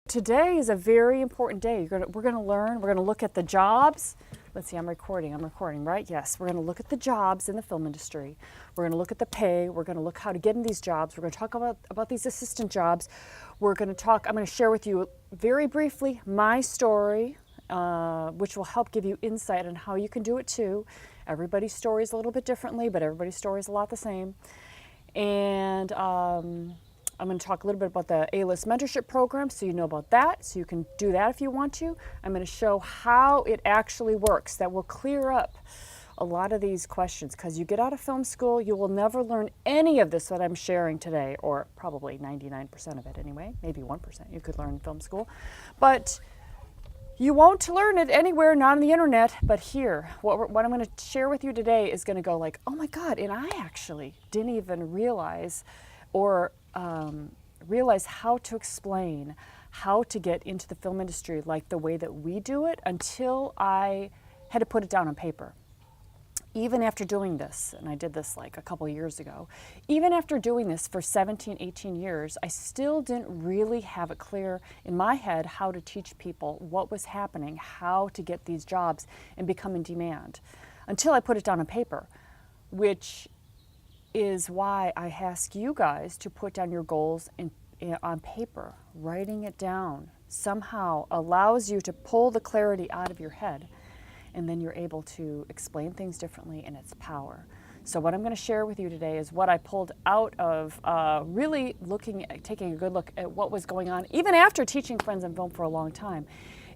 today is a very important day. We're gonna learn, we're gonna look at the jobs. Let's see, I'm recording, right? Yes, we're gonna look at the jobs in the film industry. We're gonna look at the pay. We're gonna look how to get in these jobs. We're gonna talk about these assistant jobs. I'm gonna share with you very briefly my story, which will help give you insight on how you can do it too. Everybody's story is a little bit differently, but everybody's story is a lot the same. And I'm going to talk a little bit about the A-List mentorship program so you know about that, so you can do that if you want to. I'm going to show how it actually works. That will clear up a lot of these questions, because you get out of film school, you will never learn any of this that I'm sharing today, or probably 99% of it anyway, maybe 1% you could learn in film school. But you won't learn it anywhere, not on the internet, but here. What I'm going to share with you today is going to go like, oh my God, and I actually didn't even realize or realize how to explain how to get into the film industry like the way that we do it until I had to put it down on paper. Even after doing this, and I did this like a couple years ago, even after doing this for 17, 18 years, I still didn't really have it clear in my head how to teach people what was happening, how to get these jobs and become in demand, until I put it down on paper, which is why I ask you guys to put down your goals on paper. Writing it down somehow allows you to pull the clarity out of your head, and then you're able to explain things differently in its power. So what I'm going to share with you today is what I pulled out of really taking a good look at what was going on, even after teaching Friends in Film for a long time.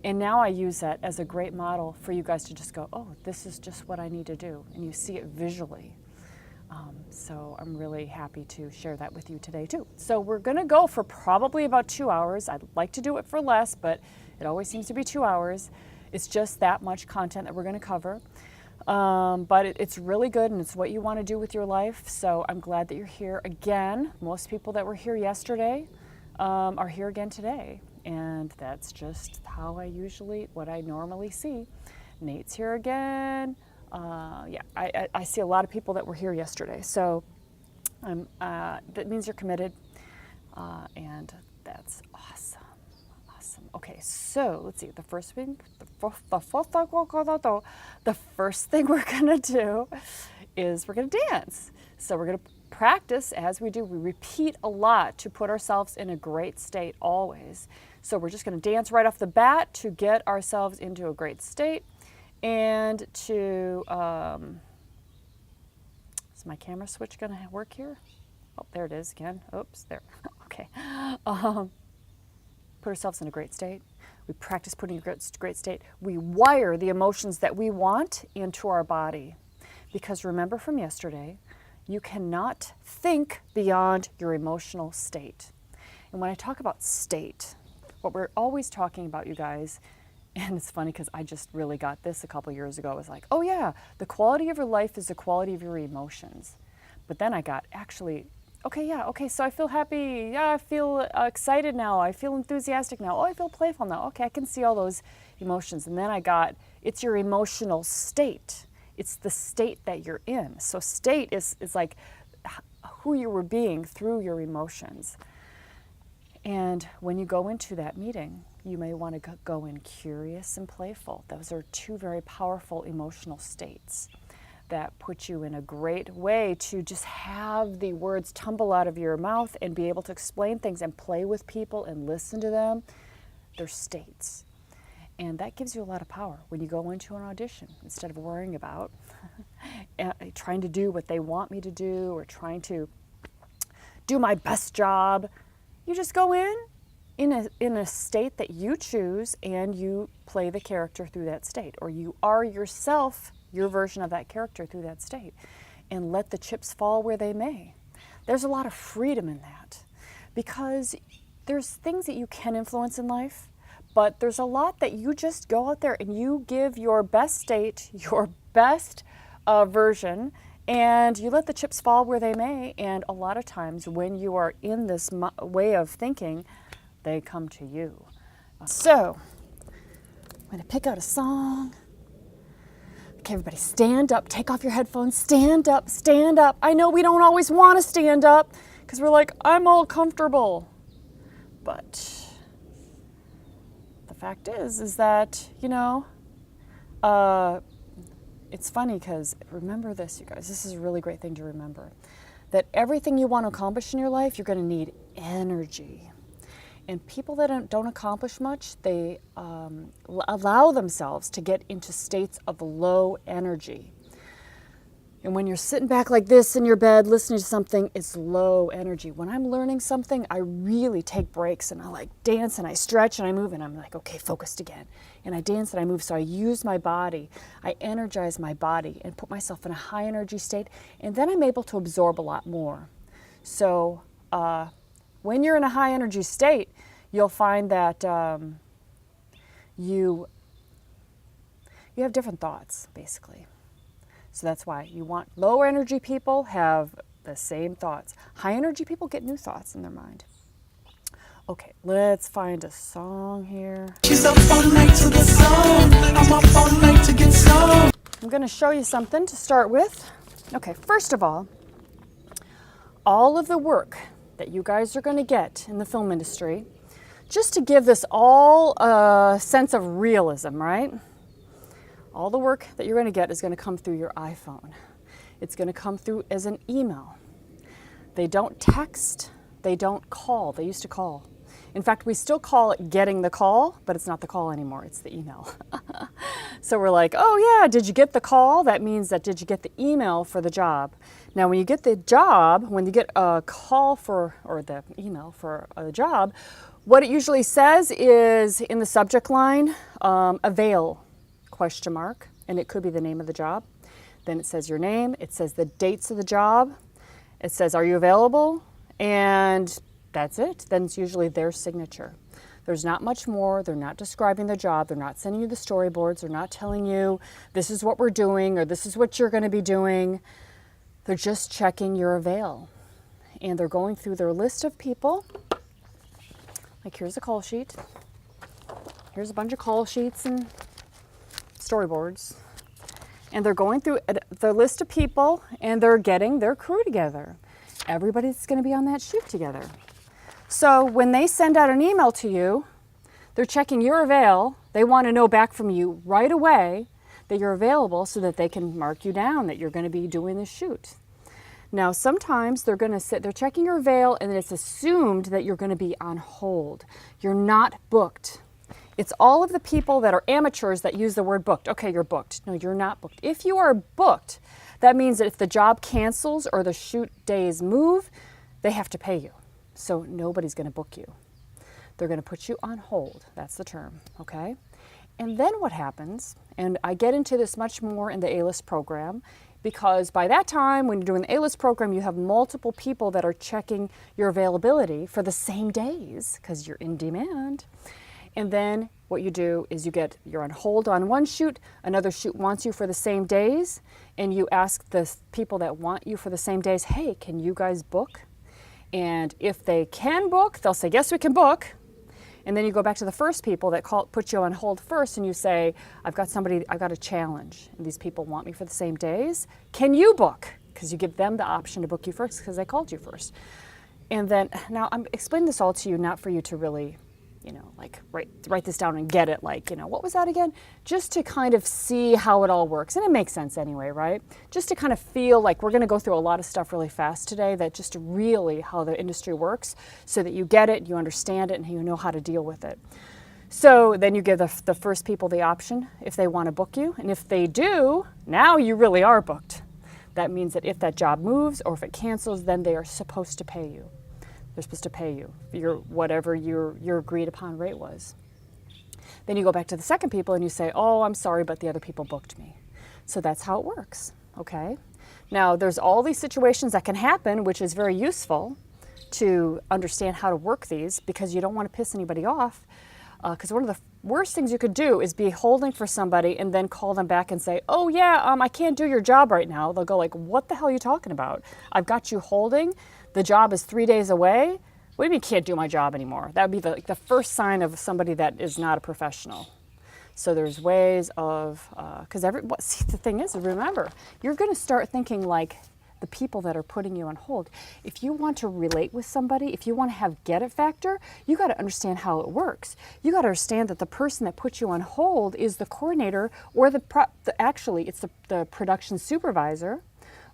And now I use that as a great model for you guys to just go, oh, this is just what I need to do. And you see it visually. So I'm really happy to share that with you today too. So we're going to go for probably about 2 hours. I'd like to do it for less, but it always seems to be 2 hours. It's just that much content that we're going to cover. But it's really good, and it's what you want to do with your life. So I'm glad that you're here again. Most people that were here yesterday are here again today. And that's just how what I normally see. Nate's here again. I see a lot of people that were here yesterday, so that means you're committed, and that's awesome. Okay, so let's see. The first thing we're gonna do is we're gonna dance. So we're gonna practice as we do. We repeat a lot to put ourselves in a great state always. So we're just gonna dance right off the bat to get ourselves into a great state. And to, is my camera switch going to work here? Oh, there it is again. Oops, there. Okay. Put ourselves in a great state. We practice putting a great state. We wire the emotions that we want into our body. Because remember from yesterday, you cannot think beyond your emotional state. And when I talk about state, what we're always talking about, you guys, and it's funny because I just really got this a couple years ago. It was like, oh yeah, the quality of your life is the quality of your emotions. But then I got okay, so I feel happy. Yeah, I feel excited now. I feel enthusiastic now. Oh, I feel playful now. Okay, I can see all those emotions. And then I got, it's your emotional state. It's the state that you're in. So state is like who you were being through your emotions. And when you go into that meeting, you may want to go in curious and playful. Those are two very powerful emotional states that put you in a great way to just have the words tumble out of your mouth and be able to explain things and play with people and listen to them. They're states. And that gives you a lot of power when you go into an audition. Instead of worrying about trying to do what they want me to do or trying to do my best job, you just go in a state that you choose, and you play the character through that state, or you are yourself, your version of that character through that state, and let the chips fall where they may. There's a lot of freedom in that, because there's things that you can influence in life, but there's a lot that you just go out there and you give your best state, your best version, and you let the chips fall where they may. And a lot of times when you are in this way of thinking, they come to you. So I'm going to pick out a song. Okay, everybody stand up, take off your headphones, stand up, stand up. I know we don't always want to stand up because we're like, I'm all comfortable. But the fact is that, it's funny because remember this, you guys, this is a really great thing to remember, that everything you want to accomplish in your life, you're going to need energy. And people that don't accomplish much, they allow themselves to get into states of low energy. And when you're sitting back like this in your bed listening to something, it's low energy. When I'm learning something, I really take breaks and I like dance and I stretch and I move and I'm like, okay, focused again. And I dance and I move. So I use my body. I energize my body and put myself in a high energy state. And then I'm able to absorb a lot more. So when you're in a high energy state, you'll find that you have different thoughts, basically. So that's why you want low energy people have the same thoughts. High energy people get new thoughts in their mind. Okay, let's find a song here. She's up all night to the song. I'm up all night to get some. I'm going to show you something to start with. Okay, first of all of the work that you guys are going to get in the film industry, just to give this all a sense of realism, right? All the work that you're going to get is going to come through your iPhone. It's going to come through as an email. They don't text, they don't call. They used to call. In fact, we still call it getting the call, but it's not the call anymore, it's the email. So we're like, oh yeah, did you get the call? That means that did you get the email for the job? Now when you get the job, when you get a call for, or the email for a job, what it usually says is in the subject line, avail, ? And it could be the name of the job. Then it says your name, it says the dates of the job, it says are you available, and that's it. Then it's usually their signature. There's not much more. They're not describing the job. They're not sending you the storyboards. They're not telling you this is what we're doing or this is what you're going to be doing. They're just checking your avail. And they're going through their list of people. Like here's a call sheet. Here's a bunch of call sheets and storyboards. And they're going through their list of people and they're getting their crew together. Everybody's going to be on that shoot together. So when they send out an email to you, they're checking your avail. They want to know back from you right away that you're available so that they can mark you down that you're going to be doing the shoot. Now, sometimes they're checking your avail and it's assumed that you're going to be on hold. You're not booked. It's all of the people that are amateurs that use the word booked. Okay, you're booked. No, you're not booked. If you are booked, that means that if the job cancels or the shoot days move, they have to pay you. So nobody's going to book you. They're going to put you on hold. That's the term, okay? And then what happens, and I get into this much more in the A-List program, because by that time, when you're doing the A-List program, you have multiple people that are checking your availability for the same days, because you're in demand. And then what you do is you're on hold on one shoot, another shoot wants you for the same days, and you ask the people that want you for the same days, hey, can you guys book? And if they can book, they'll say, yes, we can book. And then you go back to the first people that put you on hold first and you say, I've got a challenge. And these people want me for the same days. Can you book? Because you give them the option to book you first because they called you first. And then, now I'm explaining this all to you, not for you to really, like write this down and get it, like, what was that again? Just to kind of see how it all works. And it makes sense anyway, right? Just to kind of feel like we're going to go through a lot of stuff really fast today, that just really how the industry works so that you get it, you understand it, and you know how to deal with it. So then you give the first people the option if they want to book you. And if they do, now you really are booked. That means that if that job moves or if it cancels, then they are supposed to pay you. They're supposed to pay you whatever your agreed upon rate was. Then you go back to the second people and you say, oh, I'm sorry, but the other people booked me. So that's how it works, okay? Now, there's all these situations that can happen, which is very useful to understand how to work these because you don't want to piss anybody off. Because one of the worst things you could do is be holding for somebody and then call them back and say, oh yeah, I can't do your job right now. They'll go like, what the hell are you talking about? I've got you holding. The job is 3 days away. What do you mean can't do my job anymore? That would be the first sign of somebody that is not a professional. So there's ways of, because see, the thing is, remember, you're going to start thinking like the people that are putting you on hold. If you want to relate with somebody, if you want to have get it factor, you got to understand how it works. You got to understand that the person that puts you on hold is the coordinator, or actually it's the production supervisor,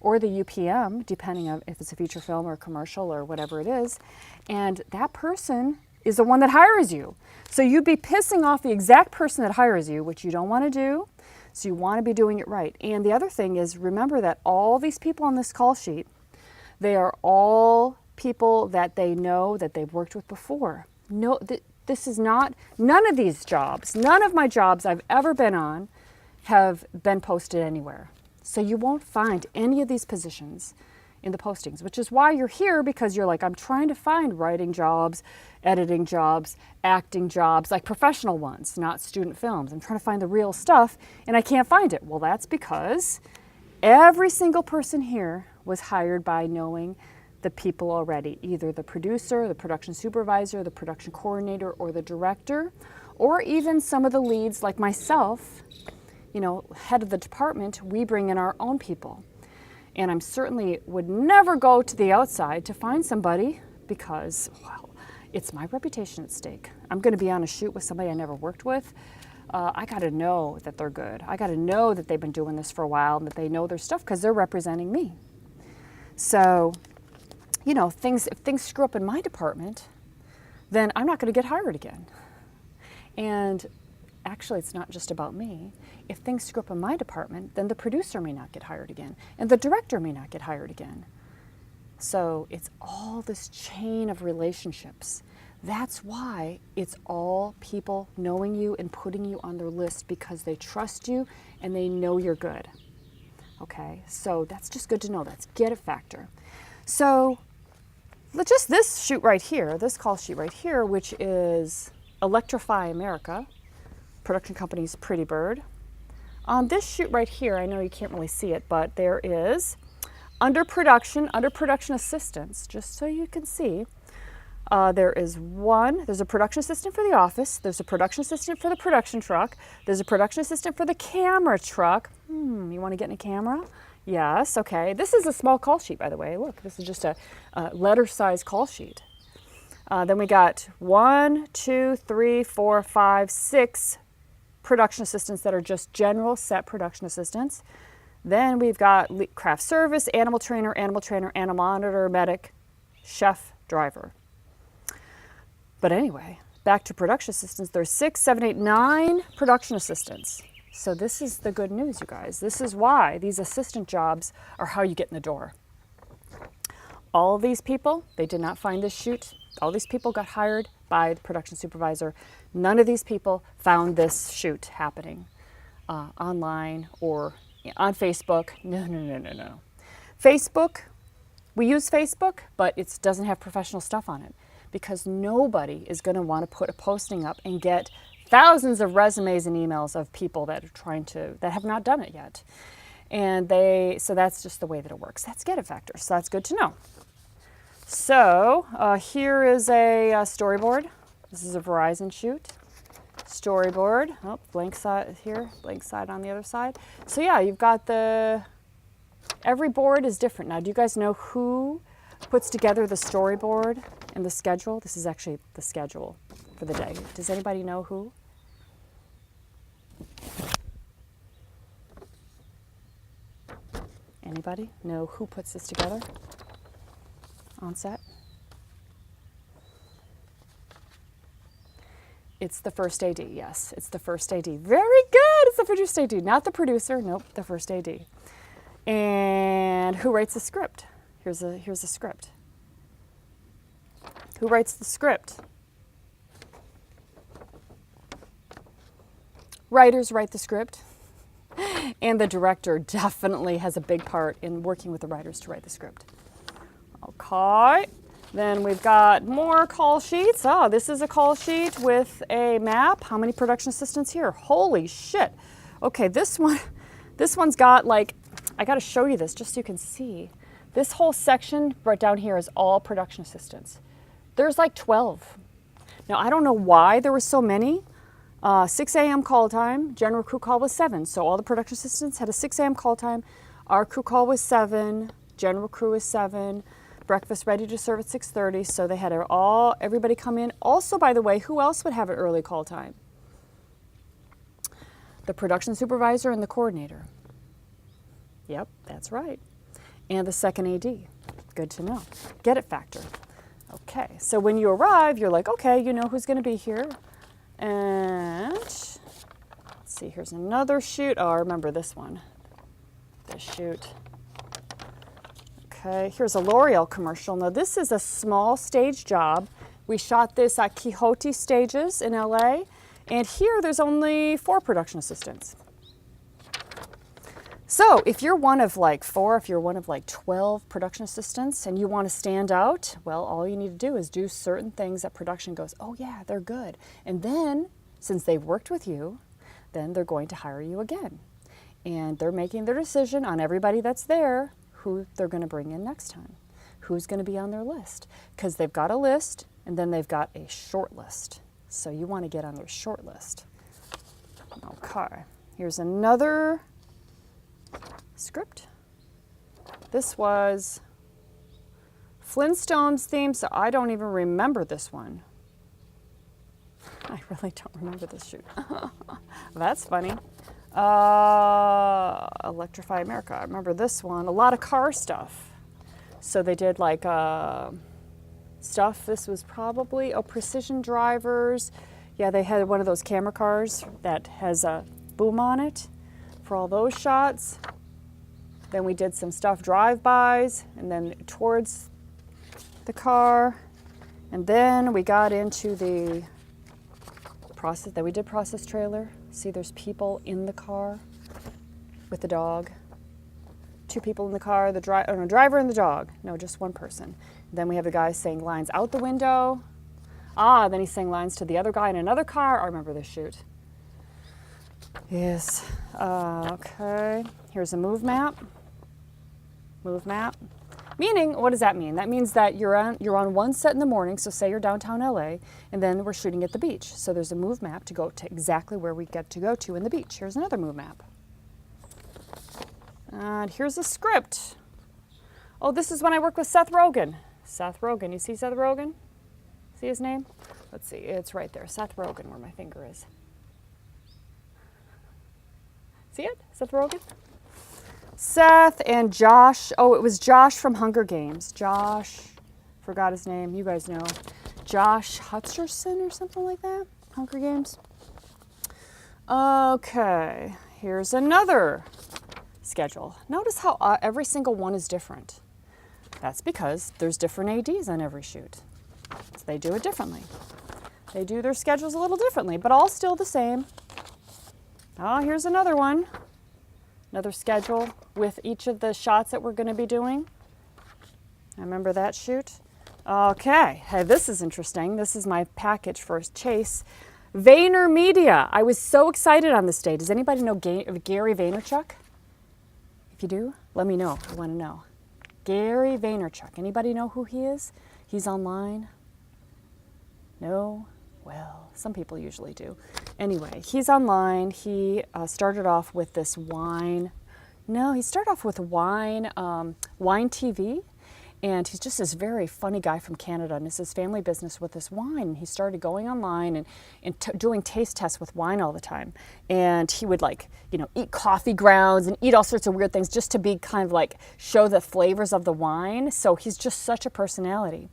or the UPM, depending on if it's a feature film or a commercial or whatever it is. And that person is the one that hires you. So you'd be pissing off the exact person that hires you, which you don't want to do. So you want to be doing it right. And the other thing is, remember that all these people on this call sheet, they are all people that they know, that they've worked with before. No, this is not, none of these jobs, none of my jobs I've ever been on have been posted anywhere. So you won't find any of these positions in the postings, which is why you're here, because you're like, I'm trying to find writing jobs, editing jobs, acting jobs, like professional ones, not student films. I'm trying to find the real stuff and I can't find it. Well, that's because every single person here was hired by knowing the people already, either the producer, the production supervisor, the production coordinator, or the director, or even some of the leads like myself, you know, head of the department. We bring in our own people. And I'm certainly would never go to the outside to find somebody because, well, it's my reputation at stake. I'm going to be on a shoot with somebody I never worked with. I got to know that they're good. I got to know that they've been doing this for a while and that they know their stuff because they're representing me. So, you know, if things screw up in my department, then I'm not going to get hired again. And actually, it's not just about me. If things screw up in my department, then the producer may not get hired again, and the director may not get hired again. So it's all this chain of relationships. That's why it's all people knowing you and putting you on their list because they trust you and they know you're good. Okay, so that's just good to know. That's get it factor. So just this shoot right here, this call sheet right here, which is Electrify America, production company's Pretty Bird. On this shoot right here, I know you can't really see it, but there is under production assistance, just so you can see, there's a production assistant for the office, there's a production assistant for the production truck, there's a production assistant for the camera truck. You want to get in a camera? Yes, okay. This is a small call sheet, by the way. Look, this is just a letter size call sheet. Then we got 1, 2, 3, 4, 5, 6 production assistants that are just general set production assistants. Then we've got craft service, animal trainer, animal monitor, medic, chef, driver. But anyway, back to production assistants. There's 6, 7, 8, 9 production assistants. So this is the good news, you guys. This is why these assistant jobs are how you get in the door. All of these people, they did not find this shoot. All these people got hired by the production supervisor. None of these people found this shoot happening online or on Facebook. No. Facebook, we use Facebook, but it doesn't have professional stuff on it because nobody is going to want to put a posting up and get thousands of resumes and emails of people that are that have not done it yet. And so that's just the way that it works. That's get it factor. So that's good to know. So here is a storyboard. This is a Verizon shoot. Storyboard. Oh, blank side here, blank side on the other side. So yeah, you've got every board is different. Now, do you guys know who puts together the storyboard and the schedule? This is actually the schedule for the day. Does anybody know who? Anybody know who puts this together on set? It's the first AD, yes. It's the first AD. Very good! It's the first AD, not the producer. Nope, the first AD. And who writes the script? Here's a script. Who writes the script? Writers write the script. And the director definitely has a big part in working with the writers to write the script. Okay. Then we've got more call sheets. Oh, this is a call sheet with a map. How many production assistants here? Holy shit. Okay, this one's got like, I got to show you this just so you can see. This whole section right down here is all production assistants. There's like 12. Now, I don't know why there were so many. 6 a.m. call time, general crew call was 7. So all the production assistants had a 6 a.m. call time. Our crew call was 7 General crew is 7. Breakfast ready to serve at 6:30. So they had everybody come in. Also, by the way, who else would have an early call time? The production supervisor and the coordinator. Yep, that's right. And the second AD. Good to know. Get it factor. Okay, so when you arrive, you're like, okay, you know who's going to be here. And let's see, here's another shoot. Oh, I remember this one. This shoot. Okay, here's a L'Oreal commercial. Now, this is a small stage job. We shot this at Quixote Stages in LA. And here, there's only 4 production assistants. So if you're one of like 4, if you're one of like 12 production assistants and you want to stand out, well, all you need to do is do certain things that production goes, oh yeah, they're good. And then, since they've worked with you, then they're going to hire you again. And they're making their decision on everybody that's there, who they're going to bring in next time, who's going to be on their list. Because they've got a list, and then they've got a short list. So you want to get on their short list. Okay, here's another script. This was Flintstones theme, so I don't even remember this one. I really don't remember this shoot. That's funny. Electrify America. I remember this one. A lot of car stuff. So they did like stuff. This was probably Precision Drivers. Yeah, they had one of those camera cars that has a boom on it for all those shots. Then we did some stuff drive-bys and then towards the car. And then we got into the process that we did process trailer. See, there's people in the car with the dog. 2 people in the car, the driver and the dog. No, just one person. Then we have the guy saying lines out the window. Then he's saying lines to the other guy in another car. I remember this shoot. Yes. Okay. Here's a move map. Move map. Meaning, what does that mean? That means that you're on one set in the morning, so say you're downtown LA, and then we're shooting at the beach. So there's a move map to go to exactly where we get to go to in the beach. Here's another move map. And here's a script. Oh, this is when I work with Seth Rogen. Seth Rogen. You see Seth Rogen? See his name? Let's see. It's right there. Seth Rogen, where my finger is. See it? Seth Rogen? Seth and Josh. Oh, it was Josh from Hunger Games. Josh, forgot his name. You guys know. Josh Hutcherson or something like that. Hunger Games. Okay, here's another schedule. Notice how every single one is different. That's because there's different ADs on every shoot. So they do it differently. They do their schedules a little differently, but all still the same. Oh, here's another one. Another schedule with each of the shots that we're going to be doing. I remember that shoot. Okay, hey, this is interesting. This is my package for Chase. VaynerMedia. I was so excited on this day. Does anybody know Gary Vaynerchuk? If you do, let me know. I want to know. Gary Vaynerchuk. Anybody know who he is? He's online? No? Well, some people usually do. Anyway, he's online. He started off with this wine. No, he started off with wine TV. And he's just this very funny guy from Canada, and it's his family business with this wine. And he started going online and doing taste tests with wine all the time. And he would eat coffee grounds and eat all sorts of weird things just to be kind of like show the flavors of the wine. So he's just such a personality.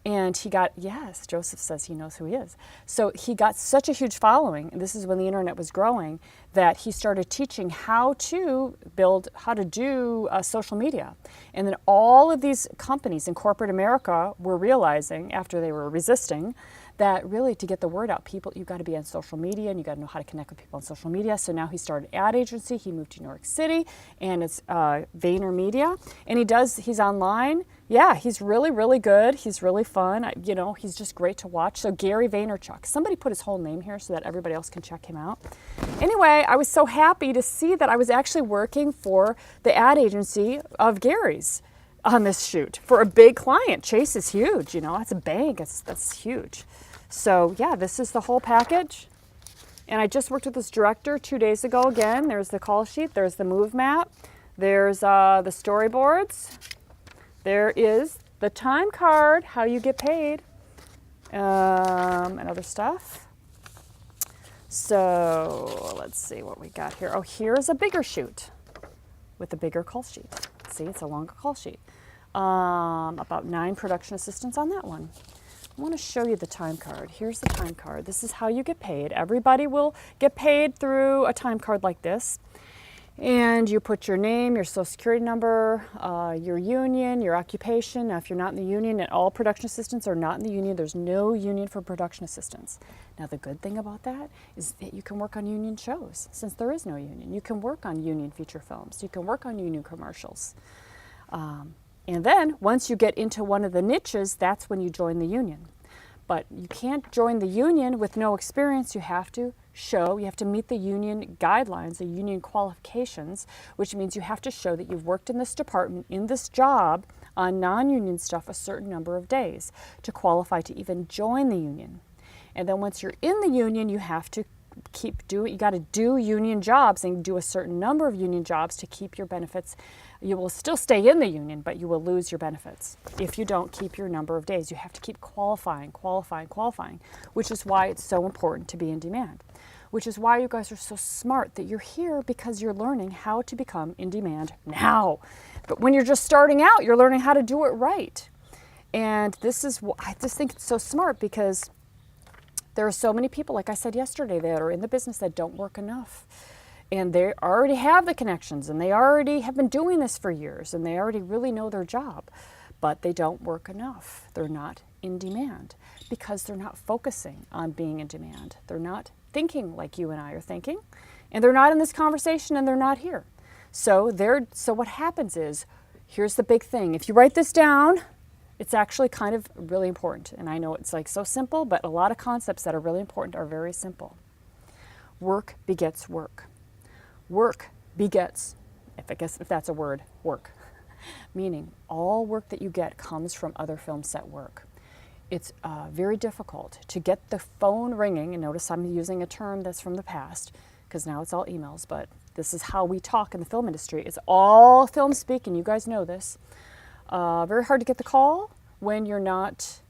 And he got, yes, Joseph says he knows who he is. So he got such a huge following, and this is when the internet was growing, that he started teaching how to do social media. And then all of these companies in corporate America were realizing, after they were resisting, that really to get the word out, you've got to be on social media and you got to know how to connect with people on social media. So now he started an ad agency. He moved to New York City, and it's VaynerMedia. And he's online. Yeah, he's really, really good. He's really fun. He's just great to watch. So Gary Vaynerchuk. Somebody put his whole name here so that everybody else can check him out. Anyway, I was so happy to see that I was actually working for the ad agency of Gary's on this shoot for a big client. Chase is huge, that's a bank. That's huge. So yeah, this is the whole package. And I just worked with this director 2 days ago again. There's the call sheet, there's the move map, there's the storyboards. there is the time card, how you get paid, and other stuff. So let's see what we got here. Oh, here's a bigger shoot with a bigger call sheet. See, it's a longer call sheet. About 9 production assistants on that one. I want to show you the time card. Here's the time card. This is how you get paid. Everybody will get paid through a time card like this. And you put your name, your social security number, your union, your occupation. Now, if you're not in the union, and all production assistants are not in the union, there's no union for production assistants. Now, the good thing about that is that you can work on union shows, since there is no union. You can work on union feature films. You can work on union commercials. And then, once you get into one of the niches, that's when you join the union. But you can't join the union with no experience. You have to meet the union guidelines, the union qualifications, which means you have to show that you've worked in this department, in this job, on non-union stuff a certain number of days to qualify to even join the union. And then once you're in the union, you have to you got to do union jobs and do a certain number of union jobs to keep your benefits. You will still stay in the union, but you will lose your benefits if you don't keep your number of days. You have to keep qualifying, which is why it's so important to be in demand, which is why you guys are so smart that you're here, because you're learning how to become in demand now. But when you're just starting out, you're learning how to do it right. And this is, I just think it's so smart, because there are so many people, like I said yesterday, that are in the business that don't work enough. And they already have the connections, and they already have been doing this for years, and they already really know their job, but they don't work enough. They're not in demand because they're not focusing on being in demand. They're not thinking like you and I are thinking, and they're not in this conversation, and they're not here. So what happens is, here's the big thing. If you write this down, it's actually kind of really important. And I know it's like so simple, but a lot of concepts that are really important are very simple. Work begets work. Work begets, if that's a word, work. Meaning all work that you get comes from other film set work. It's very difficult to get the phone ringing, and notice I'm using a term that's from the past, because now it's all emails, but this is how we talk in the film industry. It's all film speak, and you guys know this. Very hard to get the call when you're not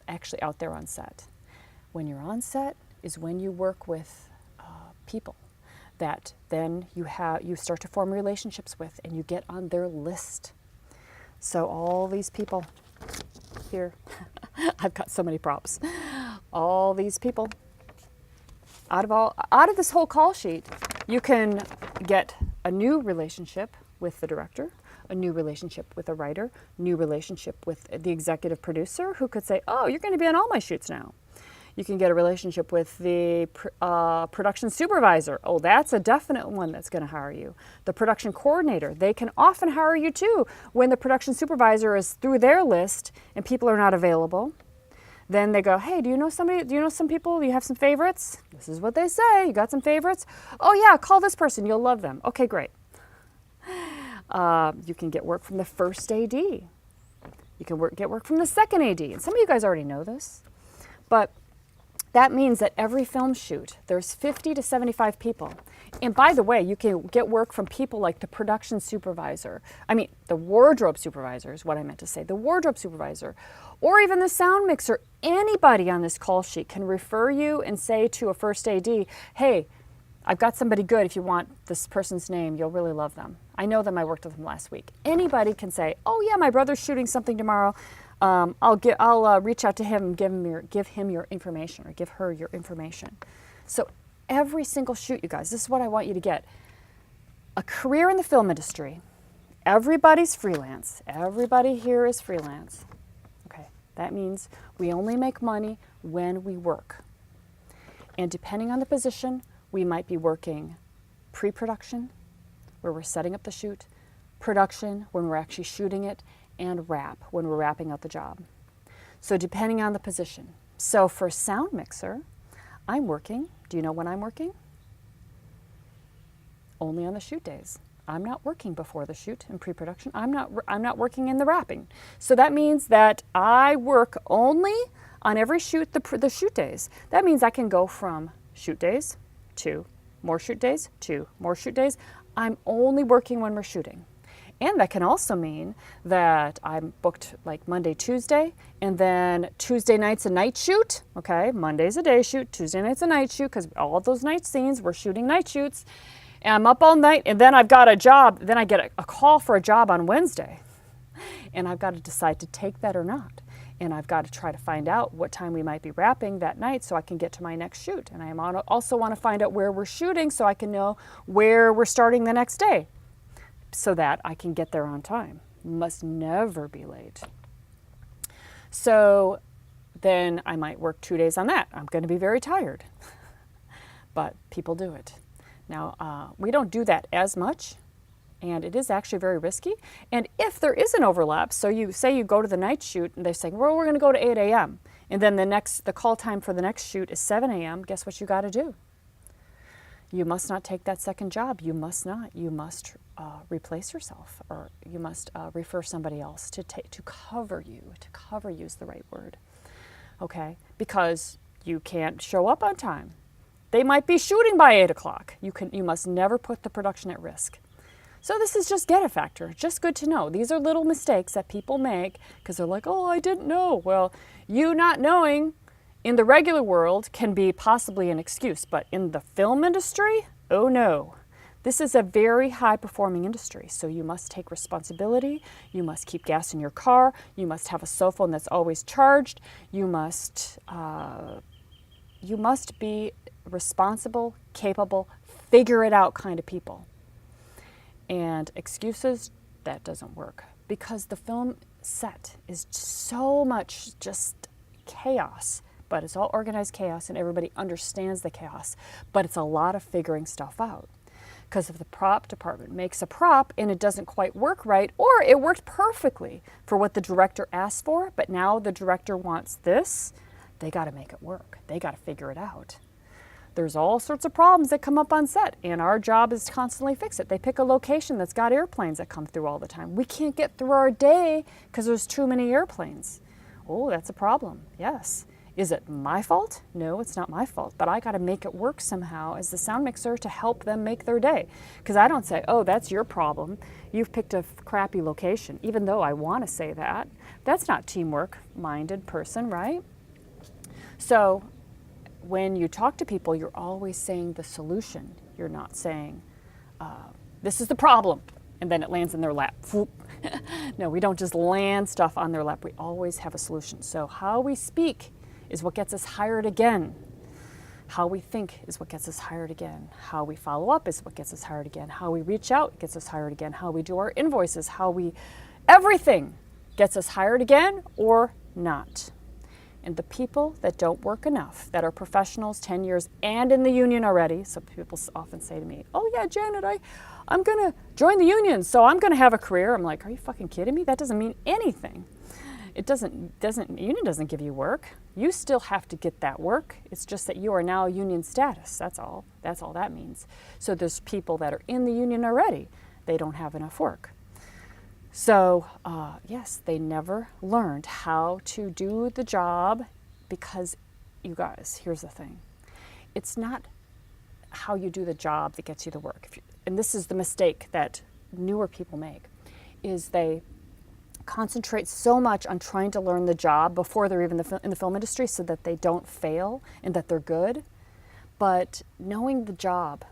actually out there on set. When you're on set is when you work with people that then you start to form relationships with, and you get on their list. So all these people here, I've got so many props. All these people, out of this whole call sheet, you can get a new relationship with the director, a new relationship with a writer, new relationship with the executive producer, who could say, oh, you're going to be on all my shoots now. You can get a relationship with the production supervisor. Oh, that's a definite one that's going to hire you. The production coordinator, they can often hire you too when the production supervisor is through their list and people are not available. Then they go, hey, do you know somebody? Do you know some people? Do you have some favorites? This is what they say. You got some favorites? Oh yeah, call this person. You'll love them. Okay, great. You can get work from the first AD. You can get work from the second AD. And some of you guys already know this, but that means that every film shoot, there's 50 to 75 people. And by the way, you can get work from people like the production supervisor. The wardrobe supervisor is what I meant to say. The wardrobe supervisor, or even the sound mixer. Anybody on this call sheet can refer you and say to a first AD, hey, I've got somebody good. If you want this person's name, you'll really love them. I know them. I worked with them last week. Anybody can say, oh yeah, my brother's shooting something tomorrow. I'll reach out to him and give him your information, or give her your information. So every single shoot, you guys, this is what I want you to get. A career in the film industry. Everybody's freelance. Everybody here is freelance. Okay, that means we only make money when we work. And depending on the position, we might be working pre-production, where we're setting up the shoot, production, when we're actually shooting it, and wrap, when we're wrapping out the job. So depending on the position. So for sound mixer, I'm working. Do you know when I'm working? Only on the shoot days. I'm not working before the shoot in pre-production. I'm not working in the wrapping. So that means that I work only on every shoot, the shoot days. That means I can go from shoot days to more shoot days to more shoot days. I'm only working when we're shooting. And that can also mean that I'm booked like Monday, Tuesday, and then Tuesday night's a night shoot. Okay, Monday's a day shoot, Tuesday night's a night shoot, because all of those night scenes, we're shooting night shoots. And I'm up all night, and then I've got a job. Then I get a call for a job on Wednesday. And I've got to decide to take that or not. And I've got to try to find out what time we might be wrapping that night so I can get to my next shoot. And I also want to find out where we're shooting so I can know where we're starting the next day so that I can get there on time. Must never be late. So then I might work 2 days on that. I'm going to be very tired. But people do it. Now, we don't do that as much, and it is actually very risky. And if there is an overlap, so you say you go to the night shoot, and they're saying, well, we're going to go to 8 a.m., and then the call time for the next shoot is 7 a.m., guess what you got to do? You must not take that second job. You must not. You must replace yourself, or you must refer somebody else to cover you. To cover you is the right word, okay? Because you can't show up on time. They might be shooting by 8 o'clock. You must never put the production at risk. So this is just get it factor. Just good to know. These are little mistakes that people make because they're like, oh, I didn't know. Well, you not knowing in the regular world can be possibly an excuse, but in the film industry, oh no. This is a very high-performing industry, so you must take responsibility. You must keep gas in your car. You must have a cell phone that's always charged. You must be responsible, capable, figure it out kind of people. And excuses, that doesn't work because the film set is so much just chaos, but it's all organized chaos and everybody understands the chaos, but it's a lot of figuring stuff out. Because if the prop department makes a prop and it doesn't quite work right, or it worked perfectly for what the director asked for, but now the director wants this, they got to make it work. They got to figure it out. There's all sorts of problems that come up on set, and our job is to constantly fix it. They pick a location that's got airplanes that come through all the time. We can't get through our day because there's too many airplanes. Oh, that's a problem. Yes. Is it my fault? No, it's not my fault, but I got to make it work somehow as the sound mixer to help them make their day. Because I don't say, oh, that's your problem. You've picked a crappy location, even though I want to say that. That's not teamwork-minded person, right? So when you talk to people, you're always saying the solution. You're not saying, this is the problem, and then it lands in their lap. No, we don't just land stuff on their lap. We always have a solution. So how we speak is what gets us hired again. How we think is what gets us hired again. How we follow up is what gets us hired again. How we reach out gets us hired again. How we do our invoices, everything gets us hired again or not. And the people that don't work enough, that are professionals 10 years and in the union already, so people often say to me, oh yeah, Janet, I'm gonna join the union, so I'm gonna have a career. I'm like, are you fucking kidding me? That doesn't mean anything. Union doesn't give you work. You still have to get that work. It's just that you are now union status, that's all. That's all that means. So there's people that are in the union already. They don't have enough work. So yes, they never learned how to do the job because, you guys, here's the thing. It's not how you do the job that gets you the work. And this is the mistake that newer people make, is they concentrate so much on trying to learn the job before they're even in the film industry so that they don't fail and that they're good. But knowing the job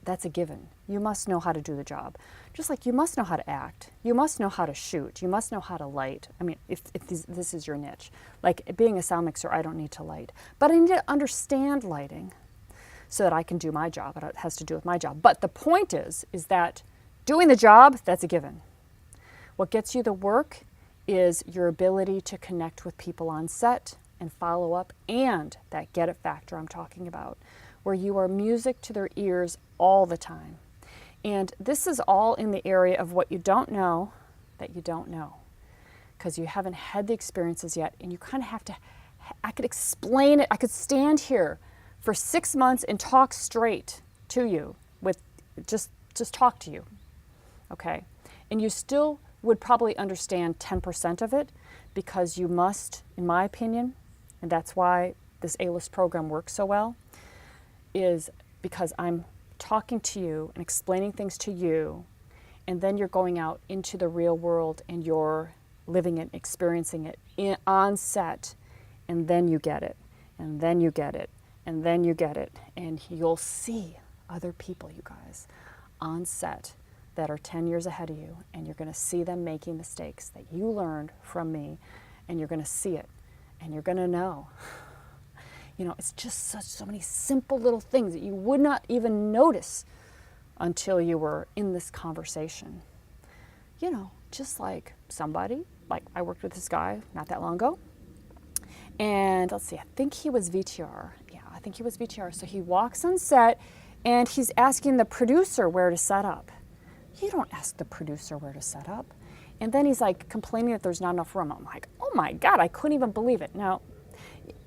that's a given. You must know how to do the job. Just like you must know how to act. You must know how to shoot. You must know how to light. I mean, if this is your niche. Like being a sound mixer, I don't need to light. But I need to understand lighting so that I can do my job. It has to do with my job. But the point is that doing the job, that's a given. What gets you the work is your ability to connect with people on set and follow up, and that get it factor I'm talking about, where you are music to their ears all the time. And this is all in the area of what you don't know that you don't know, because you haven't had the experiences yet, and you kind of have to, I could explain it, I could stand here for 6 months and talk straight to you, with just talk to you, okay? And you still would probably understand 10% of it, because you must, in my opinion, and that's why this A-List program works so well, is because I'm talking to you and explaining things to you, and then you're going out into the real world and you're living it, experiencing it on set, and then you get it, and then you get it, and then you get it, and you'll see other people, you guys, on set that are 10 years ahead of you, and you're going to see them making mistakes that you learned from me, and you're going to see it, and you're going to know. You know, it's just so many simple little things that you would not even notice until you were in this conversation. You know, just like somebody, like I worked with this guy not that long ago, and let's see, I think he was VTR. Yeah, I think he was VTR. So he walks on set and he's asking the producer where to set up. You don't ask the producer where to set up. And then he's like complaining that there's not enough room. I'm like, oh my God, I couldn't even believe it. Now,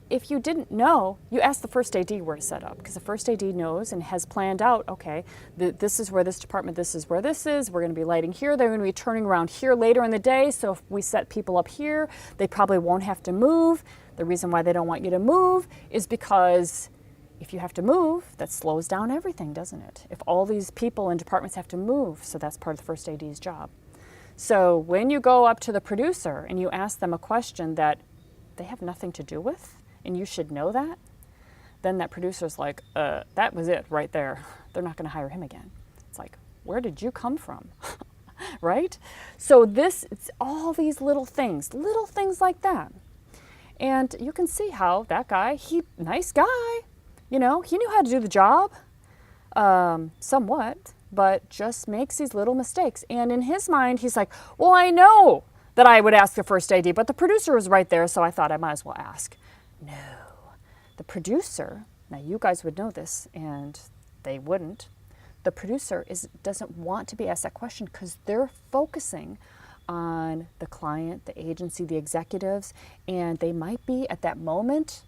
if you didn't know, you ask the first AD where to set up, because the first AD knows and has planned out, okay, this is where this department, this is where this is, we're going to be lighting here, they're going to be turning around here later in the day, so if we set people up here, they probably won't have to move. The reason why they don't want you to move is because if you have to move, that slows down everything, doesn't it? If all these people in departments have to move, so that's part of the first AD's job. So when you go up to the producer and you ask them a question that they have nothing to do with, and you should know that, then that producer's like, that was it right there. They're not going to hire him again. It's like, where did you come from? Right? So it's all these little things like that. And you can see how that guy, nice guy, you know, he knew how to do the job, somewhat, but just makes these little mistakes. And in his mind, he's like, well, I know that I would ask the first AD, but the producer was right there, so I thought I might as well ask. No, the producer, now you guys would know this and they wouldn't, the producer doesn't want to be asked that question because they're focusing on the client, the agency, the executives, and they might be at that moment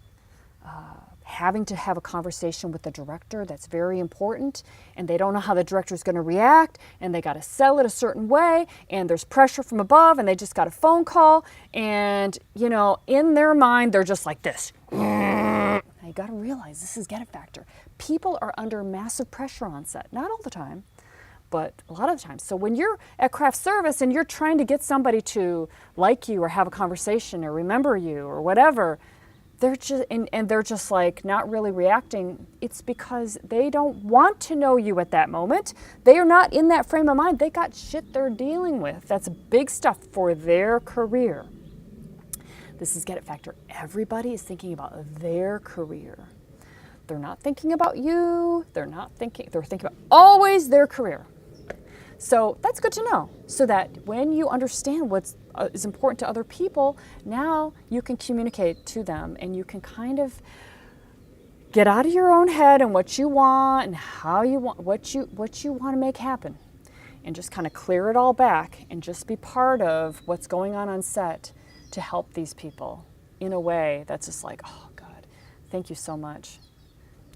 having to have a conversation with the director that's very important, and they don't know how the director is going to react, and they got to sell it a certain way, and there's pressure from above, and they just got a phone call, and you know, in their mind they're just like this. Now you got to realize this is get it factor. People are under massive pressure on set, not all the time, but a lot of the time. So when you're at craft service and you're trying to get somebody to like you or have a conversation or remember you or whatever, they're just like not really reacting. It's because they don't want to know you at that moment. They are not in that frame of mind. They got shit they're dealing with. That's big stuff for their career. This is Get It Factor. Everybody is thinking about their career. They're not thinking about you. They're thinking about always their career. So that's good to know, so that when you understand what is important to other people, now you can communicate to them and you can kind of get out of your own head and what you want and how you want, what you want to make happen, and just kind of clear it all back and just be part of what's going on set to help these people in a way that's just like, oh God, thank you so much.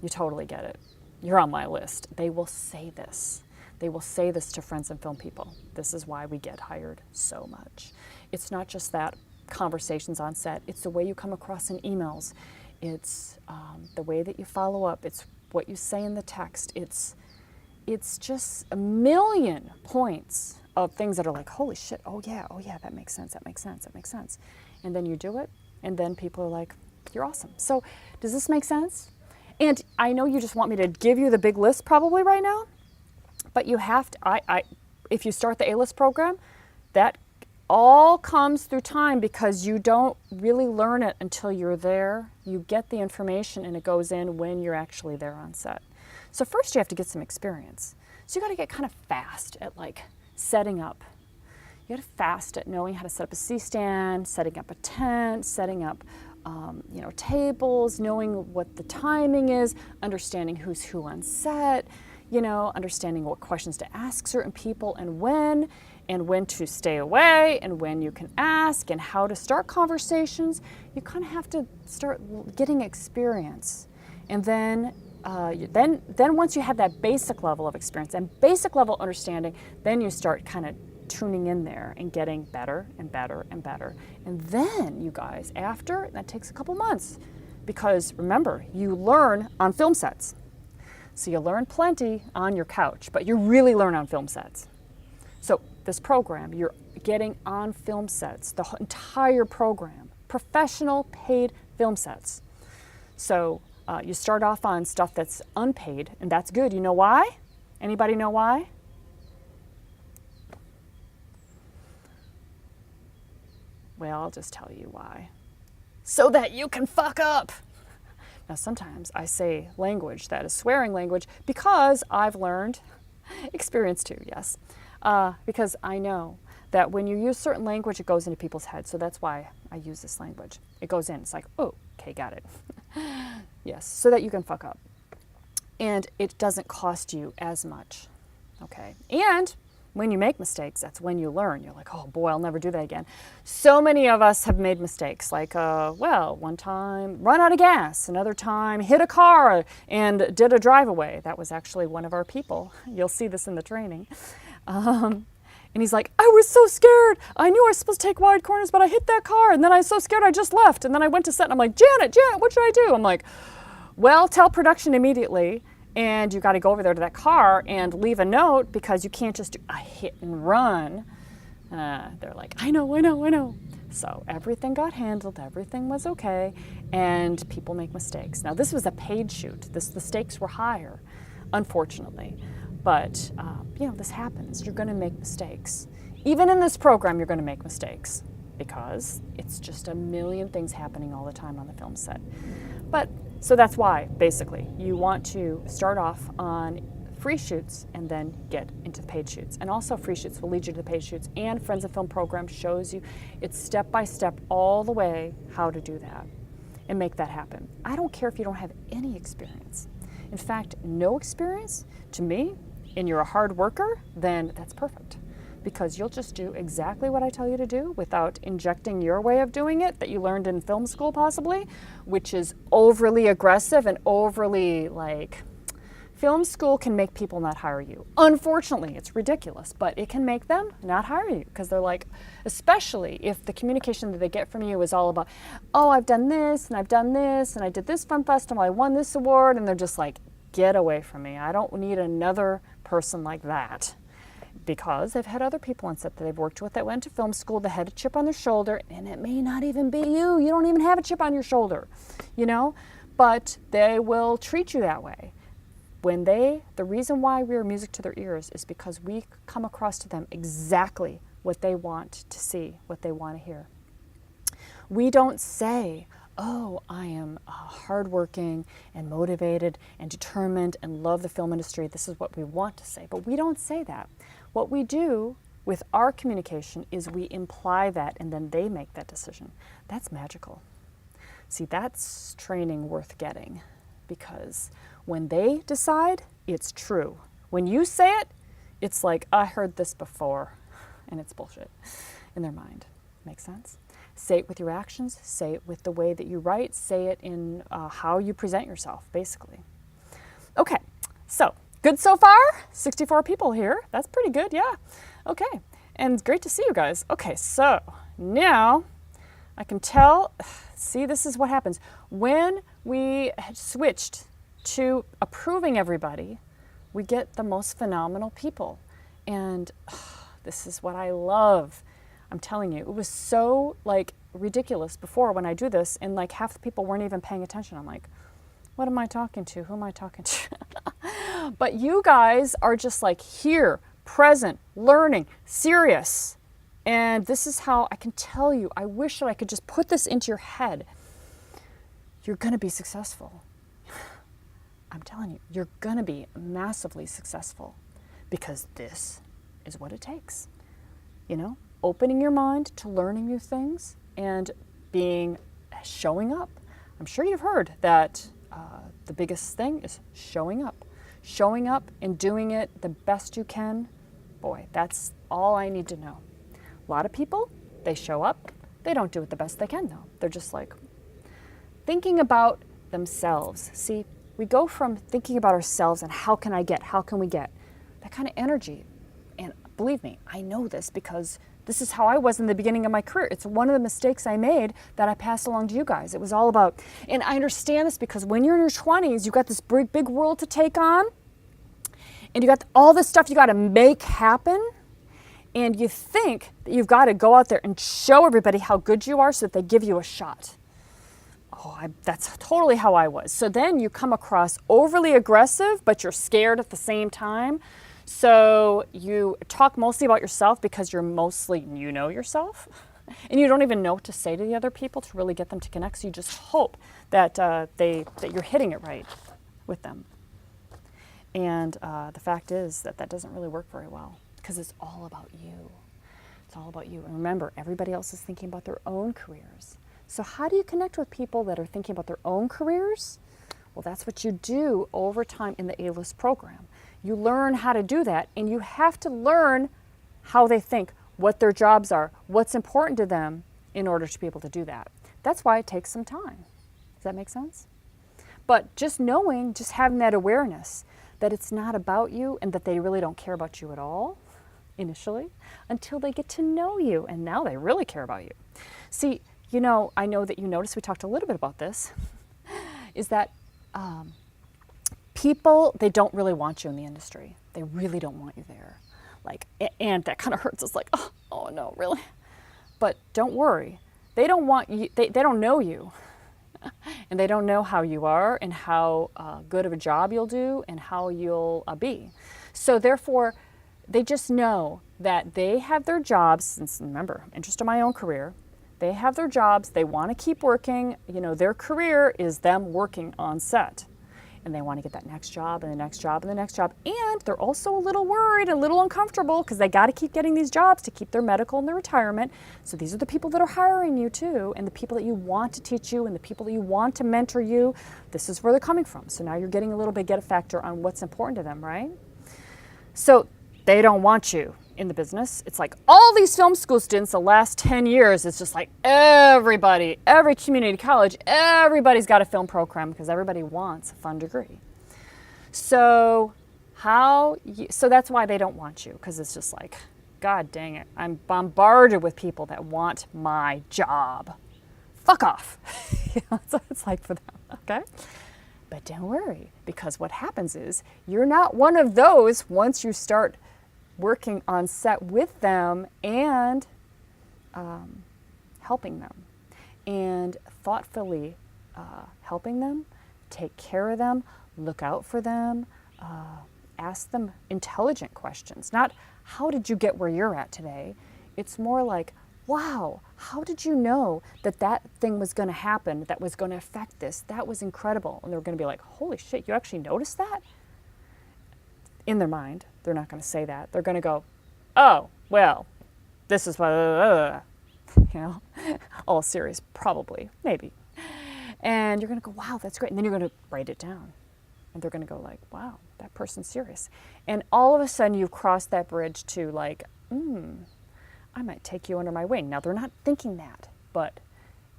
You totally get it. You're on my list. They will say this. They will say this to friends and film people. This is why we get hired so much. It's not just that conversations on set. It's the way you come across in emails. It's the way that you follow up. It's what you say in the text. It's just a million points of things that are like, holy shit, oh yeah, that makes sense, that makes sense, that makes sense. And then you do it, and then people are like, you're awesome. So does this make sense? And I know you just want me to give you the big list probably right now, but you have to, if you start the A-List program, that all comes through time because you don't really learn it until you're there. You get the information and it goes in when you're actually there on set. So first you have to get some experience. So you got to get kind of fast at like setting up. You got to fast at knowing how to set up a C-stand, setting up a tent, setting up tables, knowing what the timing is, understanding who's who on set, understanding what questions to ask certain people and when to stay away and when you can ask and how to start conversations. You kind of have to start getting experience. And then once you have that basic level of experience and basic level understanding, then you start kind of tuning in there and getting better and better and better. And then you guys, after, that takes a couple months, because remember, you learn on film sets. So you learn plenty on your couch, but you really learn on film sets. So this program, you're getting on film sets, the entire program, professional paid film sets. So you start off on stuff that's unpaid, and that's good. You know why? Anybody know why? Well, I'll just tell you why. So that you can fuck up. Now, sometimes I say language that is swearing language because I've learned, experience too, yes, because I know that when you use certain language, it goes into people's heads. So that's why I use this language. It goes in. It's like, oh, okay, got it. Yes, so that you can fuck up. And it doesn't cost you as much, okay? And when you make mistakes, that's when you learn. You're like, oh boy, I'll never do that again. So many of us have made mistakes. Like, well, one time run out of gas, another time hit a car and did a drive-away. That was actually one of our people. You'll see this in the training. And he's like, I was so scared. I knew I was supposed to take wide corners, but I hit that car. And then I was so scared I just left. And then I went to set and I'm like, Janet, what should I do? I'm like, well, tell production immediately. And you got to go over there to that car and leave a note because you can't just do a hit and run. They're like, I know. So everything got handled, everything was okay, and people make mistakes. Now this was a paid shoot. The stakes were higher, unfortunately. But this happens. You're going to make mistakes. Even in this program, you're going to make mistakes because it's just a million things happening all the time on the film set. So that's why, basically, you want to start off on free shoots and then get into paid shoots. And also free shoots will lead you to the paid shoots, and Friends of Film program shows you it's step by step all the way how to do that and make that happen. I don't care if you don't have any experience. In fact, no experience, to me, and you're a hard worker, then that's perfect. Because you'll just do exactly what I tell you to do without injecting your way of doing it that you learned in film school possibly, which is overly aggressive and overly film school can make people not hire you. Unfortunately, it's ridiculous, but it can make them not hire you because they're like, especially if the communication that they get from you is all about, oh, I've done this and I've done this and I did this film festival, I won this award, and they're just like, get away from me. I don't need another person like that. Because they've had other people on set that they've worked with that went to film school, that had a chip on their shoulder, and it may not even be you. You don't even have a chip on your shoulder, but they will treat you that way. The reason why we are music to their ears is because we come across to them exactly what they want to see, what they want to hear. We don't say, oh, I am hardworking and motivated and determined and love the film industry. This is what we want to say, but we don't say that. What we do with our communication is we imply that and then they make that decision. That's magical. See, that's training worth getting because when they decide, it's true. When you say it, it's like, I heard this before, and it's bullshit in their mind. Make sense? Say it with your actions, say it with the way that you write, say it in how you present yourself, basically. Okay, so good so far? 64 people here. That's pretty good, yeah. Okay, and it's great to see you guys. Okay, so now I can tell, see, this is what happens. When we switched to approving everybody, we get the most phenomenal people. And this is what I love. I'm telling you, it was so ridiculous before when I do this, and half the people weren't even paying attention. I'm like, what am I talking to? Who am I talking to? But you guys are just here, present, learning, serious. And this is how I can tell you, I wish that I could just put this into your head. You're going to be successful. I'm telling you, you're going to be massively successful because this is what it takes. Opening your mind to learning new things and showing up. I'm sure you've heard that the biggest thing is showing up. Showing up and doing it the best you can. Boy, that's all I need to know. A lot of people, they show up, they don't do it the best they can though. They're just thinking about themselves. See, we go from thinking about ourselves and how can we get, that kind of energy. And believe me, I know this because this is how I was in the beginning of my career. It's one of the mistakes I made that I passed along to you guys. It was all about, and I understand this because when you're in your 20s, you got this big world to take on, and you got all this stuff you got to make happen, And you think that you've got to go out there and show everybody how good you are so that they give you a shot. That's totally how I was. So then you come across overly aggressive, but you're scared at the same time. So you talk mostly about yourself because you know yourself. And you don't even know what to say to the other people to really get them to connect. So you just hope that that you're hitting it right with them. And the fact is that doesn't really work very well because it's all about you. It's all about you. And remember, everybody else is thinking about their own careers. So how do you connect with people that are thinking about their own careers? Well, that's what you do over time in the A-List program. You learn how to do that, and you have to learn how they think, what their jobs are, what's important to them in order to be able to do that. That's why it takes some time. Does that make sense? But just having that awareness that it's not about you and that they really don't care about you at all initially until they get to know you, and now they really care about you. See, I know that you noticed, we talked a little bit about this, is that people, they don't really want you in the industry. They really don't want you there. And that kind of hurts us, like, oh no, really? But don't worry. They don't want you, they don't know you. And they don't know how you are and how good of a job you'll do and how you'll be. So therefore, they just know that they have their jobs, since remember, interest in my own career, they have their jobs, they want to keep working, their career is them working on set. And they want to get that next job and the next job and the next job. And they're also a little worried, a little uncomfortable because they got to keep getting these jobs to keep their medical and their retirement. So these are the people that are hiring you too, and the people that you want to teach you and the people that you want to mentor you. This is where they're coming from. So now you're getting a little bit get a factor on what's important to them, right? So they don't want you in the business. It's like all these film school students the last 10 years, it's just like every community college, everybody's got a film program because everybody wants a fun degree. So that's why they don't want you, because it's just like, God dang it, I'm bombarded with people that want my job. Fuck off. That's what it's like for them, okay? But don't worry, because what happens is you're not one of those once you start working on set with them and helping them and thoughtfully helping them, take care of them, look out for them, ask them intelligent questions. Not, how did you get where you're at today? It's more like, wow, how did you know that thing was going to happen, that was going to affect this? That was incredible. And they're going to be like, holy shit, you actually noticed that? In their mind, they're not going to say that. They're going to go, oh, well, this is what, all serious, probably, maybe. And you're going to go, wow, that's great. And then you're going to write it down. And they're going to go like, wow, that person's serious. And all of a sudden you've crossed that bridge to like, I might take you under my wing. Now they're not thinking that, but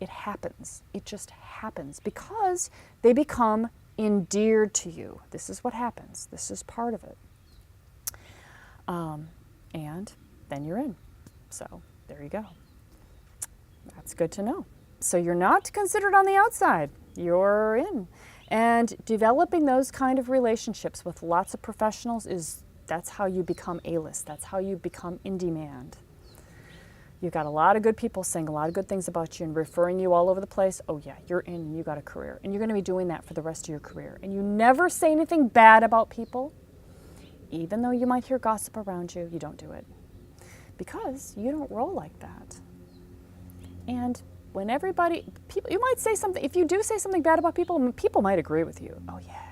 it happens. It just happens because they become endeared to you. This is what happens. This is part of it. And then you're in. So there you go. That's good to know. So you're not considered on the outside. You're in. And developing those kind of relationships with lots of professionals that's how you become A-list. That's how you become in demand. You've got a lot of good people saying a lot of good things about you and referring you all over the place. Oh yeah, you're in and you got a career. And you're going to be doing that for the rest of your career. And you never say anything bad about people. Even though you might hear gossip around you, you don't do it. Because you don't roll like that. And when people, you might say something, if you do say something bad about people, people might agree with you. Oh yeah.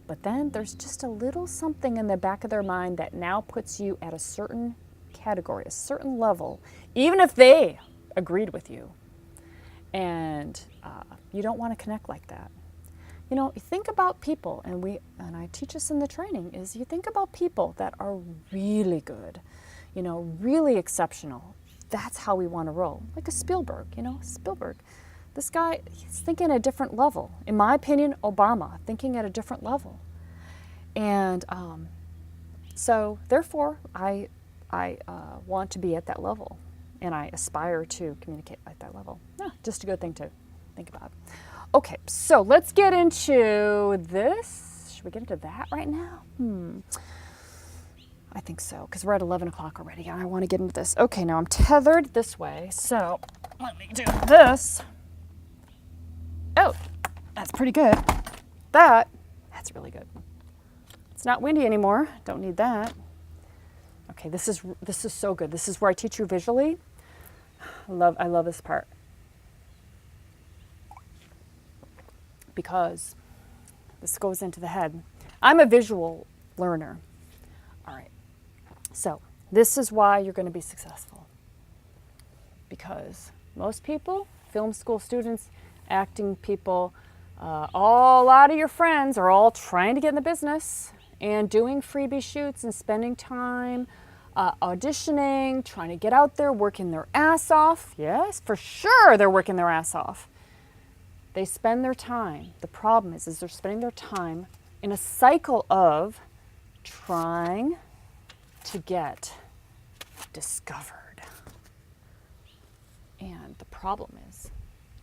But then there's just a little something in the back of their mind that now puts you at a certain category, a certain level, even if they agreed with you. And you don't want to connect like that. You think about people, and I teach this in the training, is you think about people that are really good, really exceptional. That's how we want to roll. Like a Spielberg, Spielberg. This guy, he's thinking at a different level. In my opinion, Obama, thinking at a different level. And so therefore, I want to be at that level, and I aspire to communicate at that level. Just a good thing to think about. Okay, so let's get into this. Should we get into that right now? I think so, because we're at 11 o'clock already and I want to get into this. Okay, now I'm tethered this way, so let me do this. Oh, that's pretty good. That's really good. It's not windy anymore. Don't need that. Okay, this is so good. This is where I teach you visually. I love this part. Because this goes into the head. I'm a visual learner. All right. So, this is why you're going to be successful. Because most people, film school students, acting people, a lot of your friends are all trying to get in the business and doing freebie shoots and spending time auditioning, trying to get out there, working their ass off. Yes, for sure they're working their ass off. They spend their time. The problem is they're spending their time in a cycle of trying to get discovered. And the problem is,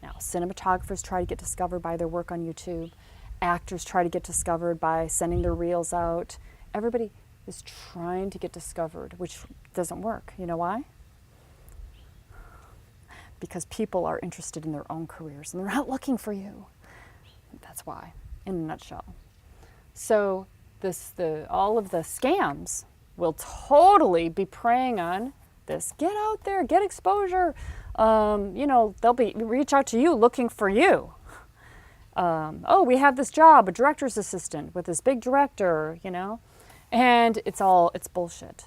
now cinematographers try to get discovered by their work on YouTube. Actors try to get discovered by sending their reels out. Everybody is trying to get discovered, which doesn't work. You know why? Because people are interested in their own careers and they're not looking for you. That's why, in a nutshell. So all of the scams will totally be preying on this. Get out there, get exposure. They'll reach out to you looking for you. Oh, we have this job, a director's assistant with this big director, and it's bullshit.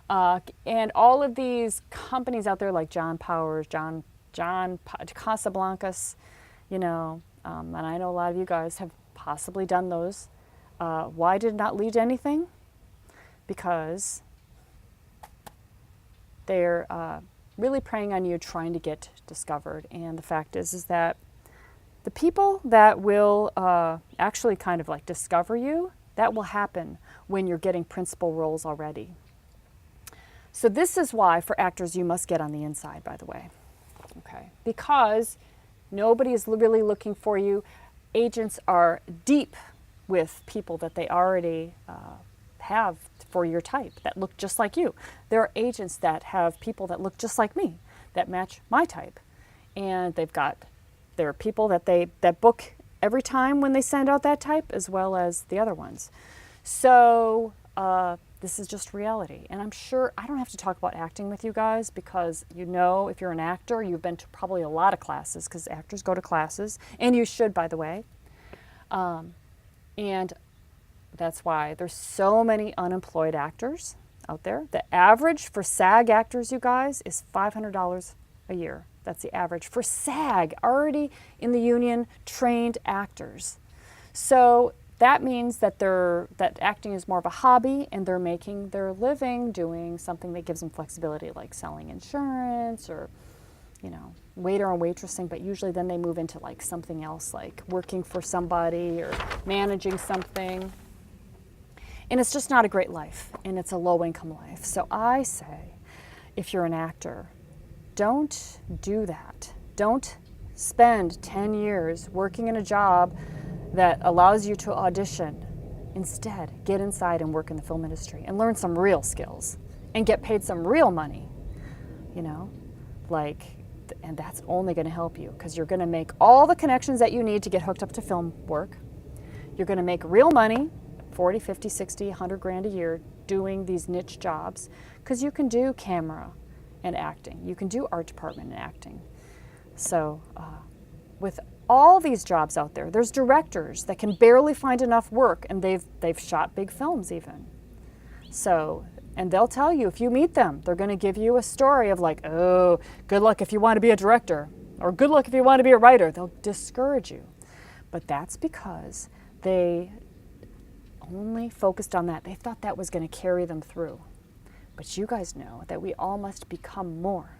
And all of these companies out there like John Powers, John Casablancas, and I know a lot of you guys have possibly done those. Why did it not lead to anything? Because they're really preying on you, trying to get discovered. And the fact is that the people that will actually kind of like discover you, that will happen when you're getting principal roles already. So this is why, for actors, you must get on the inside, by the way. Okay, because nobody is really looking for you. Agents are deep with people that they already have for your type that look just like you. There are agents that have people that look just like me that match my type, and there are people that book every time when they send out that type, as well as the other ones. So this is just reality. And I'm sure I don't have to talk about acting with you guys, because if you're an actor, you've been to probably a lot of classes, because actors go to classes, and you should, by the way. And that's why there's so many unemployed actors out there. The average for SAG actors, you guys, is $500 a year. That's the average for SAG, already in the union, trained actors. So that means that acting is more of a hobby, and they're making their living doing something that gives them flexibility, like selling insurance or, waiter and waitressing. But usually then they move into like something else, like working for somebody or managing something. And it's just not a great life, and it's a low-income life. So I say, if you're an actor, don't do that. Don't spend 10 years working in a job that allows you to audition. Instead, get inside and work in the film industry and learn some real skills and get paid some real money, and that's only going to help you, because you're going to make all the connections that you need to get hooked up to film work. You're going to make real money, 40, 50, 60, 100 grand a year doing these niche jobs, because you can do camera and acting. You can do art department and acting. So with all these jobs out there, there's directors that can barely find enough work, and they've shot big films even. So, and they'll tell you, if you meet them, they're going to give you a story of like, oh, good luck if you want to be a director, or good luck if you want to be a writer. They'll discourage you. But that's because they only focused on that. They thought that was going to carry them through. But you guys know that we all must become more.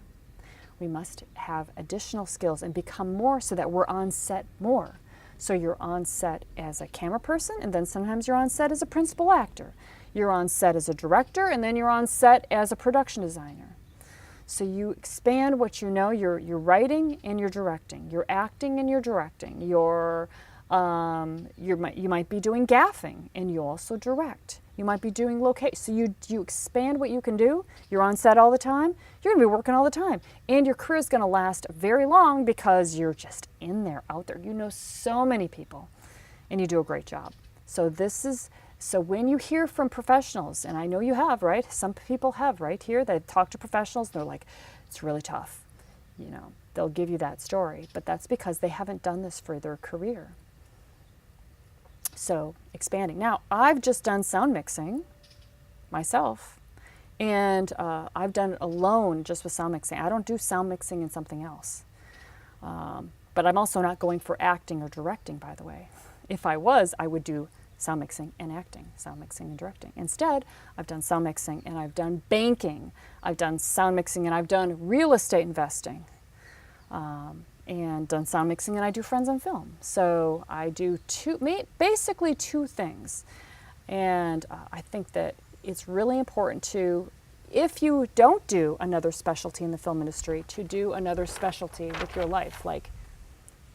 We must have additional skills and become more, so that we're on set more. So you're on set as a camera person, and then sometimes you're on set as a principal actor. You're on set as a director, and then you're on set as a production designer. So you expand what you know. You're writing and you're directing. You're acting and you're directing. You might be doing gaffing, and you also direct. You might be doing location. So you expand what you can do. You're on set all the time. You're going to be working all the time. And your career is going to last very long because you're just in there, out there. You know so many people and you do a great job. So when you hear from professionals, and I know you have, right? Some people have, right here, they talk to professionals and they're like, it's really tough. You know, they'll give you that story, but that's because they haven't done this for their career. So expanding. Now, I've just done sound mixing myself, and I've done it alone just with sound mixing. I don't do sound mixing in something else. But I'm also not going for acting or directing, by the way. If I was, I would do sound mixing and acting, sound mixing and directing. Instead, I've done sound mixing and I've done banking. I've done sound mixing and I've done real estate investing. And done sound mixing, and I do Friends on Film. So I do basically two things. And I think that it's really important to, if you don't do another specialty in the film industry, to do another specialty with your life, like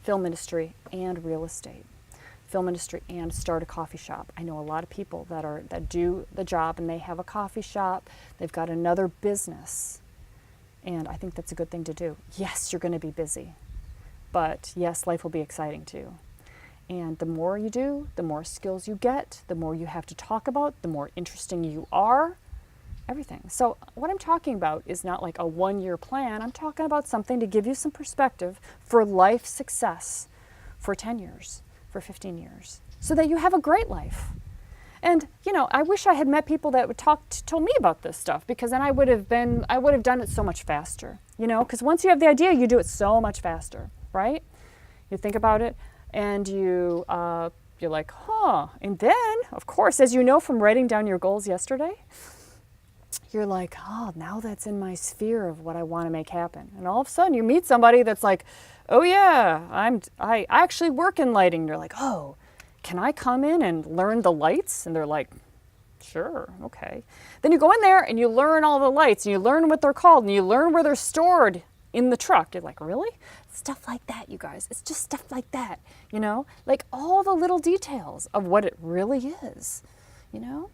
film industry and real estate, film industry and start a coffee shop. I know a lot of people that do the job and they have a coffee shop, they've got another business. And I think that's a good thing to do. Yes, you're going to be busy. But yes, life will be exciting too. And the more you do, the more skills you get, the more you have to talk about, the more interesting you are, everything. So what I'm talking about is not like a one-year plan. I'm talking about something to give you some perspective for life success for 10 years, for 15 years, so that you have a great life. And, you know, I wish I had met people that would told me about this stuff, because then I would have done it so much faster, you know, because once you have the idea, you do it so much faster. Right? You think about it and you're like, huh. And then, of course, as you know from writing down your goals yesterday, you're like, oh, now that's in my sphere of what I want to make happen. And all of a sudden you meet somebody that's like, oh yeah, I actually work in lighting. And you're like, oh, can I come in and learn the lights? And they're like, sure, okay. Then you go in there and you learn all the lights and you learn what they're called and you learn where they're stored in the truck. You're like, really? Stuff like that, you guys. It's just stuff like that, you know? Like all the little details of what it really is, you know?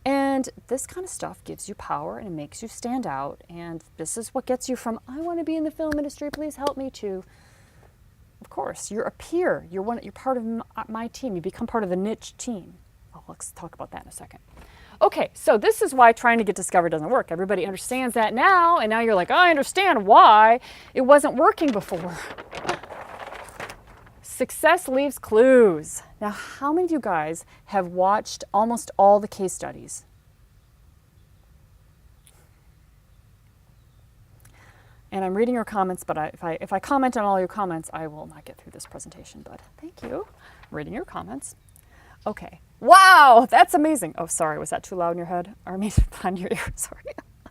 And this kind of stuff gives you power and it makes you stand out. And this is what gets you from, I want to be in the film industry, please help me, to, of course, you're a peer. You're part of my team. You become part of the niche team. Well, let's talk about that in a second. Okay, so this is why trying to get discovered doesn't work. Everybody understands that now, and now you're like, oh, I understand why it wasn't working before. Success leaves clues. Now, how many of you guys have watched almost all the case studies? And I'm reading your comments, but if I comment on all your comments, I will not get through this presentation, but thank you. I'm reading your comments. Okay. Wow, that's amazing. Oh, sorry, was that too loud in your head? Or maybe on your ear, sorry.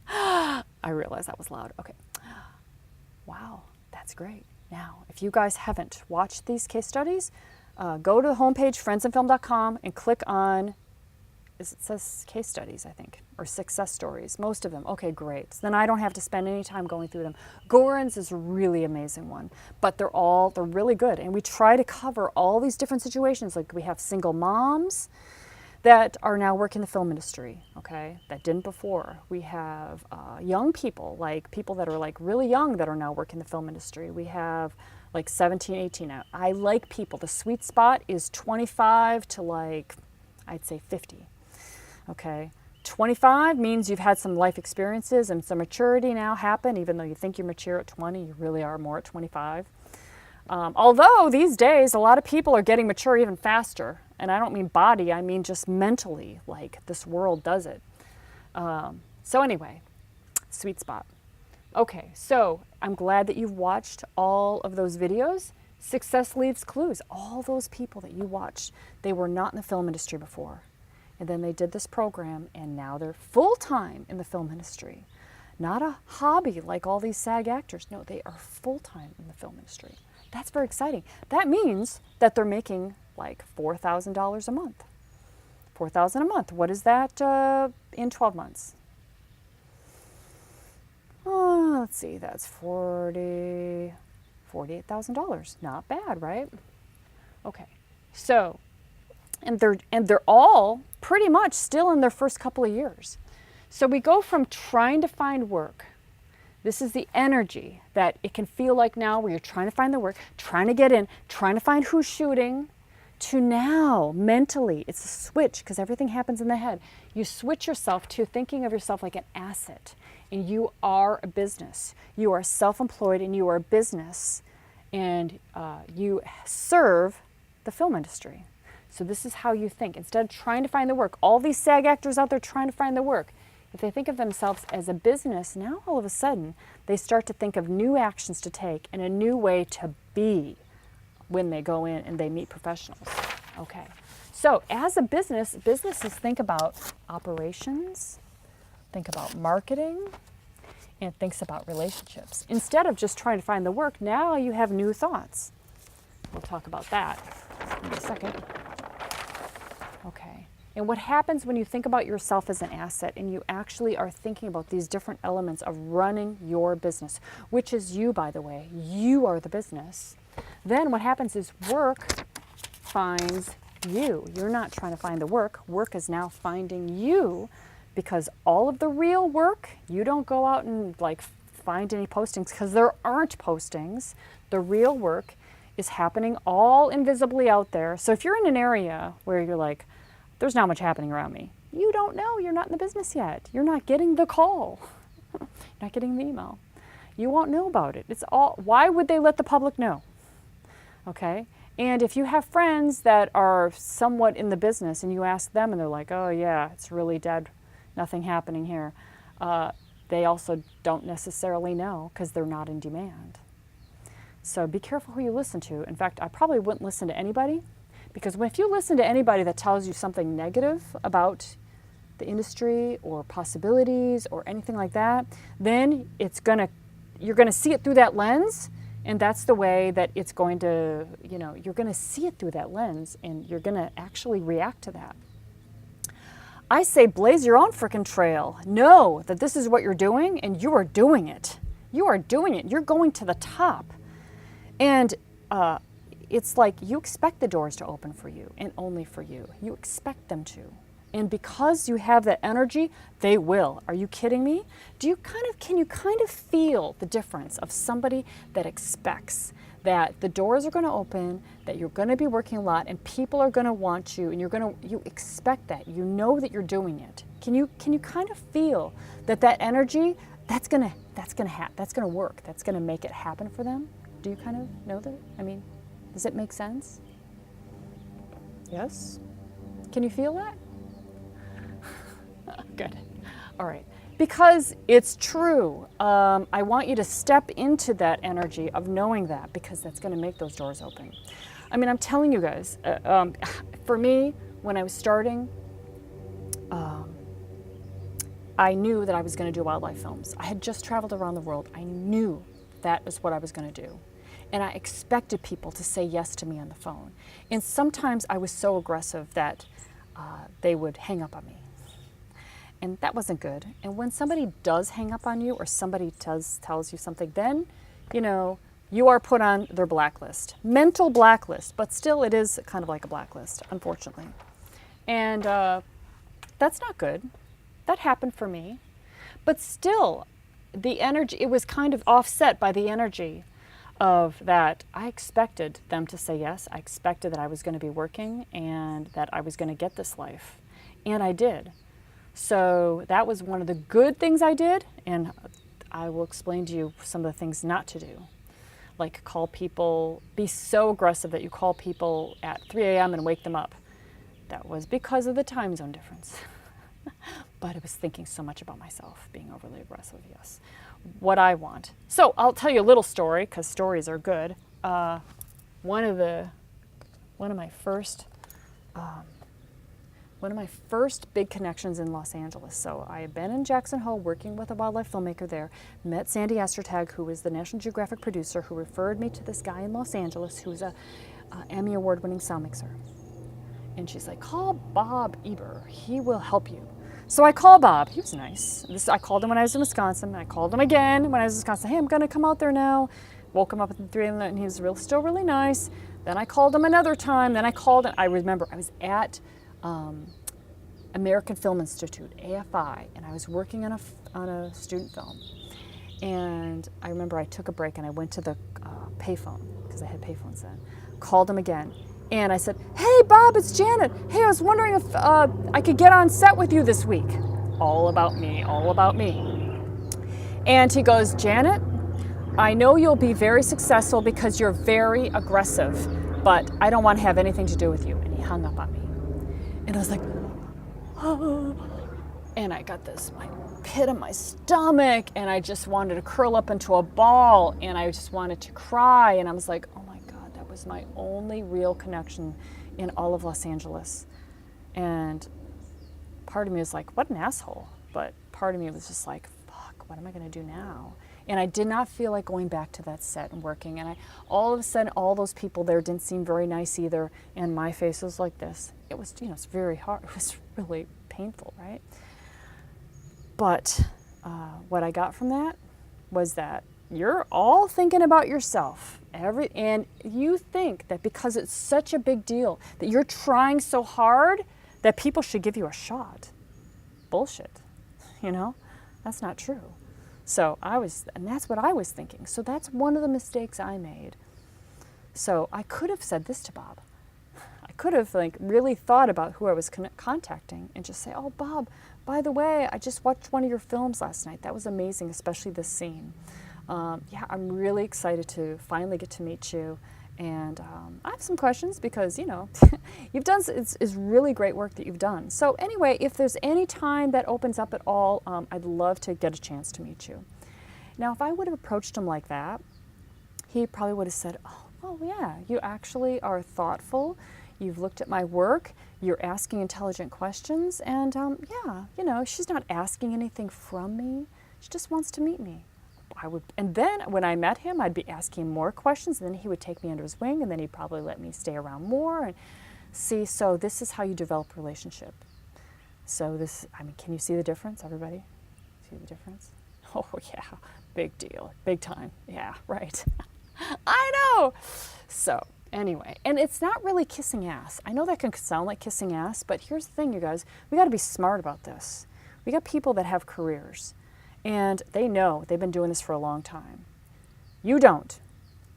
I realized that was loud. Okay. Wow, that's great. Now, if you guys haven't watched these case studies, go to the homepage, friendsandfilm.com, and click on, it says case studies, I think, or success stories, most of them. Okay, great. So then I don't have to spend any time going through them. Goran's is a really amazing one, but they're really good. And we try to cover all these different situations. Like we have single moms that are now working in the film industry, okay, that didn't before. We have young people, like people that are like really young that are now working in the film industry. We have like 17, 18 now. I like people, the sweet spot is 25 to like, I'd say 50. Okay, 25 means you've had some life experiences and some maturity now happen. Even though you think you're mature at 20, you really are more at 25. Although these days, a lot of people are getting mature even faster. And I don't mean body, I mean just mentally, like this world does it. So anyway, sweet spot. Okay, so I'm glad that you've watched all of those videos. Success leaves clues. All those people that you watched, they were not in the film industry before. And then they did this program, and now they're full-time in the film industry. Not a hobby like all these SAG actors. No, they are full-time in the film industry. That's very exciting. That means that they're making like $4,000 a month. $4,000 a month. What is that in 12 months? Let's see, that's $48,000. Not bad, right? Okay, so, and they're all pretty much still in their first couple of years. So we go from trying to find work. This is the energy that it can feel like now where you're trying to find the work, trying to get in, trying to find who's shooting, to now mentally, it's a switch because everything happens in the head. You switch yourself to thinking of yourself like an asset, and you are a business. You are self-employed and you are a business, and you serve the film industry. So this is how you think. Instead of trying to find the work, all these SAG actors out there trying to find the work, if they think of themselves as a business, now all of a sudden they start to think of new actions to take and a new way to be when they go in and they meet professionals. Okay, so as a business, businesses think about operations, think about marketing, and thinks about relationships. Instead of just trying to find the work, now you have new thoughts. We'll talk about that in a second. Okay. And what happens when you think about yourself as an asset and you actually are thinking about these different elements of running your business, which is you, by the way, you are the business, then what happens is work finds you. You're not trying to find the work. Work is now finding you, because all of the real work, you don't go out and like find any postings because there aren't postings. The real work is happening all invisibly out there. So if you're in an area where you're like, there's not much happening around me, you don't know. You're not in the business yet. You're not getting the call. You're not getting the email. You won't know about it. It's all, why would they let the public know? Okay? And if you have friends that are somewhat in the business and you ask them and they're like, oh yeah, it's really dead, nothing happening here, they also don't necessarily know because they're not in demand. So be careful who you listen to. In fact, I probably wouldn't listen to anybody, because if you listen to anybody that tells you something negative about the industry or possibilities or anything like that, then you're gonna see it through that lens, and that's the way that it's going to, you're gonna see it through that lens and you're gonna actually react to that. I say blaze your own frickin' trail. Know that this is what you're doing and you are doing it. You are doing it. You're going to the top. And it's like you expect the doors to open for you and only for you. You expect them to. And because you have that energy, they will. Are you kidding me? Can you kind of feel the difference of somebody that expects that the doors are going to open, that you're going to be working a lot, and people are going to want you, and you expect that. You know that you're doing it. Can you kind of feel that energy, that's going to work. That's going to make it happen for them? Do you kind of know that? I mean, does it make sense? Yes? Can you feel that? Good. All right. Because it's true. I want you to step into that energy of knowing that, because that's going to make those doors open. I mean, I'm telling you guys, for me, when I was starting, I knew that I was going to do wildlife films. I had just traveled around the world. I knew that was what I was going to do. And I expected people to say yes to me on the phone. And sometimes I was so aggressive that they would hang up on me. And that wasn't good. And when somebody does hang up on you, or somebody tells you something, then, you are put on their blacklist. Mental blacklist, but still it is kind of like a blacklist, unfortunately. And that's not good. That happened for me. But still, the energy, it was kind of offset by the energy of that. I expected them to say yes. I expected that I was going to be working and that I was going to get this life. And I did. So that was one of the good things I did, and I will explain to you some of the things not to do. Like call people, be so aggressive that you call people at 3 a.m. and wake them up. That was because of the time zone difference. But I was thinking so much about myself, being overly aggressive, yes. What I want. So I'll tell you a little story, because stories are good. One of my first big connections in Los Angeles. So I had been in Jackson Hole working with a wildlife filmmaker there, met Sandy Estertag, who was the National Geographic producer, who referred me to this guy in Los Angeles who was a Emmy Award-winning sound mixer. And she's like, call Bob Eber, he will help you. So I called Bob, he was nice. I called him when I was in Wisconsin, I called him again when I was in Wisconsin, hey, I'm gonna come out there now. Woke him up at 3 a.m. and he was still really nice. Then I called him another time, then I remember I was at American Film Institute, AFI, and I was working on a student film. And I remember I took a break and I went to the payphone, because I had payphones then, called him again. And I said, "Hey, Bob, it's Janet. Hey, I was wondering if I could get on set with you this week." All about me, all about me. And he goes, "Janet, I know you'll be very successful because you're very aggressive, but I don't want to have anything to do with you." And he hung up on me. And I was like, oh. And I got this pit in my stomach, and I just wanted to curl up into a ball, and I just wanted to cry. And I was like, oh my God, that was my only real connection in all of Los Angeles. And part of me was like, what an asshole. But part of me was just like, fuck, what am I going to do now? And I did not feel like going back to that set and working. And all of a sudden, all those people there didn't seem very nice either. And my face was like this. It was, it's very hard. It was really painful, right? But what I got from that was that you're all thinking about yourself. And you think that because it's such a big deal, that you're trying so hard, that people should give you a shot. Bullshit. That's not true. So and that's what I was thinking. So that's one of the mistakes I made. So I could have said this to Bob. I could have really thought about who I was contacting and just say, "Oh, Bob, by the way, I just watched one of your films last night. That was amazing, especially this scene. Yeah, I'm really excited to finally get to meet you. And I have some questions because, you've done, it's really great work that you've done. So anyway, if there's any time that opens up at all, I'd love to get a chance to meet you." Now, if I would have approached him like that, he probably would have said, "Oh, well, yeah, you actually are thoughtful. You've looked at my work. You're asking intelligent questions. And yeah, she's not asking anything from me. She just wants to meet me." And then when I met him, I'd be asking him more questions, and then he would take me under his wing, and then he'd probably let me stay around more and see. So this is how you develop a relationship. So can you see the difference, everybody? See the difference? Oh yeah, big deal, big time. Yeah, right. I know. So anyway, and it's not really kissing ass. I know that can sound like kissing ass, but here's the thing, you guys. We got to be smart about this. We got people that have careers. And they know they've been doing this for a long time. You don't,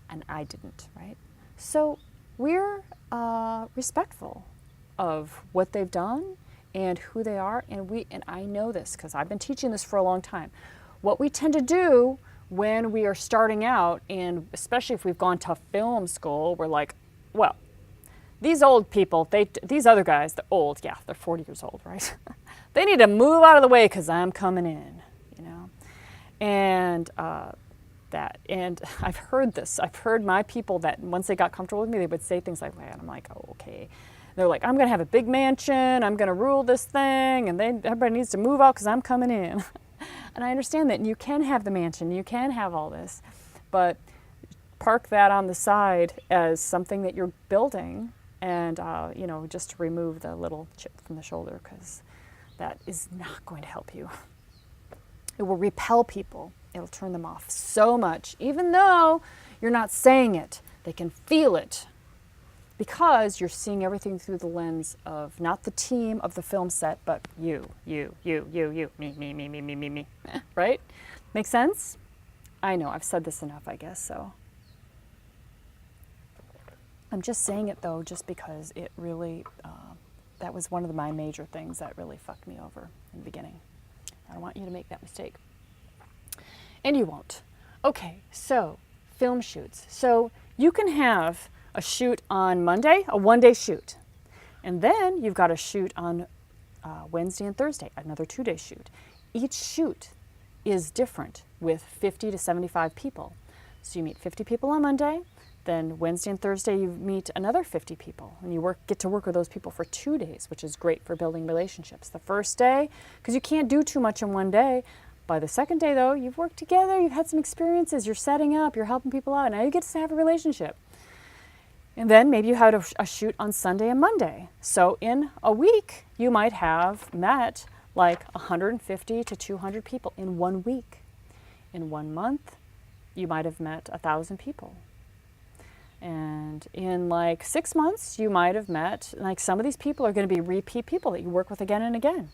and I didn't, right? So we're respectful of what they've done and who they are, and I know this because I've been teaching this for a long time. What we tend to do when we are starting out, and especially if we've gone to film school, we're like, well, these old people, these other guys, they're old, yeah, they're 40 years old, right? They need to move out of the way because I'm coming in. And and I've heard this. I've heard my people that once they got comfortable with me, they would say things like that. And I'm like, oh, okay. They're like, I'm going to have a big mansion. I'm going to rule this thing. And everybody needs to move out because I'm coming in. And I understand that. And you can have the mansion. You can have all this. But park that on the side as something that you're building. And, just to remove the little chip from the shoulder, because that is not going to help you. It will repel people. It'll turn them off so much, even though you're not saying it. They can feel it because you're seeing everything through the lens of not the team of the film set, but you, me, right? Make sense? I know, I've said this enough, I guess, so. I'm just saying it, though, just because it really, that was one of my major things that really fucked me over in the beginning. I don't want you to make that mistake. And you won't. Okay, so film shoots. So you can have a shoot on Monday, a one-day shoot. And then you've got a shoot on Wednesday and Thursday, another two-day shoot. Each shoot is different with 50 to 75 people. So you meet 50 people on Monday, then Wednesday and Thursday you meet another 50 people, and you get to work with those people for 2 days, which is great for building relationships. The first day, because you can't do too much in one day. By the second day, though, you've worked together, you've had some experiences, you're setting up, you're helping people out, and now you get to have a relationship. And then maybe you had a shoot on Sunday and Monday. So in a week, you might have met like 150 to 200 people in 1 week. In 1 month, you might have met 1,000 people. And in like 6 months, you might have met, like some of these people are going to be repeat people that you work with again and again.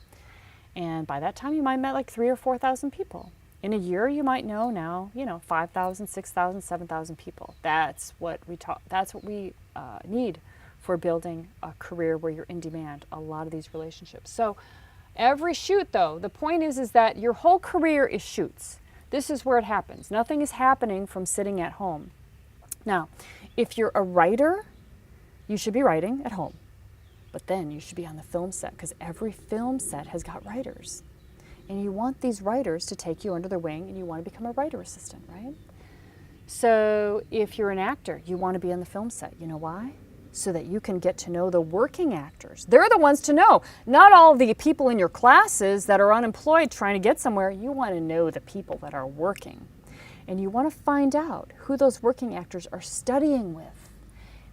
And by that time, you might have met like 3,000 or 4,000 people. In a year, you might know now, 5,000, 6,000, 7,000 people. That's what we need for building a career where you're in demand, a lot of these relationships. So every shoot, though, the point is that your whole career is shoots. This is where it happens. Nothing is happening from sitting at home. Now, if you're a writer, you should be writing at home. But then you should be on the film set, because every film set has got writers. And you want these writers to take you under their wing, and you want to become a writer assistant, right? So if you're an actor, you want to be on the film set. You know why? So that you can get to know the working actors. They're the ones to know. Not all the people in your classes that are unemployed trying to get somewhere. You want to know the people that are working. And you want to find out who those working actors are studying with.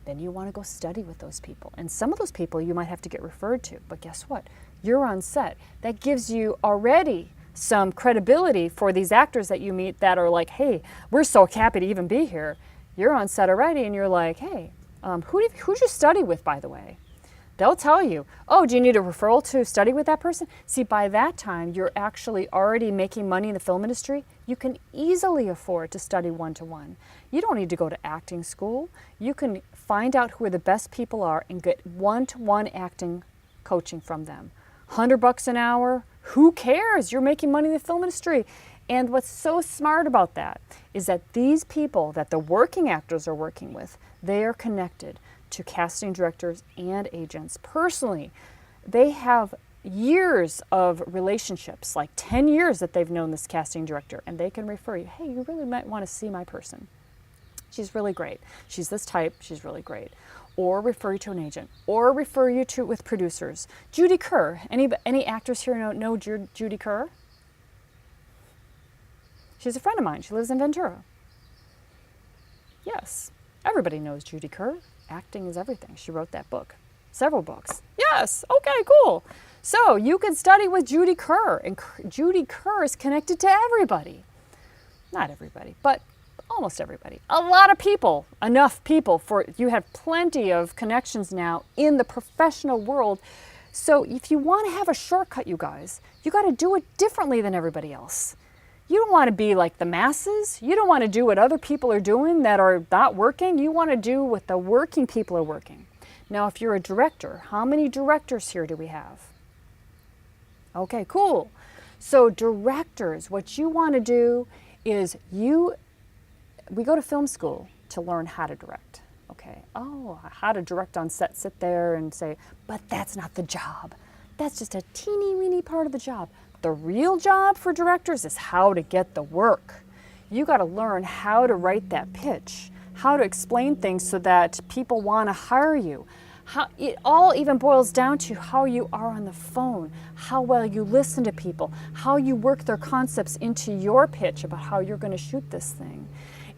Then you want to go study with those people. And some of those people you might have to get referred to. But guess what? You're on set. That gives you already some credibility for these actors that you meet that are like, hey, we're so happy to even be here. You're on set already and you're like, hey, who'd you study with, by the way? They'll tell you, oh, do you need a referral to study with that person? See, by that time, you're actually already making money in the film industry. You can easily afford to study one-to-one. You don't need to go to acting school. You can find out who the best people are and get one-to-one acting coaching from them. $100 an hour, who cares? You're making money in the film industry. And what's so smart about that is that these people that the working actors are working with, they are connected to casting directors and agents personally. They have years of relationships, like 10 years that they've known this casting director, and they can refer you, hey, you really might want to see my person. She's really great. She's this type, she's really great. Or refer you to an agent, or refer you to with producers. Judy Kerr, any actors here know Judy Kerr? She's a friend of mine. She lives in Ventura. Yes, everybody knows Judy Kerr. Acting is everything. She wrote that book. Several books. Yes, okay, cool. So you can study with Judy Kerr, and Judy Kerr is connected to everybody. Not everybody, but almost everybody. A lot of people, enough people you have plenty of connections now in the professional world. So if you want to have a shortcut, you guys, you got to do it differently than everybody else. You don't want to be like the masses. You don't want to do what other people are doing that are not working. You want to do what the working people are working. Now, if you're a director, how many directors here do we have? Okay, cool. So directors, what you want to do is we go to film school to learn how to direct. Okay, oh, how to direct on set, sit there and say, but that's not the job. That's just a teeny weeny part of the job. The real job for directors is how to get the work. You got to learn how to write that pitch, how to explain things so that people want to hire you. It all even boils down to how you are on the phone, how well you listen to people, how you work their concepts into your pitch about how you're going to shoot this thing,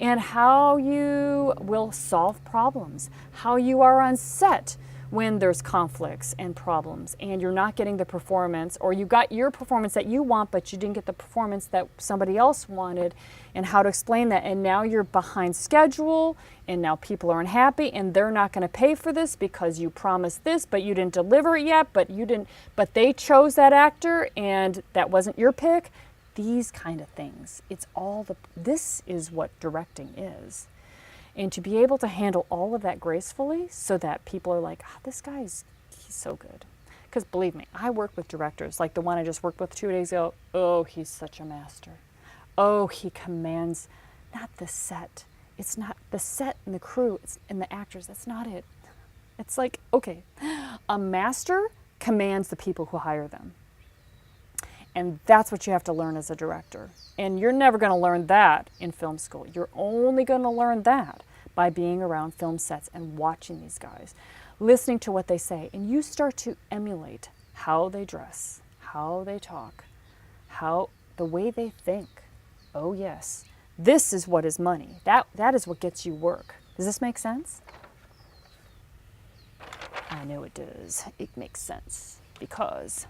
and how you will solve problems, how you are on set when there's conflicts and problems and you're not getting the performance, or you got your performance that you want but you didn't get the performance that somebody else wanted, and how to explain that. And now you're behind schedule and now people are unhappy and they're not going to pay for this because you promised this but you didn't deliver it yet, but they chose that actor and that wasn't your pick. These kind of things. This is what directing is. And to be able to handle all of that gracefully so that people are like, oh, he's so good. Because believe me, I work with directors, like the one I just worked with 2 days ago. Oh, he's such a master. Oh, he commands, not the set. It's not the set and the crew and the actors. That's not it. It's like, okay, a master commands the people who hire them. And that's what you have to learn as a director. And you're never going to learn that in film school. You're only going to learn that by being around film sets and watching these guys, listening to what they say. And you start to emulate how they dress, how they talk, the way they think. Oh yes, this is what is money. That is what gets you work. Does this make sense? I know it does. It makes sense because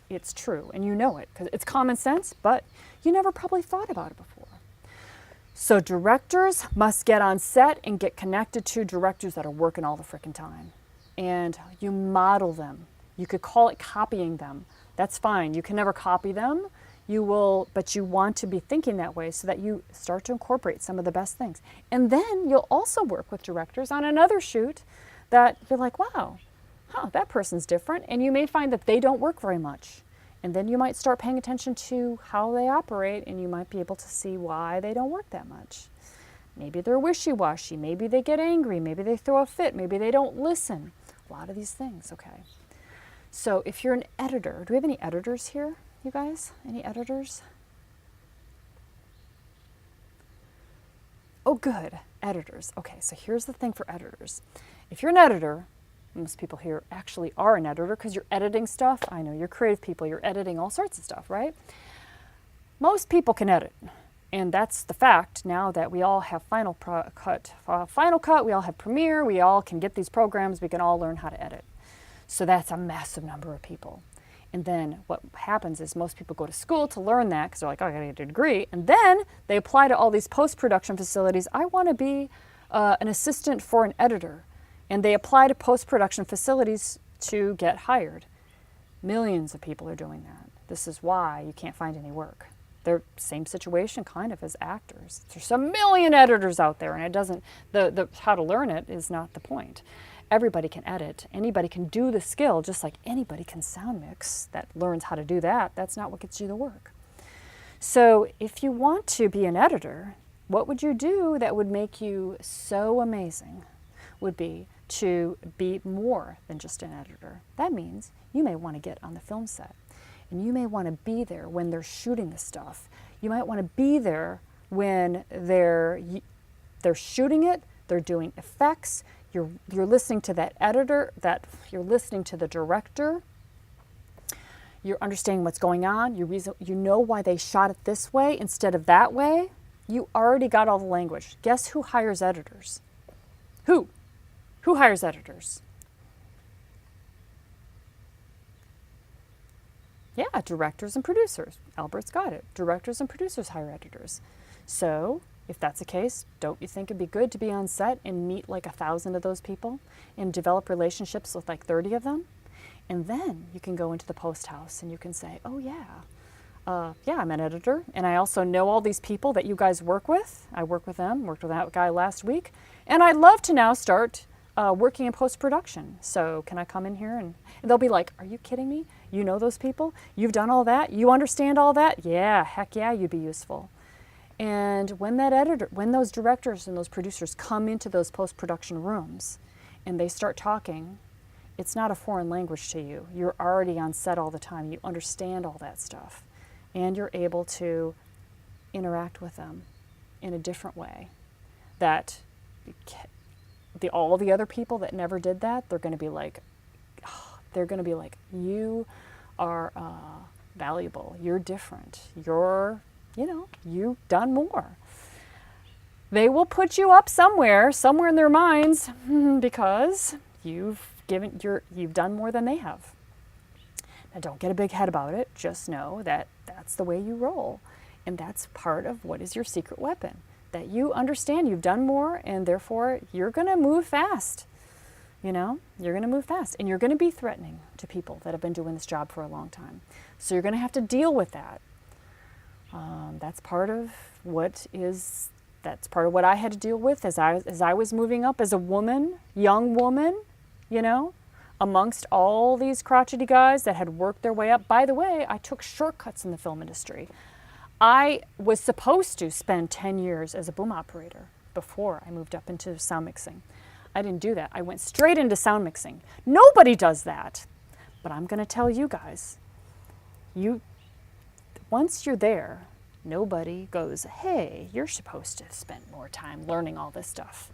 it's true, and you know it because it's common sense, but you never probably thought about it before. So directors must get on set and get connected to directors that are working all the frickin' time. And you model them. You could call it copying them. That's fine. You can never copy them. You will, but you want to be thinking that way so that you start to incorporate some of the best things. And then you'll also work with directors on another shoot that you're like, wow, that person's different. And you may find that they don't work very much. And then you might start paying attention to how they operate, and you might be able to see why they don't work that much. Maybe they're wishy-washy. Maybe they get angry. Maybe they throw a fit. Maybe they don't listen. A lot of these things, okay? So if you're an editor, do we have any editors here, you guys? Any editors? Oh, good. Editors. Okay, so here's the thing for editors. If you're an editor, most people here actually are an editor because you're editing stuff. I know you're creative people. You're editing all sorts of stuff, right? Most people can edit. And that's the fact now that we all have Final Cut. We all have Premiere. We all can get these programs. We can all learn how to edit. So that's a massive number of people. And then what happens is most people go to school to learn that because they're like, oh, I got to get a degree. And then they apply to all these post-production facilities. I want to be an assistant for an editor. And they apply to post-production facilities to get hired. Millions of people are doing that. This is why you can't find any work. They're same situation kind of as actors. There's a million editors out there, and it doesn't, the how to learn it is not the point. Everybody can edit. Anybody can do the skill, just like anybody can sound mix that learns how to do that. That's not what gets you the work. So if you want to be an editor, what would you do that would make you so amazing? Would be to be more than just an editor. That means you may want to get on the film set, and you may want to be there when they're shooting the stuff. You might want to be there when they're shooting it, they're doing effects, you're listening to that editor, you're listening to the director, you're understanding what's going on, you know why they shot it this way instead of that way. You already got all the language. Guess who hires editors? Who? Who hires editors? Yeah, directors and producers. Albert's got it. Directors and producers hire editors. So if that's the case, don't you think it'd be good to be on set and meet like 1,000 of those people and develop relationships with like 30 of them? And then you can go into the post house and you can say, oh yeah, I'm an editor. And I also know all these people that you guys work with. I work with them, worked with that guy last week. And I'd love to now start working in post-production. So can I come in here? And they'll be like, are you kidding me? You know those people? You've done all that? You understand all that? Yeah, heck yeah, you'd be useful. And when those directors and those producers come into those post-production rooms and they start talking, it's not a foreign language to you. You're already on set all the time. You understand all that stuff. And you're able to interact with them in a different way that all the other people that never did that, they're going to be like, you are valuable. You're different. You've done more. They will put you up somewhere in their minds, because you've done more than they have. Now, don't get a big head about it. Just know that that's the way you roll, and that's part of what is your secret weapon. That you understand you've done more, and therefore you're going to move fast. You're going to move fast, and you're going to be threatening to people that have been doing this job for a long time. So you're going to have to deal with that. That's part of what I had to deal with as I was moving up as a woman, young woman, amongst all these crotchety guys that had worked their way up. By the way, I took shortcuts in the film industry. I was supposed to spend 10 years as a boom operator before I moved up into sound mixing. I didn't do that. I went straight into sound mixing. Nobody does that. But I'm going to tell you guys, once you're there, nobody goes, hey, you're supposed to spend more time learning all this stuff.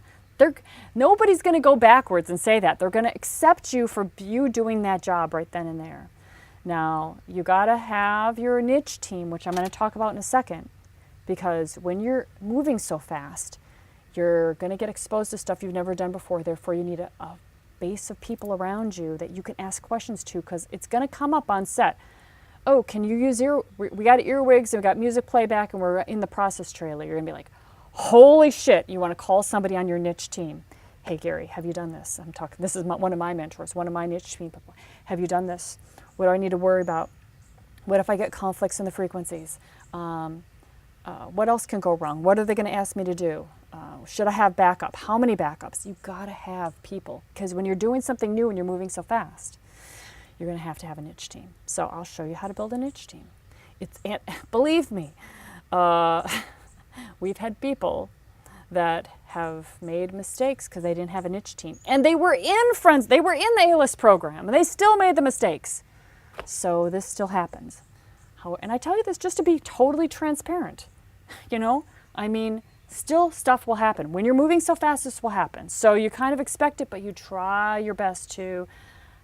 Nobody's going to go backwards and say that. They're going to accept you for you doing that job right then and there. Now, you got to have your niche team, which I'm going to talk about in a second, because when you're moving so fast, you're going to get exposed to stuff you've never done before. Therefore, you need a base of people around you that you can ask questions to, because it's going to come up on set. Oh, can you use we got earwigs and we got music playback and we're in the process trailer. You're going to be like, Holy shit, you want to call somebody on your niche team. Hey Gary, have you done this? I'm talking, this is one of my mentors, one of my niche team people. Have you done this? What do I need to worry about? What if I get conflicts in the frequencies? What else can go wrong? What are they going to ask me to do? Should I have backup? How many backups? You've got to have people, because when you're doing something new and you're moving so fast, you're going to have a niche team. So I'll show you how to build a niche team. And believe me, we've had people that have made mistakes because they didn't have a niche team. And they were in the A-List program, and they still made the mistakes. So this still happens. And I tell you this just to be totally transparent. You know, I mean, still stuff will happen. When you're moving so fast, this will happen. So you kind of expect it, but you try your best to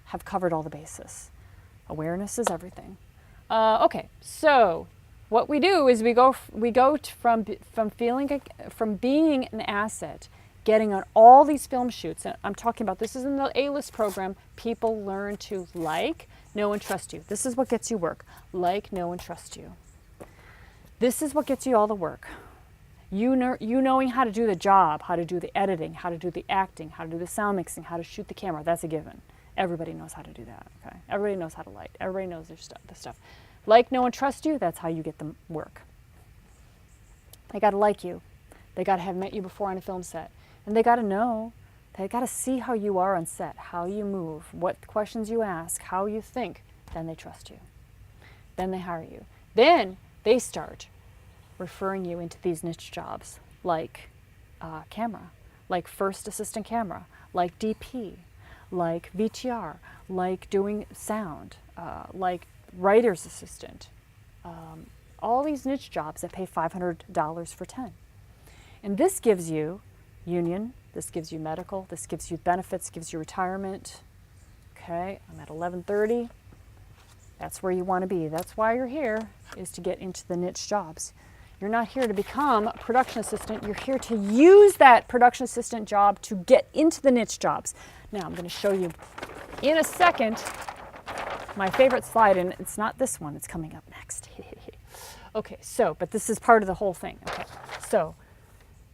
have covered all the bases. Awareness is everything. Okay, so what we do is we go from being an asset, getting on all these film shoots. And I'm talking about, this is in the A-List program. People learn to like, know, and trust you. This is what gets you work. Like, know, and trust you. This is what gets you all the work. You knowing how to do the job, how to do the editing, how to do the acting, how to do the sound mixing, how to shoot the camera. That's a given. Everybody knows how to do that. Okay. Everybody knows how to light. Everybody knows their stuff. Like, know, and trust you. That's how you get the work. They got to like you. They got to have met you before on a film set, and they got to know. They got to see how you are on set, how you move, what questions you ask, how you think. Then they trust you. Then they hire you. Then they start referring you into these niche jobs like camera, like first assistant camera, like DP, like VTR, like doing sound, like writer's assistant. All these niche jobs that pay $500 for 10. And this gives you union, this gives you medical, this gives you benefits, gives you retirement. Okay, I'm at 11:30. That's where you want to be. That's why you're here, is to get into the niche jobs. You're not here to become a production assistant. You're here to use that production assistant job to get into the niche jobs. Now, I'm going to show you in a second my favorite slide, and it's not this one. It's coming up next. Okay, so, but this is part of the whole thing. Okay, so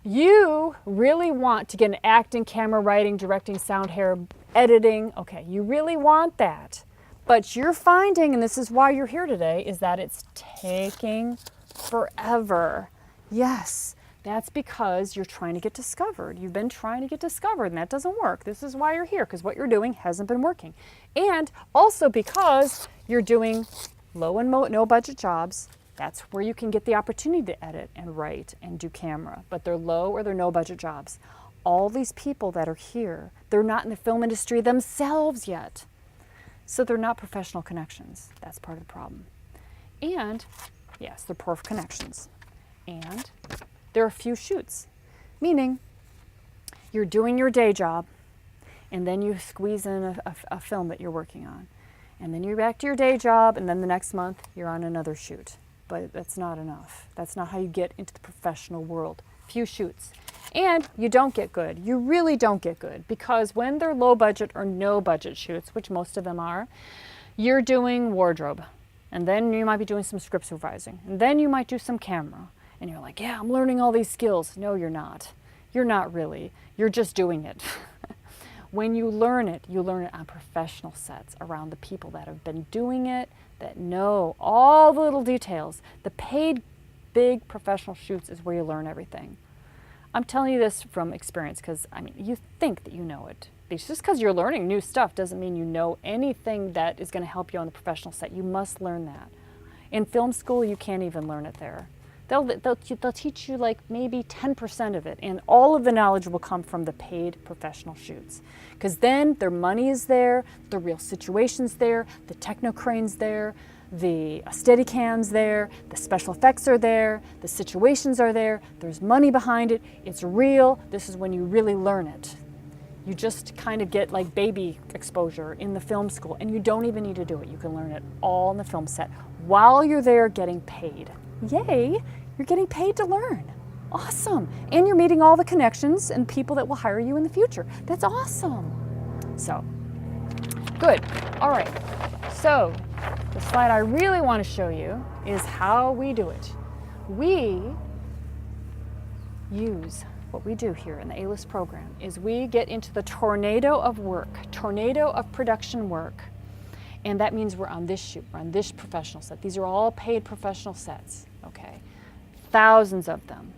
you really want to get an acting, camera, writing, directing, sound, hair, editing. Okay, you really want that. But you're finding, and this is why you're here today, is that it's taking forever. Yes, that's because you're trying to get discovered. You've been trying to get discovered, and that doesn't work. This is why you're here, because what you're doing hasn't been working. And also because you're doing low and no budget jobs. That's where you can get the opportunity to edit and write and do camera, but they're low or they're no budget jobs. All these people that are here, they're not in the film industry themselves yet. So they're not professional connections. That's part of the problem. And yes, they're poor connections. And there are few shoots, meaning you're doing your day job and then you squeeze in a film that you're working on. And then you're back to your day job, and then the next month you're on another shoot. But that's not enough. That's not how you get into the professional world. Few shoots. And you don't get good. You really don't get good, because when they're low budget or no budget shoots, which most of them are, you're doing wardrobe. And then you might be doing some script supervising. And then you might do some camera. And you're like, yeah, I'm learning all these skills. No, you're not. You're not really. You're just doing it. When you learn it on professional sets around the people that have been doing it, that know all the little details. The paid big professional shoots is where you learn everything. I'm telling you this from experience, because I mean, you think that you know it. It's just because you're learning new stuff doesn't mean you know anything that is going to help you on the professional set. You must learn that. In film school, you can't even learn it there. They'll teach you like maybe 10% of it, and all of the knowledge will come from the paid professional shoots. Because then their money is there, the real situation's there, the techno crane's there, the Steadicam's there, the special effects are there, the situations are there, there's money behind it, it's real. This is when you really learn it. You just kind of get like baby exposure in the film school, and you don't even need to do it. You can learn it all on the film set while you're there getting paid. Yay, you're getting paid to learn. Awesome. And you're meeting all the connections and people that will hire you in the future. That's awesome. So, good. All right. So, the slide I really want to show you is how we do it. We use, what we do here in the A-List program is we get into the tornado of work, tornado of production work. And that means we're on this shoot, we're on this professional set. These are all paid professional sets, okay? Thousands of them.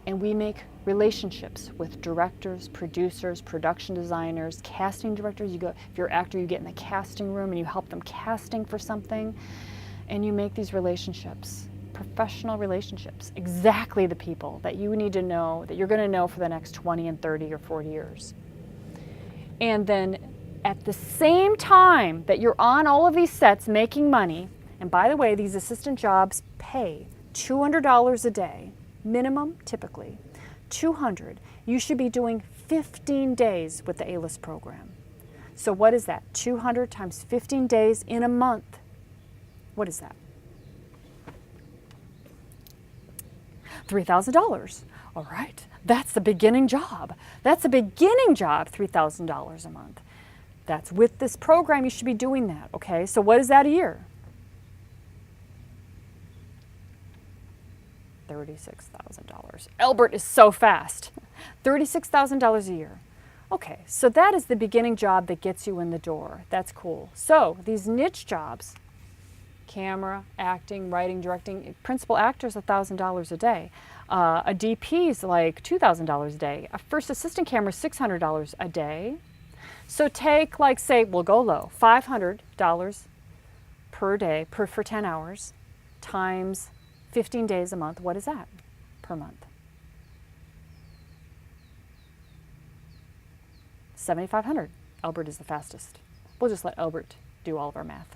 And we make relationships with directors, producers, production designers, casting directors. You go, if you're an actor, you get in the casting room and you help them casting for something. And you make these relationships, professional relationships, exactly the people that you need to know, that you're going to know for the next 20 and 30 or 40 years. And then at the same time that you're on all of these sets making money, and by the way, these assistant jobs pay $200 a day, minimum typically, $200. You should be doing 15 days with the A-List program. So what is that? 200 times 15 days in a month. What is that? $3,000. All right, that's the beginning job. That's a beginning job, $3,000 a month. That's with this program, you should be doing that, okay? So what is that a year? $36,000. Albert is so fast. $36,000 a year. Okay, so that is the beginning job that gets you in the door. That's cool. So these niche jobs, camera, acting, writing, directing, principal actor's $1,000 a day. A DP's like $2,000 a day. A first assistant camera is $600 a day. So take, like, say, we'll go low, $500 per day for 10 hours times 15 days a month. What is that per month? $7,500. Albert is the fastest. We'll just let Albert do all of our math.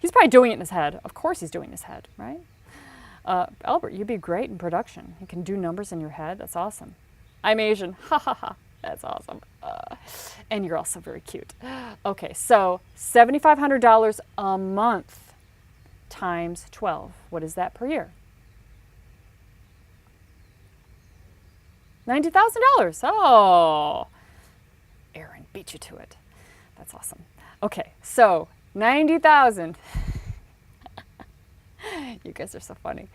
He's probably doing it in his head. Of course he's doing it in his head, right? Albert, you'd be great in production. You can do numbers in your head. That's awesome. I'm Asian. Ha ha ha. That's awesome. And you're also very cute. Okay, so $7,500 a month times 12. What is that per year? $90,000. Oh, Aaron beat you to it. That's awesome. Okay, so 90,000. You guys are so funny.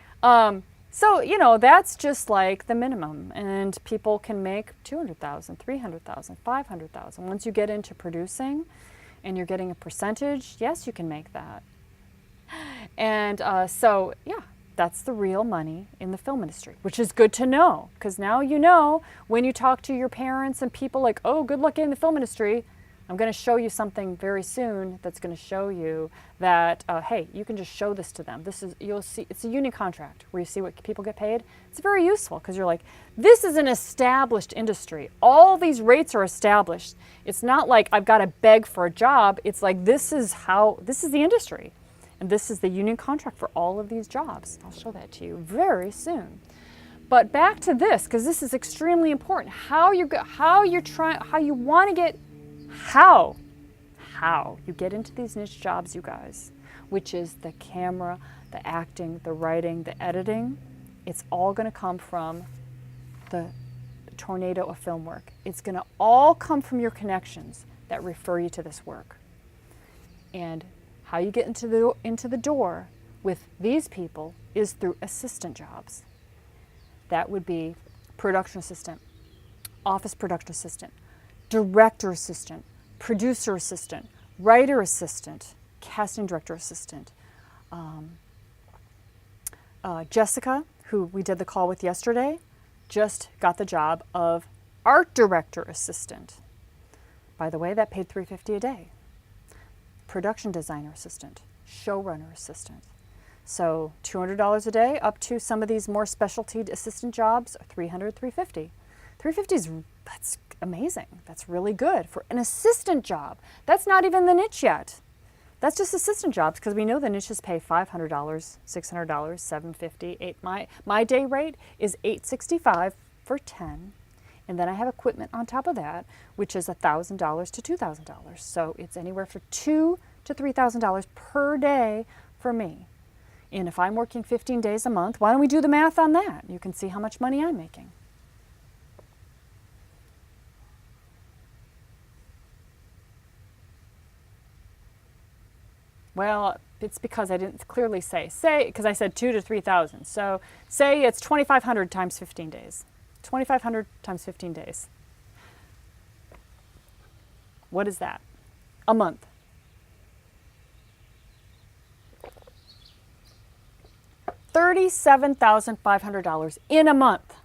So, you know, that's just like the minimum, and people can make 200,000, 300,000, 500,000. Once you get into producing and you're getting a percentage, yes, you can make that. And so, yeah, that's the real money in the film industry, which is good to know, because now you know when you talk to your parents and people like, oh, good luck in the film industry, I'm going to show you something very soon that's going to show you that, hey, you can just show this to them. This is, you'll see, it's a union contract where you see what people get paid. It's very useful because you're like, this is an established industry. All these rates are established. It's not like I've got to beg for a job. It's like, this is the industry. And this is the union contract for all of these jobs. I'll show that to you very soon. But back to this, because this is extremely important. How you want to get, how you get into these niche jobs, you guys, which is the camera, the acting, the writing, the editing. It's all going to come from the tornado of film work. It's going to all come from your connections that refer you to this work. And how you get into the door with these people is through assistant jobs. That would be production assistant, office production assistant, director assistant, producer assistant, writer assistant, casting director assistant. Jessica, who we did the call with yesterday, just got the job of art director assistant. By the way, that paid $350 a day. Production designer assistant, showrunner assistant. So $200 a day up to some of these more specialty assistant jobs, $300, $350. $350 that's amazing. That's really good for an assistant job. That's not even the niche yet. That's just assistant jobs, because we know the niches pay $500, $600, $750. My day rate is $865 for 10. And then I have equipment on top of that, which is $1,000 to $2,000. So it's anywhere from $2,000 to $3,000 per day for me. And if I'm working 15 days a month, why don't we do the math on that? You can see how much money I'm making. Well, it's because I didn't clearly say, because I said 2,000 to 3,000. So say it's 2,500 times 15 days. 2,500 times 15 days. What is that? A month. $37,500 in a month.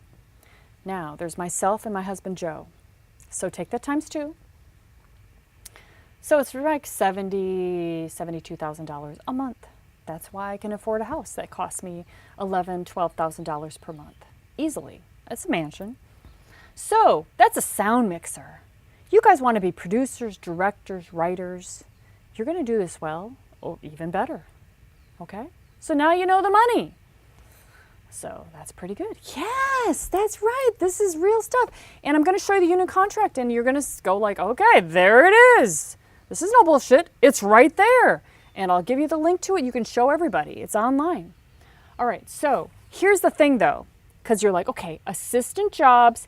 Now, there's myself and my husband, Joe. So take that times 2. So it's like $72,000 a month. That's why I can afford a house that costs me $11,000, $12,000 per month. Easily. It's a mansion. So that's a sound mixer. You guys want to be producers, directors, writers. You're going to do this well, or even better. Okay? So now you know the money. So that's pretty good. Yes, that's right. This is real stuff. And I'm going to show you the union contract, and you're going to go like, okay, there it is. This is no bullshit. It's right there. And I'll give you the link to it. You can show everybody. It's online. All right, so here's the thing though, because you're like, okay, assistant jobs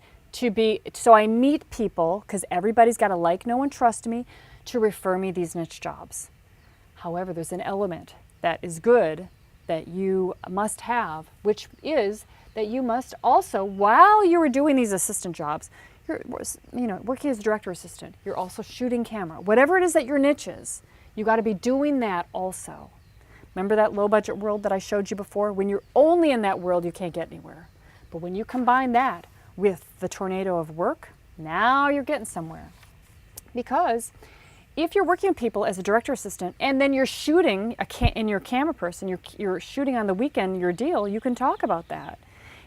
so I meet people, because everybody's got to like, know, and trust me to refer me these niche jobs. However, there's an element that is good that you must have, which is that you must also, while you are doing these assistant jobs, you're working as a director assistant, you're also shooting camera. Whatever it is that your niche is, you got to be doing that also. Remember that low budget world that I showed you before? When you're only in that world, you can't get anywhere. But when you combine that with the tornado of work, now you're getting somewhere. Because if you're working with people as a director assistant and then you're shooting and you're a camera person, you're shooting on the weekend your deal, you can talk about that.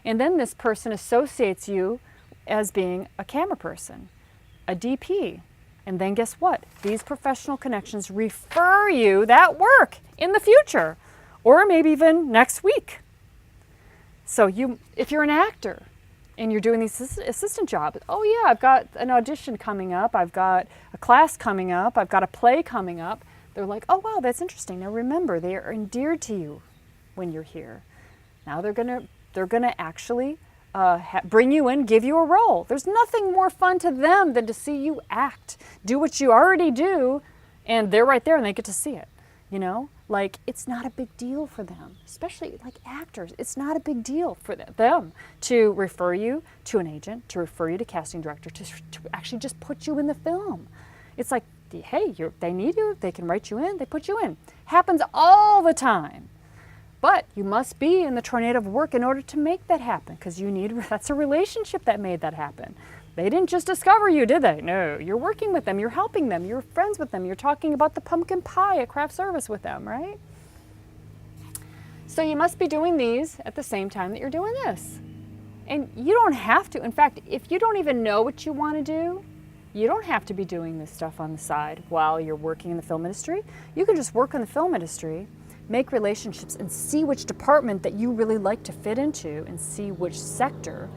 And then this person associates you as being a camera person, a DP. And then guess what? These professional connections refer you that work in the future, or maybe even next week. So if you're an actor and you're doing these assistant jobs, oh yeah, I've got an audition coming up, I've got a class coming up, I've got a play coming up. They're like, oh wow, that's interesting. Now remember, they are endeared to you when you're here. Now they're gonna actually bring you in, give you a role. There's nothing more fun to them than to see you act, do what you already do, and they're right there and they get to see it. You know, like it's not a big deal for them, especially like actors. It's not a big deal for them to refer you to an agent, to refer you to casting director, to actually just put you in the film. It's like, hey, they need you, they can write you in, they put you in. Happens all the time. But you must be in the tornado of work in order to make that happen, because that's a relationship that made that happen. They didn't just discover you, did they? No, you're working with them, you're helping them, you're friends with them, you're talking about the pumpkin pie at craft service with them, right? So you must be doing these at the same time that you're doing this. And you don't have to. In fact, if you don't even know what you want to do, you don't have to be doing this stuff on the side while you're working in the film industry. You can just work in the film industry, make relationships, and see which department that you really like to fit into, and see which sector.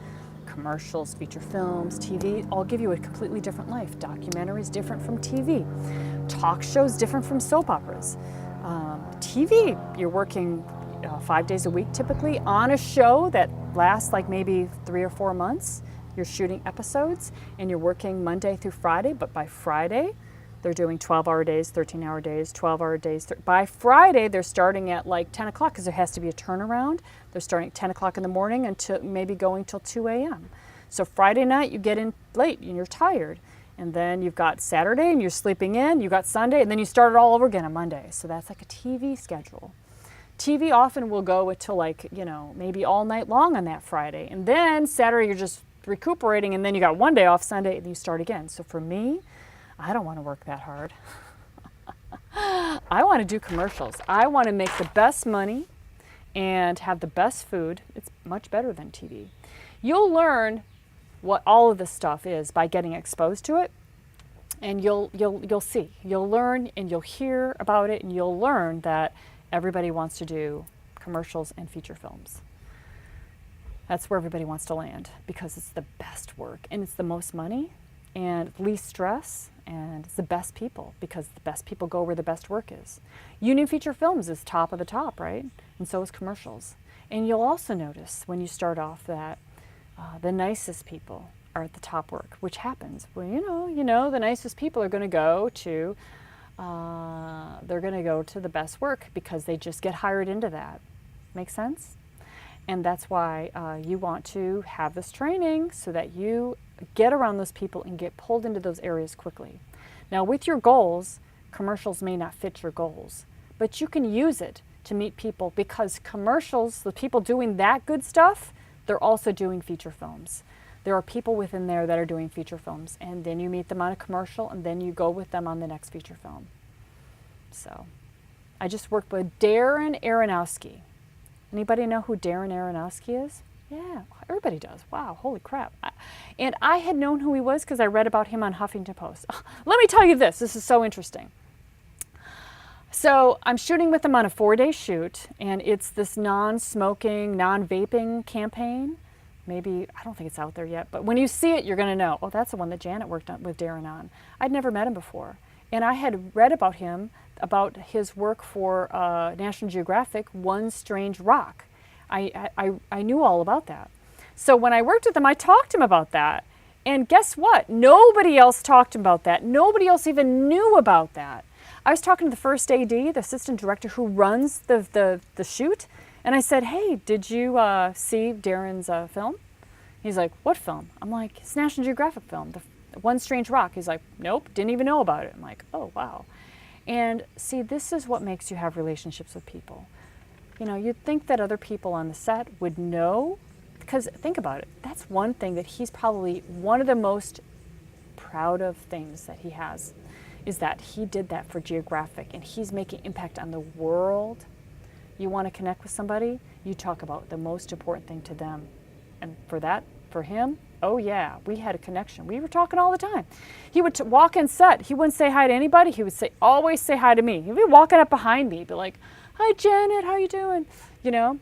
Commercials, feature films, TV, all give you a completely different life. Documentaries different from TV. Talk shows different from soap operas. TV, you're working 5 days a week typically on a show that lasts like maybe 3 or 4 months. You're shooting episodes and you're working Monday through Friday, but by Friday, they're doing 12-hour days, 13-hour days, 12-hour days. By Friday, they're starting at like 10 o'clock because there has to be a turnaround. They're starting at 10 o'clock in the morning until maybe going till 2 a.m. So Friday night, you get in late and you're tired. And then you've got Saturday and you're sleeping in. You got Sunday and then you start it all over again on Monday. So that's like a TV schedule. TV often will go until like, maybe all night long on that Friday. And then Saturday, you're just recuperating. And then you got one day off Sunday and you start again. So for me, I don't want to work that hard. I want to do commercials. I want to make the best money and have the best food. It's much better than TV. You'll learn what all of this stuff is by getting exposed to it, and you'll see. You'll learn and you'll hear about it, and you'll learn that everybody wants to do commercials and feature films. That's where everybody wants to land because it's the best work and it's the most money and least stress, and it's the best people because the best people go where the best work is. Union Feature Films is top of the top, right? And so is commercials. And you'll also notice when you start off that the nicest people are at the top work, which happens. Well, the nicest people are going to go to the best work because they just get hired into that. Make sense? And that's why you want to have this training so that you get around those people and get pulled into those areas quickly. Now with your goals, commercials may not fit your goals, but you can use it to meet people, because commercials, the people doing that good stuff, they're also doing feature films. There are people within there that are doing feature films, and then you meet them on a commercial, and then you go with them on the next feature film. So I just worked with Darren Aronofsky. Anybody know who Darren Aronofsky is? Yeah, everybody does. Wow, holy crap. And I had known who he was because I read about him on Huffington Post. Let me tell you this. This is so interesting. So I'm shooting with him on a 4-day shoot, and it's this non-smoking, non-vaping campaign. Maybe, I don't think it's out there yet, but when you see it, you're going to know, oh, that's the one that Janet worked on with Darren on. I'd never met him before. And I had read about him, about his work for National Geographic, One Strange Rock. I knew all about that. So when I worked with him, I talked to him about that. And guess what? Nobody else talked about that. Nobody else even knew about that. I was talking to the first AD, the assistant director who runs the shoot, and I said, hey, did you see Darren's film? He's like, what film? I'm like, it's National Geographic film, the One Strange Rock. He's like, nope, didn't even know about it. I'm like, oh, wow. And see, this is what makes you have relationships with people. You know, you'd think that other people on the set would know, because think about it, that's one thing that he's probably one of the most proud of things that he has, is that he did that for Geographic, and he's making impact on the world. You want to connect with somebody, you talk about the most important thing to them. And for him, oh yeah, we had a connection. We were talking all the time. He would walk in set, he wouldn't say hi to anybody, he would always say hi to me. He'd be walking up behind me, be like, hi Janet, how you doing? You know?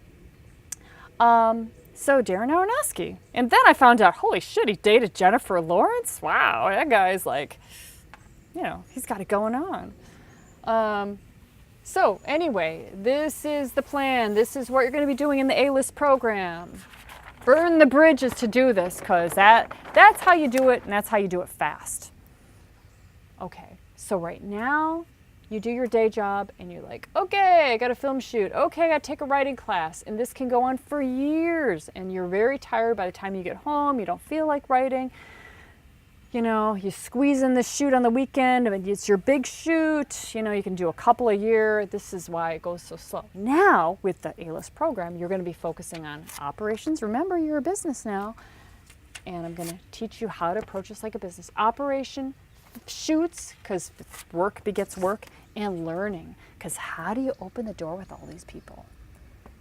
So Darren Aronofsky. And then I found out, holy shit, he dated Jennifer Lawrence? Wow, that guy's like, you know, he's got it going on. So anyway, this is the plan. This is what you're going to be doing in the A-List program. Burn the bridges to do this, because that's how you do it, and that's how you do it fast. Okay, so right now, you do your day job, and you're like, okay, I got a film shoot. Okay, I got to take a writing class. And this can go on for years, and you're very tired by the time you get home. You don't feel like writing. You know, you squeeze in the shoot on the weekend, and it's your big shoot. You know, you can do a couple a year. This is why it goes so slow. Now, with the A-List program, you're going to be focusing on operations. Remember, you're a business now, and I'm going to teach you how to approach this like a business. Operation, shoots, because work begets work, and learning, because how do you open the door with all these people?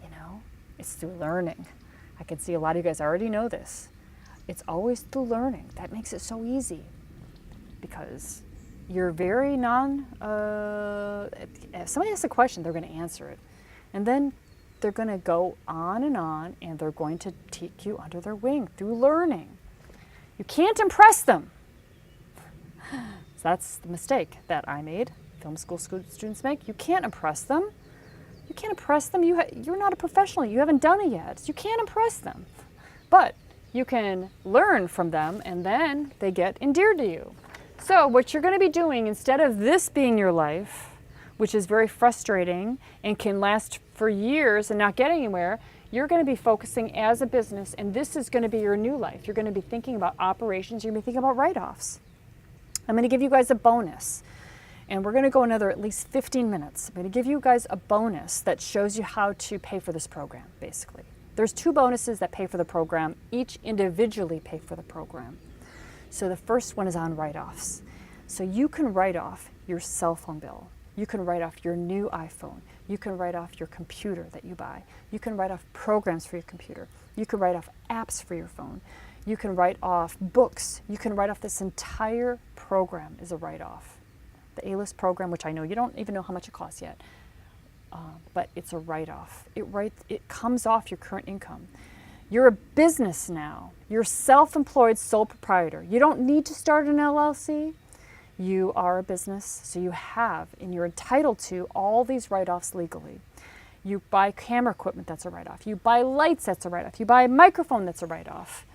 You know, it's through learning. I can see a lot of you guys already know this. It's always through learning. That makes it so easy, because you're very if somebody asks a question, they're going to answer it. And then they're going to go on, and they're going to take you under their wing through learning. You can't impress them. So that's the mistake that I made, film school students make. You can't impress them. You can't impress them. You're not a professional. You haven't done it yet. So you can't impress them. But you can learn from them, and then they get endeared to you. So what you're going to be doing, instead of this being your life, which is very frustrating and can last for years and not get anywhere, you're going to be focusing as a business, and this is going to be your new life. You're going to be thinking about operations. You're going to be thinking about write-offs. I'm going to give you guys a bonus, and we're going to go another at least 15 minutes. I'm going to give you guys a bonus that shows you how to pay for this program, basically. There's 2 bonuses that pay for the program, each individually pay for the program. So the first one is on write-offs. So you can write off your cell phone bill. You can write off your new iPhone. You can write off your computer that you buy. You can write off programs for your computer. You can write off apps for your phone. You can write off books. You can write off this entire program is a write-off. The A-List program, which I know you don't even know how much it costs yet. But it's a write-off. It comes off your current income. You're a business now. You're self-employed sole proprietor. You don't need to start an LLC. You are a business, so you have, and you're entitled to all these write-offs legally. You buy camera equipment, that's a write-off. You buy lights, that's a write-off. You buy a microphone, that's a write-off.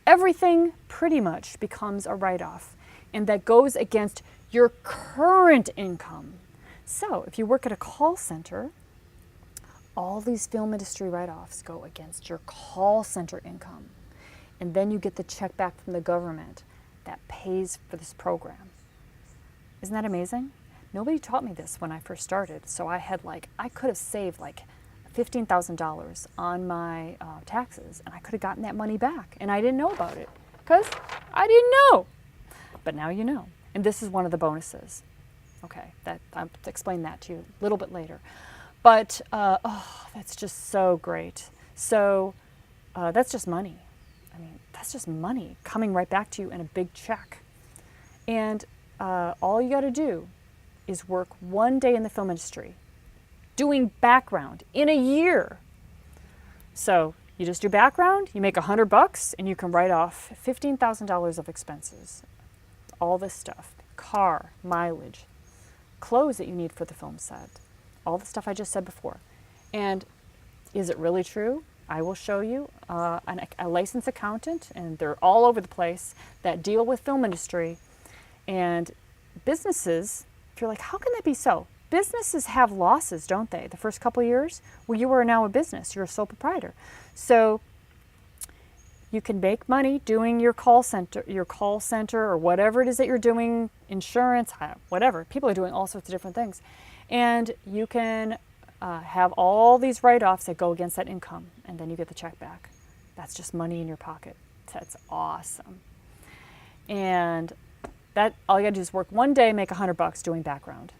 Everything pretty much becomes a write-off, and that goes against your current income. So if you work at a call center, All these film industry write-offs go against your call center income. And then you get the check back from the government that pays for this program. Isn't that amazing? Nobody taught me this when I first started. So I could have saved like $15,000 on my taxes, and I could have gotten that money back. And I didn't know about it because I didn't know. But now you know. And this is one of the bonuses. Okay, I'll explain that to you a little bit later. But, that's just so great. So that's just money. I mean, that's just money coming right back to you in a big check. And all you got to do is work one day in the film industry, doing background in a year. So you just do background, you make $100, and you can write off $15,000 of expenses. All this stuff, car, mileage, clothes that you need for the film set, all the stuff I just said before. And is it really true? I will show you a licensed accountant, and they're all over the place, that deal with film industry. And businesses, if you're like, how can that be so? Businesses have losses, don't they? The first couple of years, well, you are now a business, you're a sole proprietor. So you can make money doing your call center or whatever it is that you're doing, insurance, whatever. People are doing all sorts of different things. And you can have all these write-offs that go against that income, and then you get the check back. That's just money in your pocket. That's awesome. And that all you gotta do is work one day, make $100 doing background.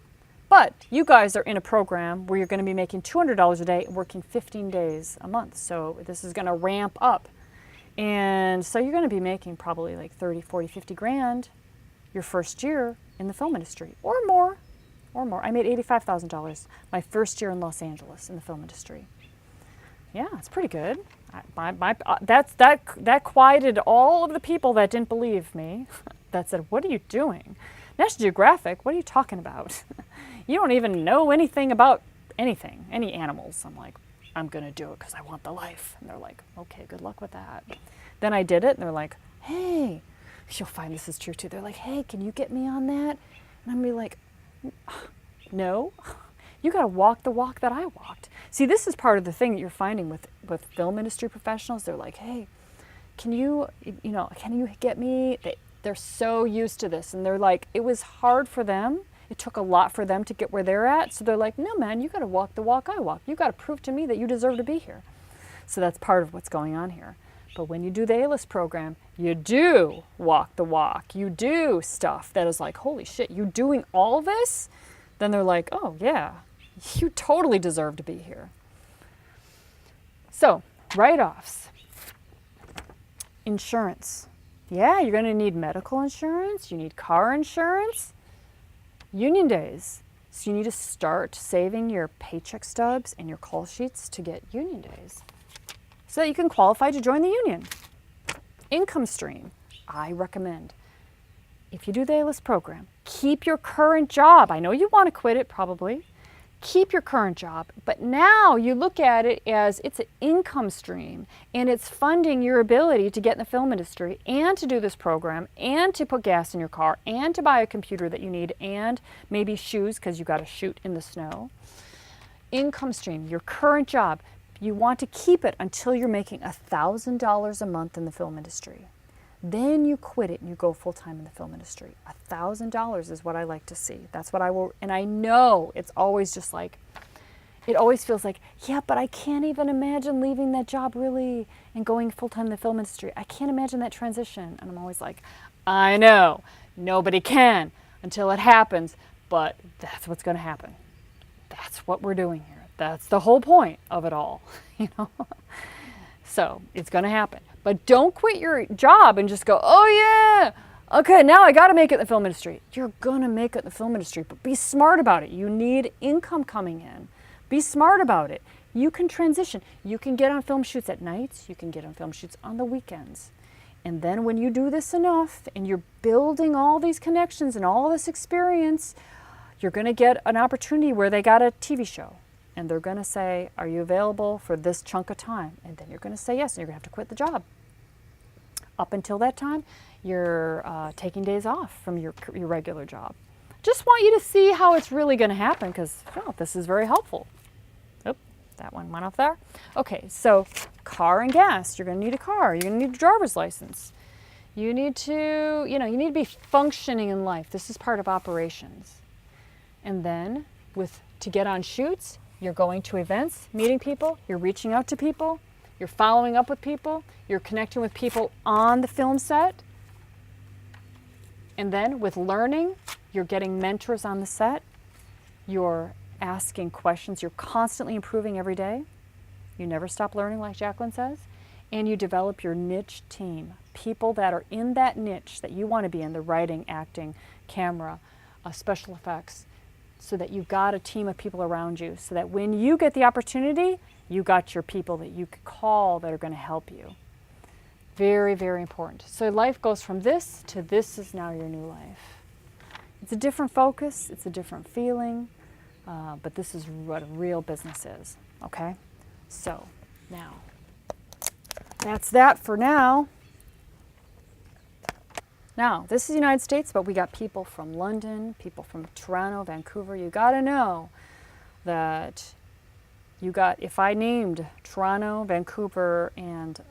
But you guys are in a program where you're gonna be making $200 a day, working 15 days a month. So this is gonna ramp up. And so you're gonna be making probably like 30, 40, 50 grand your first year in the film industry, or more. I made $85,000 my first year in Los Angeles in the film industry. Yeah, it's pretty good. That quieted all of the people that didn't believe me, that said, what are you doing? National Geographic, what are you talking about? You don't even know anything about anything, any animals. I'm like, I'm going to do it because I want the life. And they're like, okay, good luck with that. Then I did it, and they're like, hey, you'll find this is true too. They're like, hey, can you get me on that? And I'm be like, no, you got to walk the walk that I walked. See, this is part of the thing that you're finding with film industry professionals. They're like, hey, can you get me? They're so used to this, and they're like, it was hard for them. It took a lot for them to get where they're at. So they're like, no, man, you got to walk the walk I walk. You got to prove to me that you deserve to be here. So that's part of what's going on here. But when you do the A-List program, you do walk the walk. You do stuff that is like, holy shit, you doing all this? Then they're like, oh yeah, you totally deserve to be here. So, write-offs. Insurance. Yeah, you're gonna need medical insurance, you need car insurance. Union days. So you need to start saving your paycheck stubs and your call sheets to get union days, so that you can qualify to join the union. Income stream, I recommend. If you do the A-List program, keep your current job. I know you want to quit it probably. Keep your current job, but now you look at it as it's an income stream, and it's funding your ability to get in the film industry and to do this program and to put gas in your car and to buy a computer that you need and maybe shoes because you got to shoot in the snow. Income stream, your current job. You want to keep it until you're making $1,000 a month in the film industry. Then you quit it and you go full-time in the film industry. $1,000 is what I like to see. That's what I will, and I know it's always just like, it always feels like, yeah, but I can't even imagine leaving that job really and going full-time in the film industry. I can't imagine that transition. And I'm always like, I know, nobody can until it happens, but that's what's going to happen. That's what we're doing here. That's the whole point of it all, you know? So it's going to happen. But don't quit your job and just go, oh yeah, okay, now I got to make it in the film industry. You're going to make it in the film industry, but be smart about it. You need income coming in. Be smart about it. You can transition. You can get on film shoots at nights. You can get on film shoots on the weekends. And then when you do this enough and you're building all these connections and all this experience, you're going to get an opportunity where they got a TV show. And they're going to say, are you available for this chunk of time? And then you're going to say yes, and you're going to have to quit the job. Up until that time, you're taking days off from your regular job. Just want you to see how it's really going to happen because, well, this is very helpful. Oh, That one went off there. Okay, so car and gas. You're going to need a car. You're going to need a driver's license. You need to, you need to be functioning in life. This is part of operations. And then to get on shoots, you're going to events, meeting people, you're reaching out to people, you're following up with people, you're connecting with people on the film set. And then with learning, you're getting mentors on the set. You're asking questions. You're constantly improving every day. You never stop learning, like Jacqueline says. And you develop your niche team, people that are in that niche that you want to be in, the writing, acting, camera, special effects, so that you've got a team of people around you, so that when you get the opportunity, you got your people that you could call that are going to help you. Very, very important. So life goes from this to this is now your new life. It's a different focus, it's a different feeling, but this is what real business is, okay? So now, that's that for now. Now, this is the United States, but we got people from London, people from Toronto, Vancouver. You got to know that if I named Toronto, Vancouver, and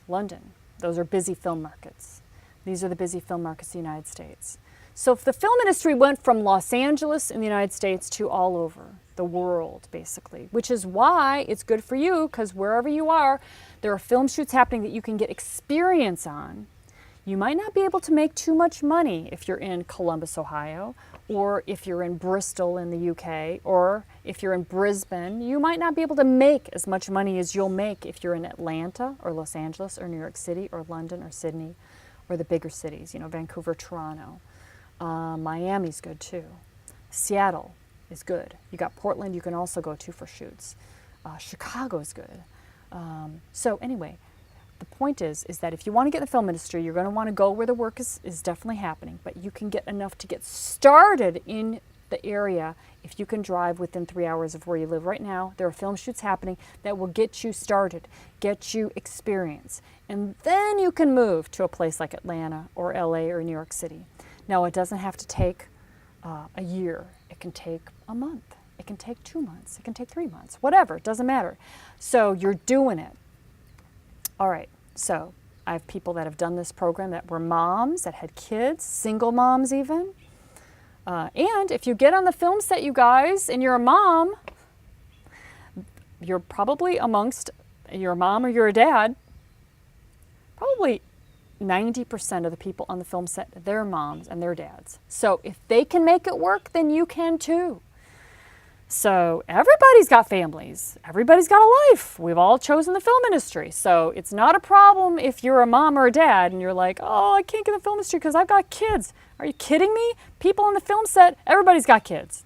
London, those are busy film markets. These are the busy film markets in the United States. So if the film industry went from Los Angeles in the United States to all over the world, basically, which is why it's good for you, because wherever you are, there are film shoots happening that you can get experience on. You might not be able to make too much money if you're in Columbus, Ohio, or if you're in Bristol in the UK, or if you're in Brisbane. You might not be able to make as much money as you'll make if you're in Atlanta or Los Angeles or New York City or London or Sydney or the bigger cities, Vancouver, Toronto. Miami's good too. Seattle is good. You got Portland you can also go to for shoots. Chicago's good. So anyway, the point is that if you want to get in the film industry, you're going to want to go where the work is definitely happening, but you can get enough to get started in the area if you can drive within 3 hours of where you live. Right now, there are film shoots happening that will get you started, get you experience, and then you can move to a place like Atlanta or LA or New York City. Now, it doesn't have to take a year. It can take a month. It can take 2 months. It can take 3 months, whatever, it doesn't matter. So you're doing it. All right, so I have people that have done this program that were moms, that had kids, single moms even. And if you get on the film set, you guys, and you're a mom, you're probably amongst, you're a mom or you're a dad, probably 90% of the people on the film set, they're moms and they're dads. So if they can make it work, then you can too. So everybody's got families. Everybody's got a life. We've all chosen the film industry. So it's not a problem if you're a mom or a dad and you're like, oh, I can't get in the film industry because I've got kids. Are you kidding me? People on the film set, everybody's got kids.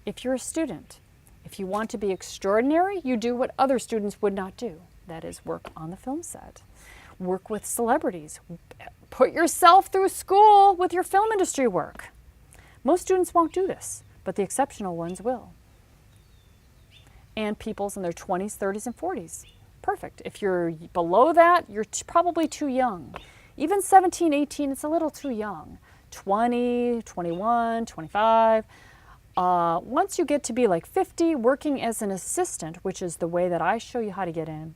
If you're a student, if you want to be extraordinary, you do what other students would not do. That is work on the film set. Work with celebrities. Put yourself through school with your film industry work. Most students won't do this, but the exceptional ones will. And people's in their 20s, 30s, and 40s. Perfect. If you're below that, you're probably too young. Even 17, 18, it's a little too young. 20, 21, 25. Once you get to be like 50, working as an assistant, which is the way that I show you how to get in,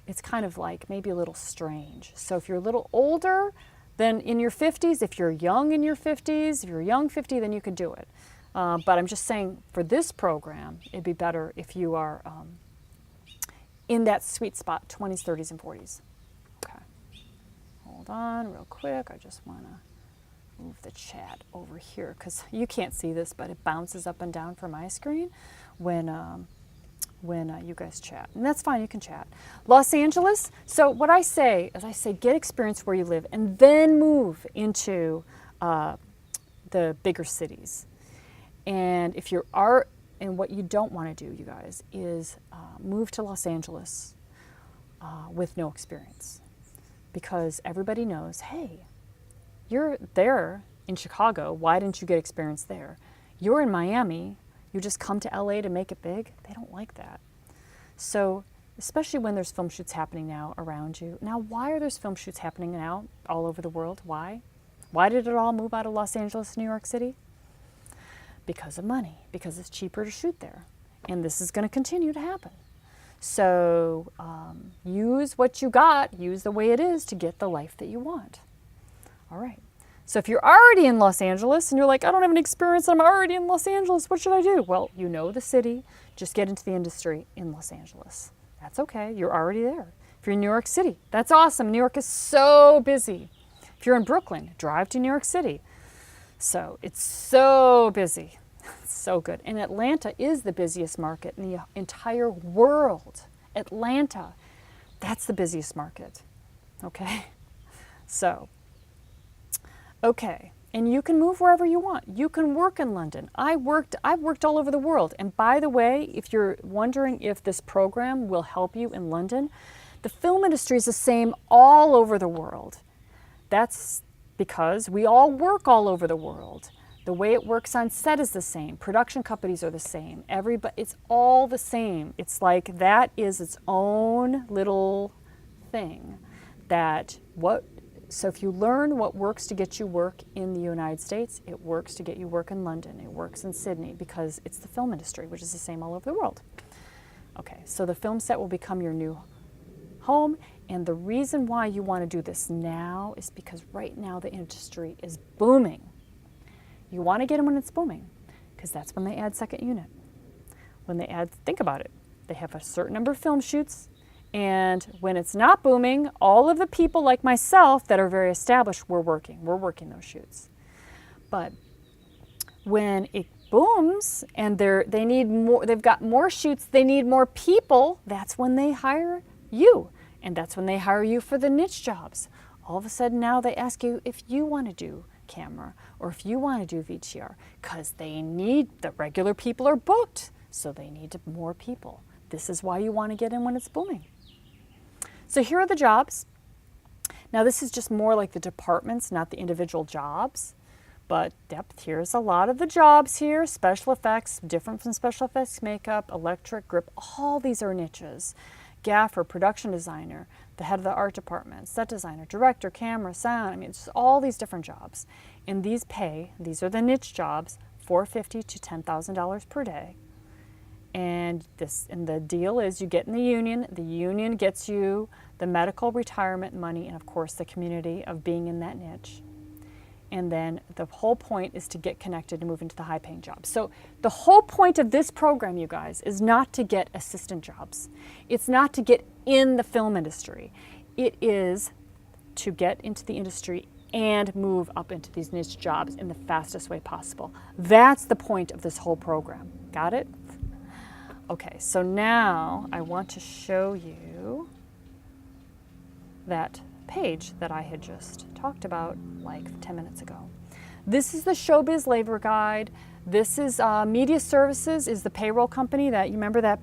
it's kind of like maybe a little strange. So if you're a little older than in your 50s, if you're young in your 50s, if you're young 50, then you can do it. But I'm just saying for this program, it'd be better if you are in that sweet spot, 20s, 30s, and 40s. Okay. Hold on real quick. I just want to move the chat over here because you can't see this, but it bounces up and down from my screen when you guys chat. And that's fine, you can chat. Los Angeles, so what I say is get experience where you live and then move into the bigger cities. And if you are, and what you don't want to do, you guys, is move to Los Angeles with no experience. Because everybody knows, hey, you're there in Chicago, why didn't you get experience there? You're in Miami, you just come to LA to make it big. They don't like that. So, especially when there's film shoots happening now around you. Now, why are there film shoots happening now all over the world? Why? Why did it all move out of Los Angeles to New York City? Because of money, because it's cheaper to shoot there. And this is going to continue to happen. So use what you got, use the way it is to get the life that you want. All right. So if you're already in Los Angeles and you're like, I don't have any experience, I'm already in Los Angeles, what should I do? Well, you know the city, just get into the industry in Los Angeles. That's okay, you're already there. If you're in New York City, that's awesome. New York is so busy. If you're in Brooklyn, drive to New York City. So it's so busy, it's so good. And Atlanta is the busiest market in the entire world. Atlanta, that's the busiest market, okay? So, okay, and you can move wherever you want. You can work in London. I've worked all over the world. And by the way, if you're wondering if this program will help you in London, the film industry is the same all over the world. That's because we all work all over the world. The way it works on set is the same. Production companies are the same. It's all the same. It's like that is its own little thing. So if you learn what works to get you work in the United States, it works to get you work in London. It works in Sydney because it's the film industry, which is the same all over the world. Okay, so the film set will become your new home. And the reason why you want to do this now is because right now the industry is booming. You want to get in when it's booming because that's when they add second unit. When they add, think about it, they have a certain number of film shoots, and when it's not booming, all of the people like myself that are very established, we're working those shoots. But when it booms and they need more, they've got more shoots, they need more people, that's when they hire you. And that's when they hire you for the niche jobs. All of a sudden now they ask you if you want to do camera or if you want to do VTR because the regular people are booked, so they need more people. This is why you want to get in when it's booming. So here are the jobs. Now this is just more like the departments, not the individual jobs. But here's a lot of the jobs here. Special effects, different from special effects, makeup, electric, grip, all these are niches. Gaffer, production designer, the head of the art department, set designer, director, camera, sound. I mean, it's just all these different jobs. And these are the niche jobs, $450 to $10,000 per day. And the deal is you get in the union. The union gets you the medical retirement money and, of course, the community of being in that niche. And then the whole point is to get connected and move into the high-paying jobs. So the whole point of this program, you guys, is not to get assistant jobs. It's not to get in the film industry. It is to get into the industry and move up into these niche jobs in the fastest way possible. That's the point of this whole program. Got it? Okay, so now I want to show you that page that I had just talked about like 10 minutes ago. This is the Showbiz Labor Guide. This is Media Services is the payroll company that you remember that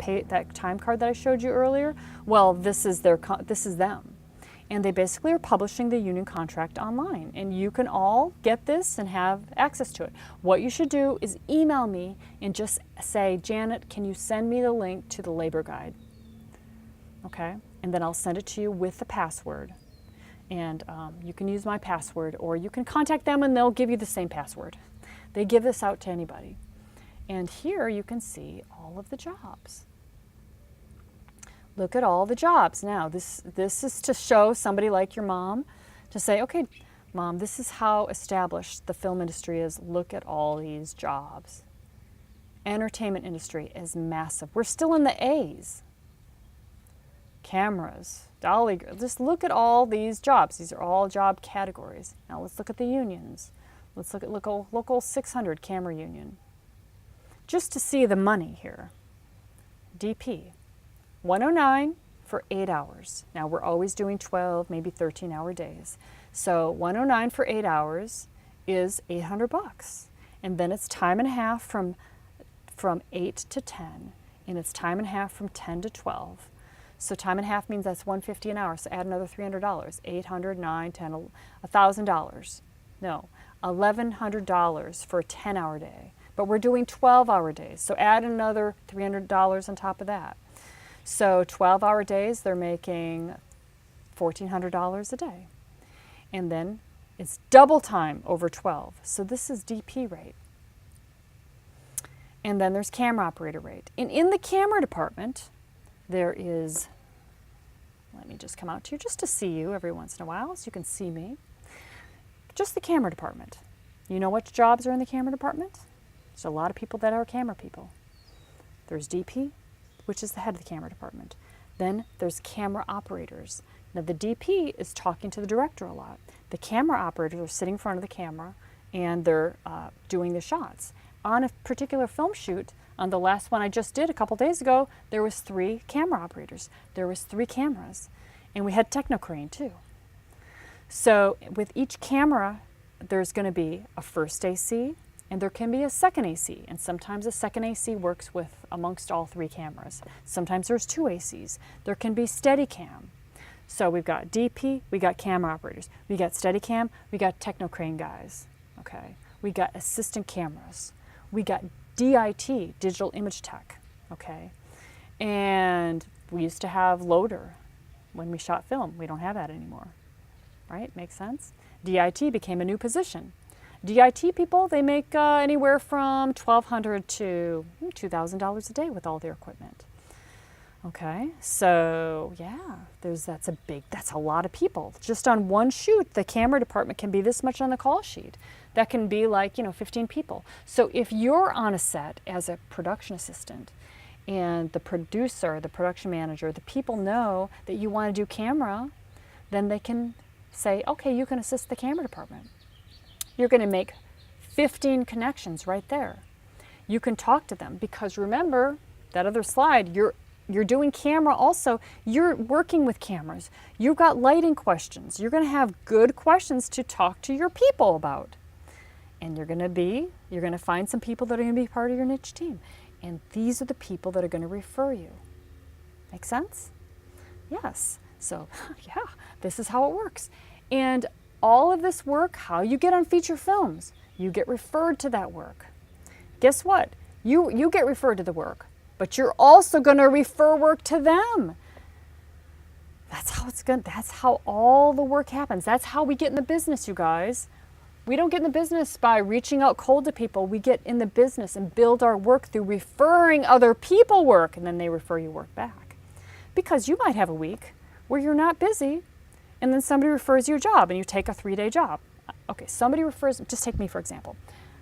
time card that I showed you earlier. Well, this is them, and they basically are publishing the union contract online, and you can all get this and have access to it. What you should do is email me and just say, Janet, can you send me the link to the labor guide? Okay, and then I'll send it to you with the password. And you can use my password, or you can contact them and they'll give you the same password. They give this out to anybody. And here you can see all of the jobs. Look at all the jobs. Now, this is to show somebody like your mom, to say, okay, Mom, this is how established the film industry is. Look at all these jobs. Entertainment industry is massive. We're still in the A's. Cameras, dolly, just look at all these jobs. These are all job categories. Now let's look at the unions. Let's look at local 600 camera union. Just to see the money here. DP, $109 for 8 hours. Now we're always doing 12, maybe 13-hour days. So $109 for 8 hours is $800. And then it's time and a half from 8 to 10, and it's time and a half from 10 to 12. So time and a half means that's $150 an hour. So add another $300. $800, $900, $10, $1,000. No, $1,100 for a 10-hour day. But we're doing 12-hour days. So add another $300 on top of that. So 12-hour days, they're making $1,400 a day. And then it's double time over 12. So this is DP rate. And then there's camera operator rate. And in the camera department, there is, let me just come out to you just to see you every once in a while so you can see me. Just the camera department. You know what jobs are in the camera department? There's a lot of people that are camera people. There's DP, which is the head of the camera department. Then there's camera operators. Now the DP is talking to the director a lot. The camera operators are sitting in front of the camera and they're doing the shots. On a particular film shoot, on the last one I just did a couple days ago, there was 3 camera operators. There was 3 cameras. And we had Technocrane too. So with each camera, there's going to be a first AC and there can be a second AC. And sometimes a second AC works with amongst all 3 cameras. Sometimes there's 2 ACs. There can be Steadicam. So we've got DP, we got camera operators. We got Steadicam, we got Technocrane guys. Okay. We got assistant cameras. We got DIT, digital image tech. Okay. And we used to have loader when we shot film. We don't have that anymore. Right? Makes sense? DIT became a new position. DIT people, they make anywhere from $1,200 to $2,000 a day with all their equipment. Okay, so yeah, that's a lot of people. Just on one shoot, the camera department can be this much on the call sheet. That can be like, 15 people. So if you're on a set as a production assistant and the producer, the production manager, the people know that you want to do camera, then they can say, okay, you can assist the camera department. You're going to make 15 connections right there. You can talk to them because remember that other slide, you're doing camera also. You're working with cameras. You've got lighting questions. You're going to have good questions to talk to your people about. And you're going to find some people that are going to be part of your niche team. And these are the people that are going to refer you. Make sense? Yes. So yeah, this is how it works. And all of this work, how you get on feature films, you get referred to that work. Guess what? You get referred to the work, but you're also going to refer work to them. That's how all the work happens. That's how we get in the business, you guys. We don't get in the business by reaching out cold to people. We get in the business and build our work through referring other people work, and then they refer you work back. Because you might have a week where you're not busy, and then somebody refers you a job, and you take a 3-day job. Okay, just take me for example.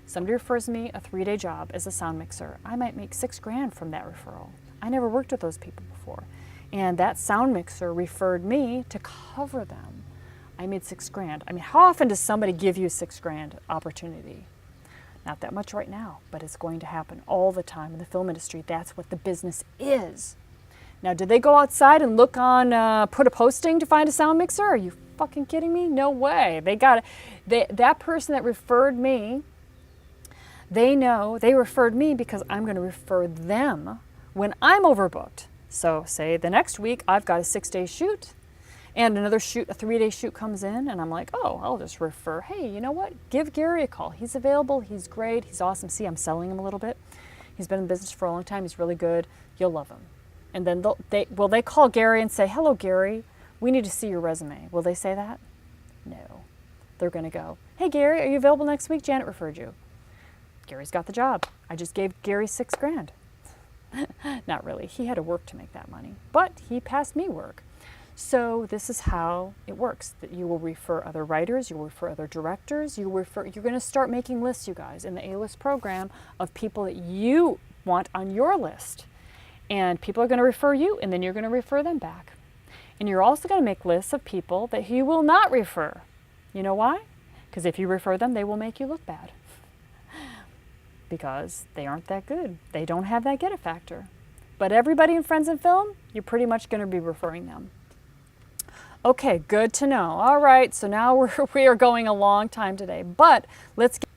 Somebody refers me a 3-day job as a sound mixer. I might make $6,000 from that referral. I never worked with those people before. And that sound mixer referred me to cover them. I made $6,000. I mean, how often does somebody give you a $6,000 opportunity? Not that much right now, but it's going to happen all the time in the film industry. That's what the business is. Now, did they go outside and look on, put a posting to find a sound mixer? Are you fucking kidding me? No way. That person that referred me, they know they referred me because I'm going to refer them when I'm overbooked. So say the next week I've got a 6-day shoot and another shoot, a 3-day shoot comes in and I'm like, oh, I'll just refer. Hey, you know what? Give Gary a call. He's available. He's great. He's awesome. See, I'm selling him a little bit. He's been in business for a long time. He's really good. You'll love him. And then they call Gary and say, hello, Gary, we need to see your resume. Will they say that? No. They're going to go, hey, Gary, are you available next week? Janet referred you. Gary's got the job. I just gave Gary $6,000. Not really. He had to work to make that money, but he passed me work. So this is how it works. That you will refer other writers, you will refer other directors, you're going to start making lists, you guys, in the A-list program of people that you want on your list. And people are going to refer you, and then you're going to refer them back. And you're also going to make lists of people that you will not refer. You know why? Because if you refer them, they will make you look bad. Because they aren't that good. They don't have that get it factor. But everybody in Friends in Film, you're pretty much going to be referring them. Okay, good to know. All right, so now we are going a long time today. But let's get...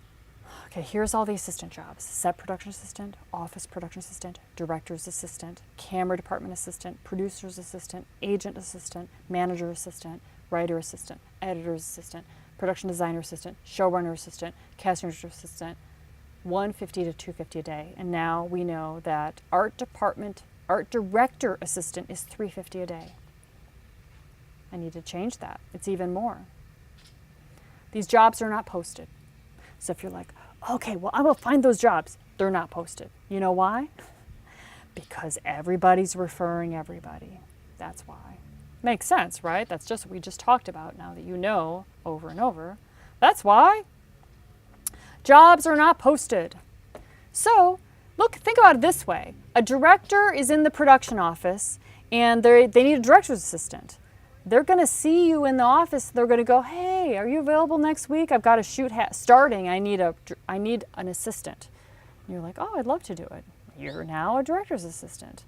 Okay, here's all the assistant jobs. Set production assistant, office production assistant, director's assistant, camera department assistant, producer's assistant, agent assistant, manager assistant, writer assistant, editor's assistant, production designer assistant, showrunner assistant, casting assistant, $150 to $250 a day. And now we know that art director assistant is $350 a day. I need to change that. It's even more. These jobs are not posted. So if you're like, okay, well, I will find those jobs. They're not posted. You know why? Because everybody's referring everybody. That's why. Makes sense, right? That's just what we just talked about now that you know over and over. That's why. Jobs are not posted. So, look, think about it this way. A director is in the production office and they need a director's assistant. They're going to see you in the office. They're going to go, hey, are you available next week? I've got a shoot starting. I need an assistant. And you're like, oh, I'd love to do it. You're now a director's assistant.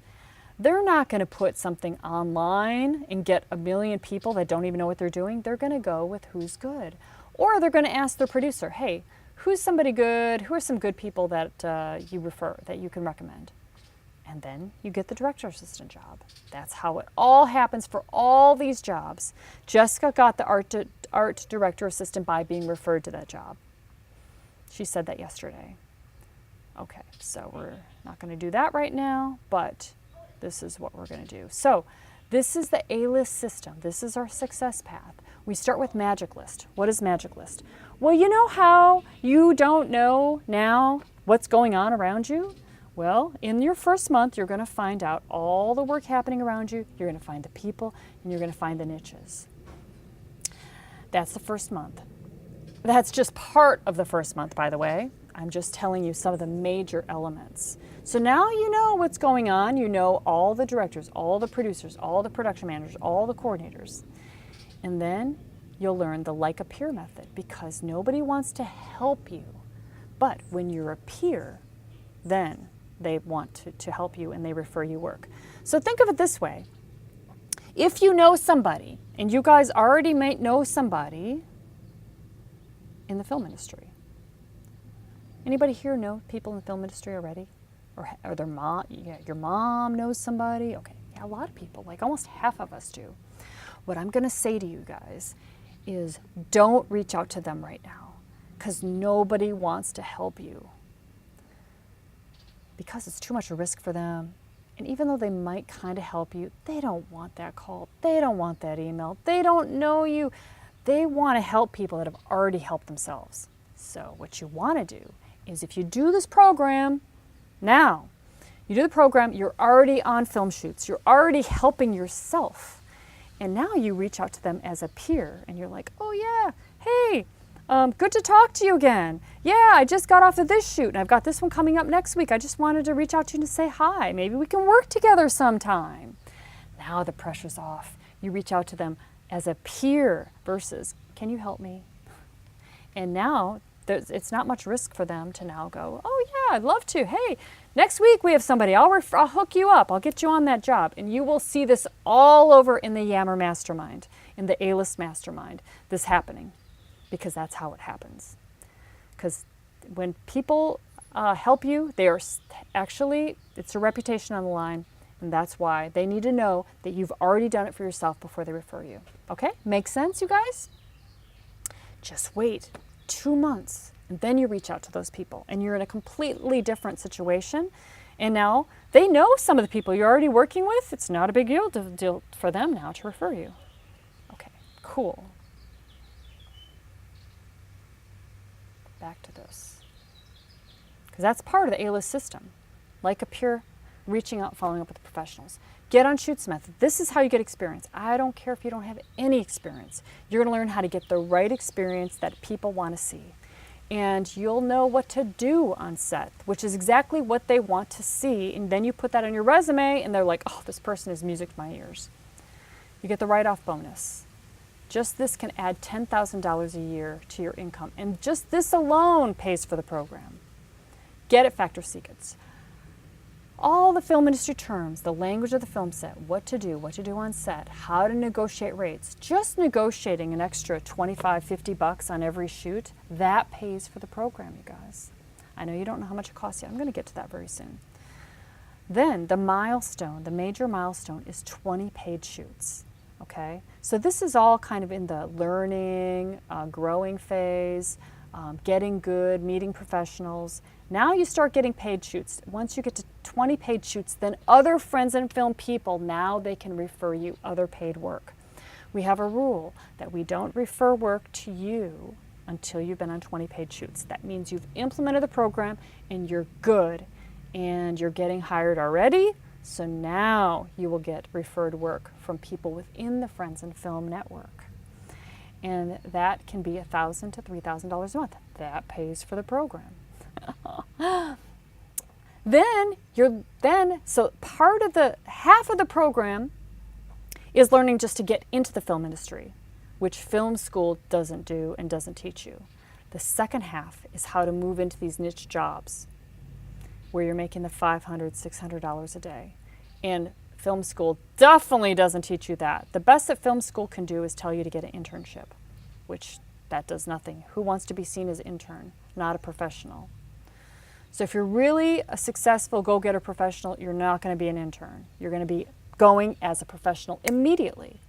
They're not going to put something online and get a million people that don't even know what they're doing. They're going to go with who's good. Or they're going to ask their producer, hey, who's somebody good? Who are some good people that you refer, that you can recommend? And then you get the director's assistant job. That's how it all happens for all these jobs. Jessica got the art director assistant by being referred to that job. She said that yesterday. Okay, so we're not going to do that right now, but this is what we're going to do. So this is the A-list system. This is our success path. We start with Magic List. What is Magic List? Well, you know how you don't know now what's going on around you? Well, in your first month, you're going to find out all the work happening around you. You're going to find the people, and you're going to find the niches. That's the first month. That's just part of the first month, by the way. I'm just telling you some of the major elements. So now you know what's going on. You know all the directors, all the producers, all the production managers, all the coordinators. And then you'll learn the like a peer method, because nobody wants to help you. But when you're a peer, then they want to help you and they refer you work. So think of it this way. If you know somebody, and you guys already might know somebody in the film industry. Anybody here know people in the film industry already? Or their mom, yeah, your mom knows somebody? Okay, yeah, a lot of people, like almost half of us do. What I'm gonna say to you guys is don't reach out to them right now, because nobody wants to help you. Because it's too much risk for them. And even though they might kind of help you, they don't want that call. They don't want that email. They don't know you. They want to help people that have already helped themselves. So what you want to do is, if you do this program now, you do the program, you're already on film shoots. You're already helping yourself. And now you reach out to them as a peer and you're like, oh yeah, hey, good to talk to you again. Yeah, I just got off of this shoot and I've got this one coming up next week. I just wanted to reach out to you to say hi. Maybe we can work together sometime. Now the pressure's off. You reach out to them as a peer versus, can you help me? And now it's not much risk for them to now go, oh yeah, I'd love to. Hey, next week we have somebody. I'll hook you up. I'll get you on that job. And you will see this all over in the Yammer Mastermind, in the A-List Mastermind, this happening. Because that's how it happens. Because when people help you, they are actually, it's a reputation on the line, and that's why they need to know that you've already done it for yourself before they refer you. Okay? Makes sense, you guys? Just wait 2 months, and then you reach out to those people, and you're in a completely different situation. And now they know some of the people you're already working with. It's not a big deal for them now to refer you. Okay, cool. Back to this, because that's part of the A-List system. Like a peer, reaching out, following up with the professionals. Get on Shoots Method. This is how you get experience. I don't care if you don't have any experience. You're going to learn how to get the right experience that people want to see. And you'll know what to do on set, which is exactly what they want to see. And then you put that on your resume and they're like, oh, this person is music to my ears. You get the write-off bonus. Just this can add $10,000 a year to your income. And just this alone pays for the program. Get it, Factor Secrets. All the film industry terms, the language of the film set, what to do on set, how to negotiate rates. Just negotiating an extra $25, $50 on every shoot, that pays for the program, you guys. I know you don't know how much it costs yet. I'm going to get to that very soon. Then the milestone, the major milestone is 20 paid shoots. Okay, so this is all kind of in the learning, growing phase, getting good, meeting professionals. Now you start getting paid shoots. Once you get to 20 paid shoots, then other friends and film people, now they can refer you other paid work. We have a rule that we don't refer work to you until you've been on 20 paid shoots. That means you've implemented the program and you're good and you're getting hired already. So now you will get referred work from people within the Friends in Film network. And that can be $1,000 to $3,000 a month. That pays for the program. So part of half of the program is learning just to get into the film industry, which film school doesn't do and doesn't teach you. The second half is how to move into these niche jobs where you're making the $500, $600 a day. And film school definitely doesn't teach you that. The best that film school can do is tell you to get an internship, which that does nothing. Who wants to be seen as an intern, not a professional? So if you're really a successful go-getter professional, you're not going to be an intern. You're going to be going as a professional immediately.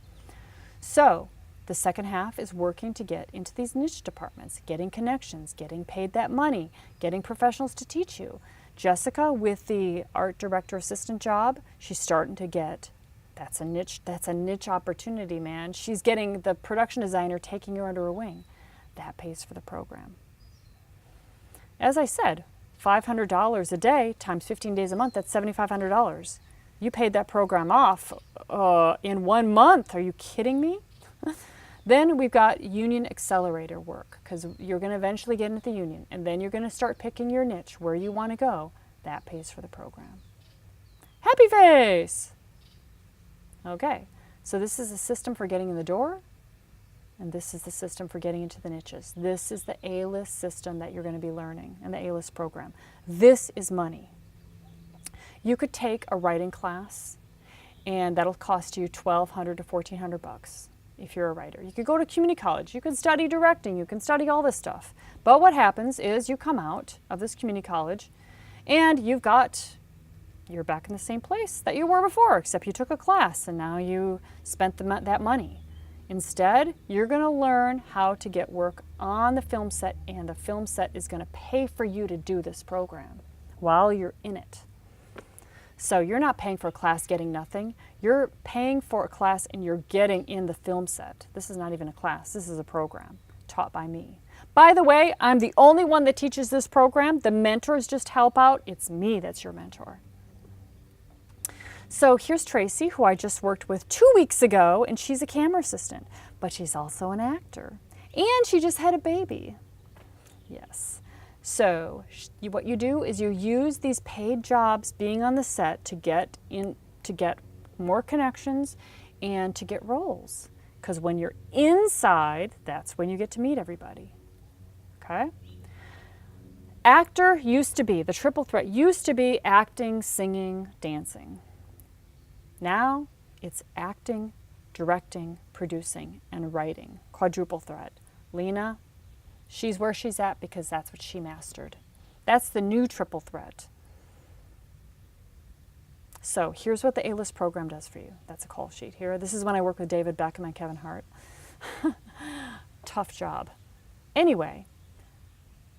So the second half is working to get into these niche departments, getting connections, getting paid that money, getting professionals to teach you. Jessica, with the art director assistant job, she's starting to get, that's a niche opportunity, man. She's getting the production designer taking her under her wing. That pays for the program. As I said, $500 a day times 15 days a month, that's $7,500. You paid that program off in 1 month. Are you kidding me? Then we've got union accelerator work, because you're going to eventually get into the union, and then you're going to start picking your niche, where you want to go. That pays for the program. Happy face! Okay, so this is a system for getting in the door, and this is the system for getting into the niches. This is the A-list system that you're going to be learning in the A-list program. This is money. You could take a writing class, and that'll cost you $1,200 to $1,400 if you're a writer. You could go to community college. You can study directing. You can study all this stuff. But what happens is you come out of this community college, and you're back in the same place that you were before, except you took a class, and now you spent that money. Instead, you're going to learn how to get work on the film set, and the film set is going to pay for you to do this program while you're in it. So you're not paying for a class getting nothing. You're paying for a class and you're getting in the film set. This is not even a class. This is a program taught by me. By the way, I'm the only one that teaches this program. The mentors just help out. It's me that's your mentor. So here's Tracy, who I just worked with 2 weeks ago, and she's a camera assistant, but she's also an actor. And she just had a baby. Yes. So what you do is you use these paid jobs being on the set to get more connections and to get roles. Because when you're inside, that's when you get to meet everybody. Okay? Actor used to be, the triple threat used to be acting, singing, dancing. Now it's acting, directing, producing, and writing. Quadruple threat. Lena, she's where she's at because that's what she mastered. That's the new triple threat. So here's what the A-list program does for you. That's a call sheet here. This is when I work with David Beckham and Kevin Hart. Tough job. Anyway,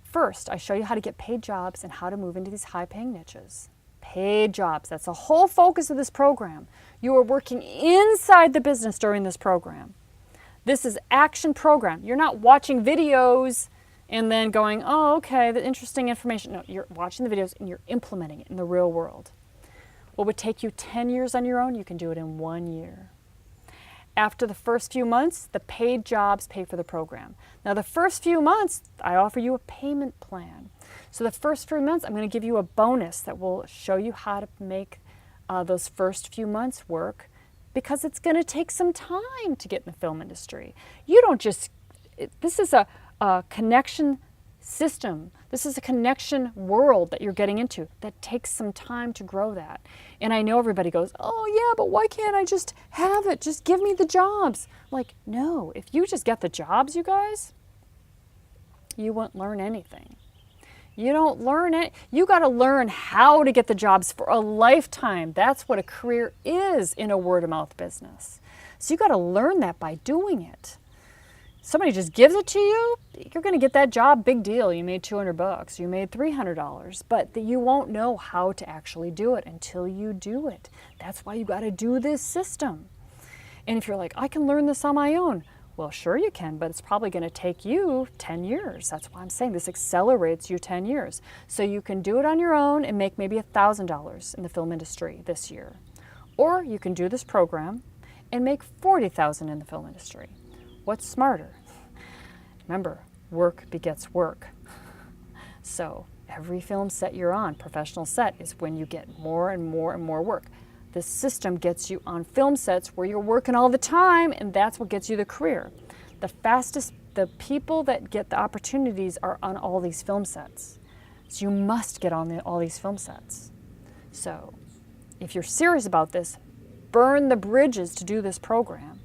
first I show you how to get paid jobs and how to move into these high-paying niches. Paid jobs. That's the whole focus of this program. You are working inside the business during this program. This is action program. You're not watching videos and then going, oh, okay, the interesting information. No, you're watching the videos and you're implementing it in the real world. What would take you 10 years on your own, you can do it in 1 year. After the first few months, the paid jobs pay for the program. Now the first few months, I offer you a payment plan. So the first 3 months, I'm going to give you a bonus that will show you how to make those first few months work, because it's going to take some time to get in the film industry. You don't just, this is a connection system. This is a connection world that you're getting into that takes some time to grow that. And I know everybody goes, oh yeah, but why can't I just have it? Just give me the jobs. Like, no, if you just get the jobs, you guys, you won't learn anything. You don't learn it. You got to learn how to get the jobs for a lifetime. That's what a career is in a word-of-mouth business. So you got to learn that by doing it. Somebody just gives it to you, you're going to get that job, big deal. You made $200, you made $300, but you won't know how to actually do it until you do it. That's why you got to do this system. And if you're like, I can learn this on my own. Well, sure you can, but it's probably going to take you 10 years. That's why I'm saying this accelerates you 10 years. So you can do it on your own and make maybe $1,000 in the film industry this year. Or you can do this program and make $40,000 in the film industry. What's smarter? Remember, work begets work. So every film set you're on, professional set, is when you get more and more and more work. This system gets you on film sets where you're working all the time, and that's what gets you the career. The people that get the opportunities are on all these film sets. So you must get on all these film sets. So if you're serious about this, burn the bridges to do this program,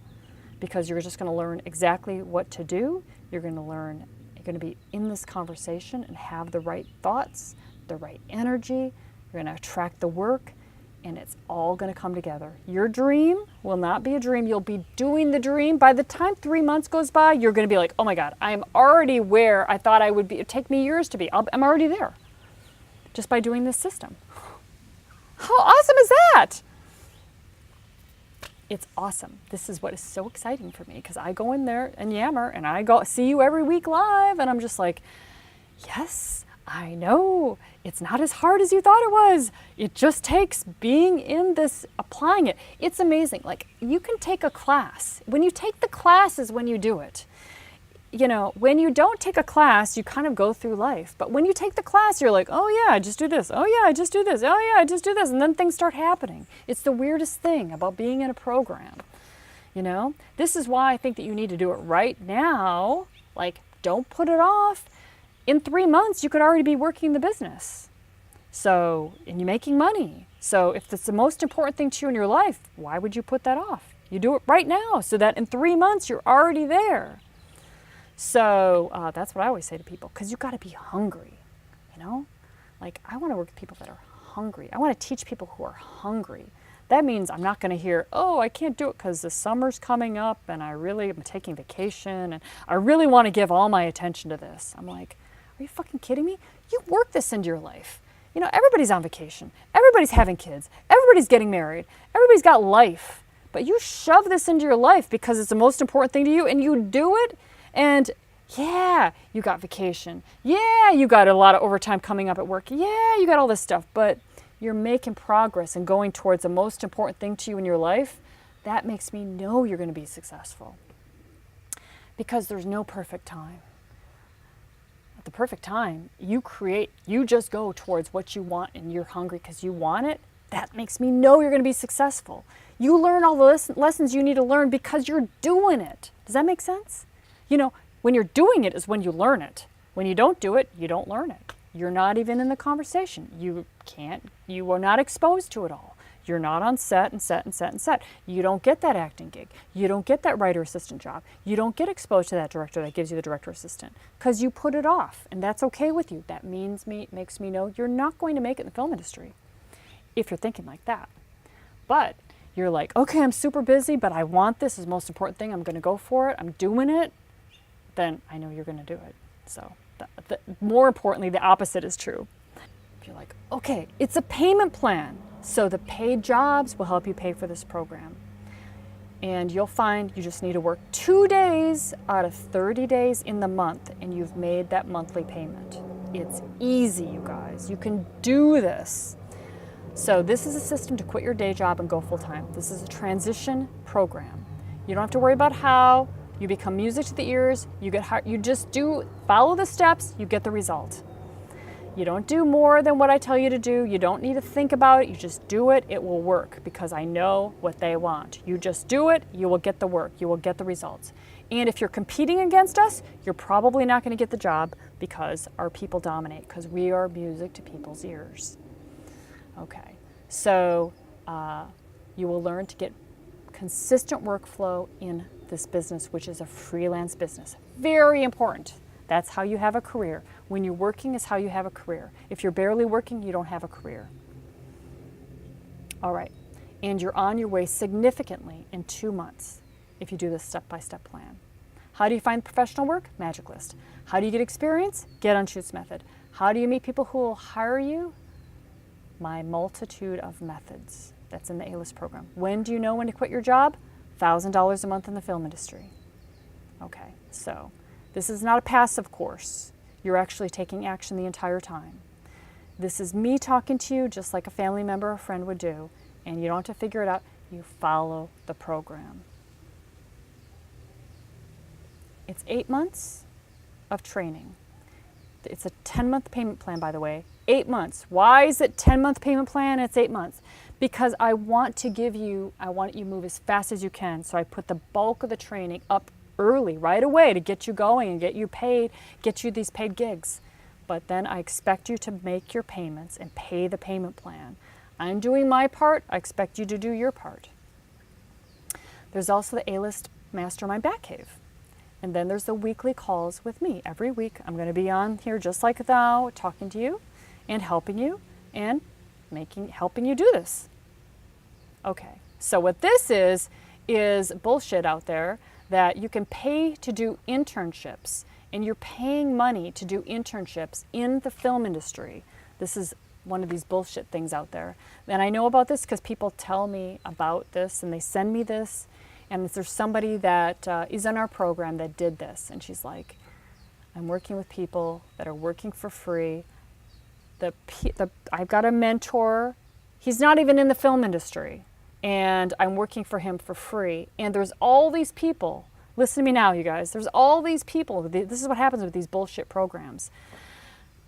because you're just going to learn exactly what to do. You're going to be in this conversation and have the right thoughts, the right energy. You're going to attract the work, and it's all going to come together. Your dream will not be a dream. You'll be doing the dream. By the time 3 months goes by, you're going to be like, oh my God, I'm already where I thought I would be. It'd take me years to be. I'm already there just by doing this system. How awesome is that? It's awesome. This is what is so exciting for me, because I go in there and yammer, and I go see you every week live, and I'm just like, yes, I know. It's not as hard as you thought it was. It just takes being in this, applying it. It's amazing. Like, you can take a class. When you take the class is when you do it. You know, when you don't take a class, you kind of go through life. But when you take the class, you're like, oh yeah, I just do this. Oh yeah, I just do this. Oh yeah, I just do this. And then things start happening. It's the weirdest thing about being in a program. You know, this is why I think that you need to do it right now. Like, don't put it off. In 3 months, you could already be working the business. So, and you're making money. So if it's the most important thing to you in your life, why would you put that off? You do it right now so that in 3 months, you're already there. So that's what I always say to people, because you've got to be hungry, you know? Like, I want to work with people that are hungry. I want to teach people who are hungry. That means I'm not going to hear, oh, I can't do it because the summer's coming up and I really am taking vacation and I really want to give all my attention to this. I'm like, are you fucking kidding me? You work this into your life. You know, everybody's on vacation. Everybody's having kids. Everybody's getting married. Everybody's got life. But you shove this into your life because it's the most important thing to you, and you do it. And yeah, you got vacation. Yeah, you got a lot of overtime coming up at work. Yeah, you got all this stuff, but you're making progress and going towards the most important thing to you in your life. That makes me know you're going to be successful, because there's no perfect time. At the perfect time, you just go towards what you want, and you're hungry because you want it. That makes me know you're going to be successful. You learn all the lessons you need to learn because you're doing it. Does that make sense? You know, when you're doing it is when you learn it. When you don't do it, you don't learn it. You're not even in the conversation. You are not exposed to it all. You're not on set and set and set and set. You don't get that acting gig. You don't get that writer assistant job. You don't get exposed to that director that gives you the director assistant, because you put it off, and that's okay with you. That makes me know you're not going to make it in the film industry if you're thinking like that. But you're like, okay, I'm super busy, but I want this is the most important thing. I'm going to go for it. I'm doing it. Then I know you're going to do it. So more importantly, the opposite is true. If you're like, okay, it's a payment plan. So the paid jobs will help you pay for this program. And you'll find you just need to work 2 days out of 30 days in the month, and you've made that monthly payment. It's easy, you guys. You can do this. So this is a system to quit your day job and go full-time. This is a transition program. You don't have to worry about how. You become music to the ears. You just follow the steps, you get the result. You don't do more than what I tell you to do. You don't need to think about it. You just do it. It will work, because I know what they want. You just do it. You will get the work. You will get the results. And if you're competing against us, you're probably not going to get the job, because our people dominate, because we are music to people's ears. Okay, so you will learn to get consistent workflow in this business, which is a freelance business. Very important. That's how you have a career. When you're working is how you have a career. If you're barely working, you don't have a career. All right, and you're on your way significantly in 2 months if you do this step-by-step plan. How do you find professional work? Magic List. How do you get experience? Get on Shoots Method. How do you meet people who will hire you? My multitude of methods. That's in the A-List program. When do you know when to quit your job? $1,000 a month in the film industry. Okay, so this is not a passive course. You're actually taking action the entire time. This is me talking to you just like a family member or friend would do, and you don't have to figure it out. You follow the program. It's 8 months of training. It's a 10-month payment plan, by the way. 8 months. Why is it 10-month payment plan? It's 8 months. Because I want you to move as fast as you can. So I put the bulk of the training up early, right away, to get you going and get you paid, get you these paid gigs. But then I expect you to make your payments and pay the payment plan. I'm doing my part. I expect you to do your part. There's also the A-List Mastermind Batcave. And then there's the weekly calls with me. Every week I'm going to be on here just like now, talking to you and helping you and helping you do this. Okay, so what this is bullshit out there that you can pay to do internships, and you're paying money to do internships in the film industry. This is one of these bullshit things out there. And I know about this because people tell me about this and they send me this. And there's somebody that is in our program that did this. And she's like, I'm working with people that are working for free. I've got a mentor. He's not even in the film industry. And I'm working for him for free. And there's all these people. Listen to me now, you guys. There's all these people. This is what happens with these bullshit programs.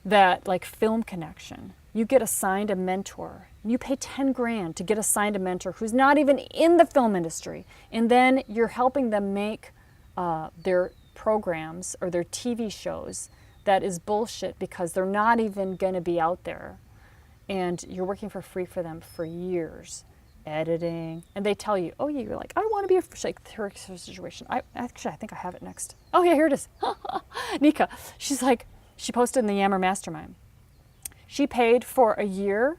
That, like Film Connection, you get assigned a mentor. You pay 10 grand to get assigned a mentor who's not even in the film industry. And then you're helping them make their programs or their TV shows. That is bullshit because they're not even going to be out there. And you're working for free for them for years. Editing. And they tell you, oh yeah, you're like, I want to be like her situation. I think I have it next. Oh yeah, here it is. Nika. She's like, she posted in the Yammer Mastermind. She paid for a year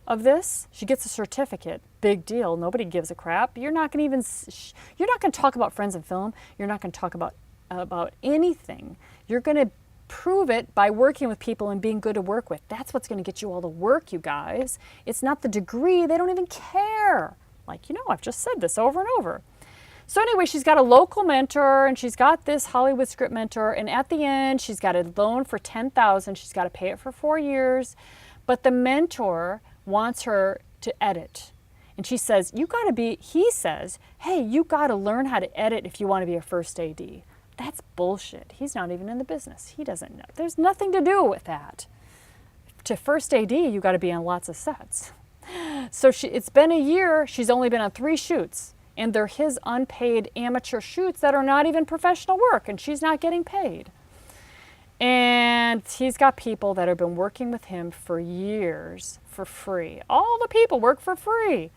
of this. She gets a certificate. Big deal. Nobody gives a crap. You're not going to talk about Friends and Film. You're not going to talk about anything. You're going to prove it by working with people and being good to work with. That's what's going to get you all the work, you guys. It's not the degree. They don't even care. Like, I've just said this over and over. So anyway, she's got a local mentor and she's got this Hollywood script mentor, and at the end she's got a loan for $10,000. She's got to pay it for 4 years, but the mentor wants her to edit. And he says, hey, you got to learn how to edit if you want to be a first AD. That's bullshit. He's not even in the business. He doesn't know. There's nothing to do with that. To first AD, you got to be on lots of sets. So it's been a year. She's only been on 3 shoots. And they're his unpaid amateur shoots that are not even professional work, and she's not getting paid. And he's got people that have been working with him for years for free. All the people work for free.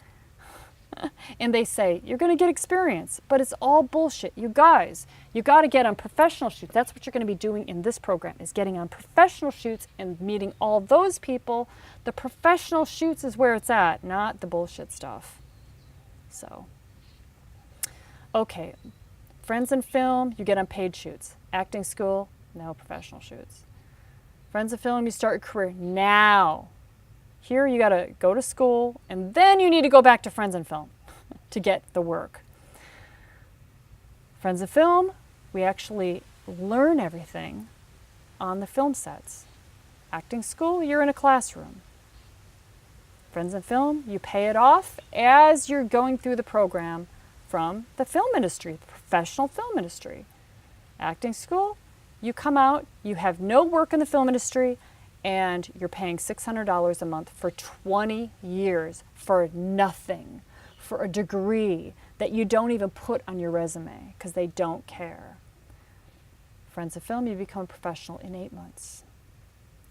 And they say, you're going to get experience, but it's all bullshit. You guys, you got to get on professional shoots. That's what you're going to be doing in this program, is getting on professional shoots and meeting all those people. The professional shoots is where it's at, not the bullshit stuff. So... okay, Friends and Film, you get on paid shoots. Acting school, no professional shoots. Friends and Film, you start your career now. Here you got to go to school, and then you need to go back to Friends and Film to get the work. Friends and Film, we actually learn everything on the film sets. Acting school, you're in a classroom. Friends and Film, you pay it off as you're going through the program from the film industry, the professional film industry. Acting school, you come out, you have no work in the film industry, and you're paying $600 a month for 20 years for nothing, for a degree that you don't even put on your resume because they don't care. Friends of Film, you become a professional in 8 months.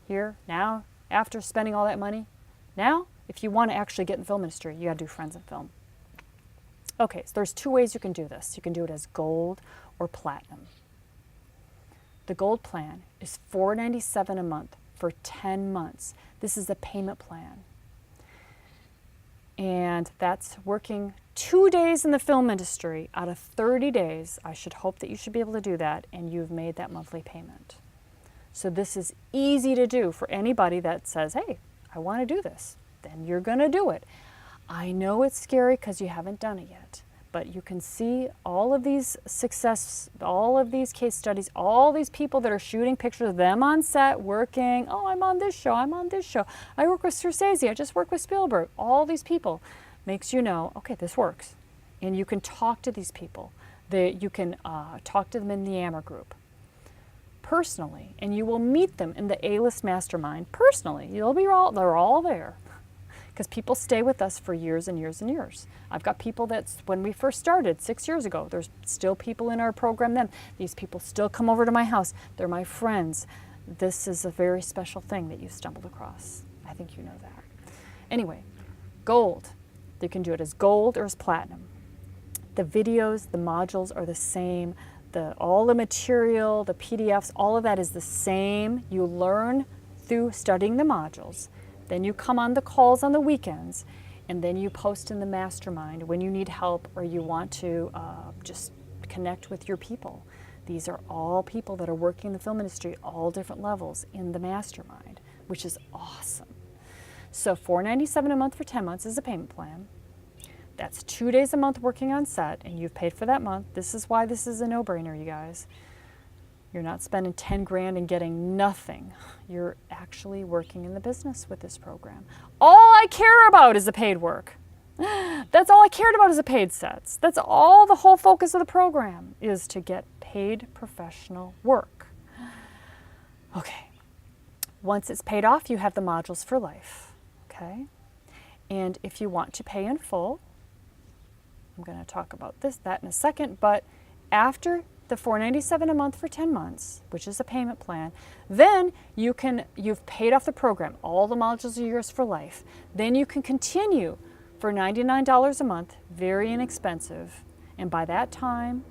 Here, now, after spending all that money, now, if you want to actually get in the film industry, you got to do Friends of Film. Okay, so there's 2 ways you can do this. You can do it as gold or platinum. The gold plan is $497 a month for 10 months. This is a payment plan. And that's working 2 days in the film industry out of 30 days. I should hope that you should be able to do that, and you've made that monthly payment. So this is easy to do for anybody that says, hey, I want to do this. Then you're going to do it. I know it's scary because you haven't done it yet, But you can see all of these success, all of these case studies, all these people that are shooting pictures of them on set working. Oh, I'm on this show, I'm on this show. I work with Scorsese, I just work with Spielberg. All these people makes you know, okay, this works. And you can talk to these people. You can talk to them in the Yammer group personally, and you will meet them in the A-List Mastermind personally. They're all there. Because people stay with us for years and years and years. I've got people that's, when we first started 6 years ago, there's still people in our program then. These people still come over to my house. They're my friends. This is a very special thing that you stumbled across. I think you know that. Anyway, gold. You can do it as gold or as platinum. The videos, the modules are the same. All the material, the PDFs, all of that is the same. You learn through studying the modules. Then you come on the calls on the weekends, and then you post in the mastermind when you need help or you want to just connect with your people. These are all people that are working in the film industry, all different levels in the mastermind, which is awesome. So $497 a month for 10 months is a payment plan. That's 2 days a month working on set, and you've paid for that month. This is why this is a no-brainer, you guys. You're not spending 10 grand and getting nothing. You're actually working in the business with this program. All I care about is the paid work. That's all I cared about is the paid sets. That's all the whole focus of the program is to get paid professional work. Okay. Once it's paid off, you have the modules for life. Okay. And if you want to pay in full, I'm going to talk about that in a second, but after the $497 a month for 10 months, which is a payment plan, then you've paid off the program. All the modules are yours for life. Then you can continue for $99 a month, very inexpensive. And by that time,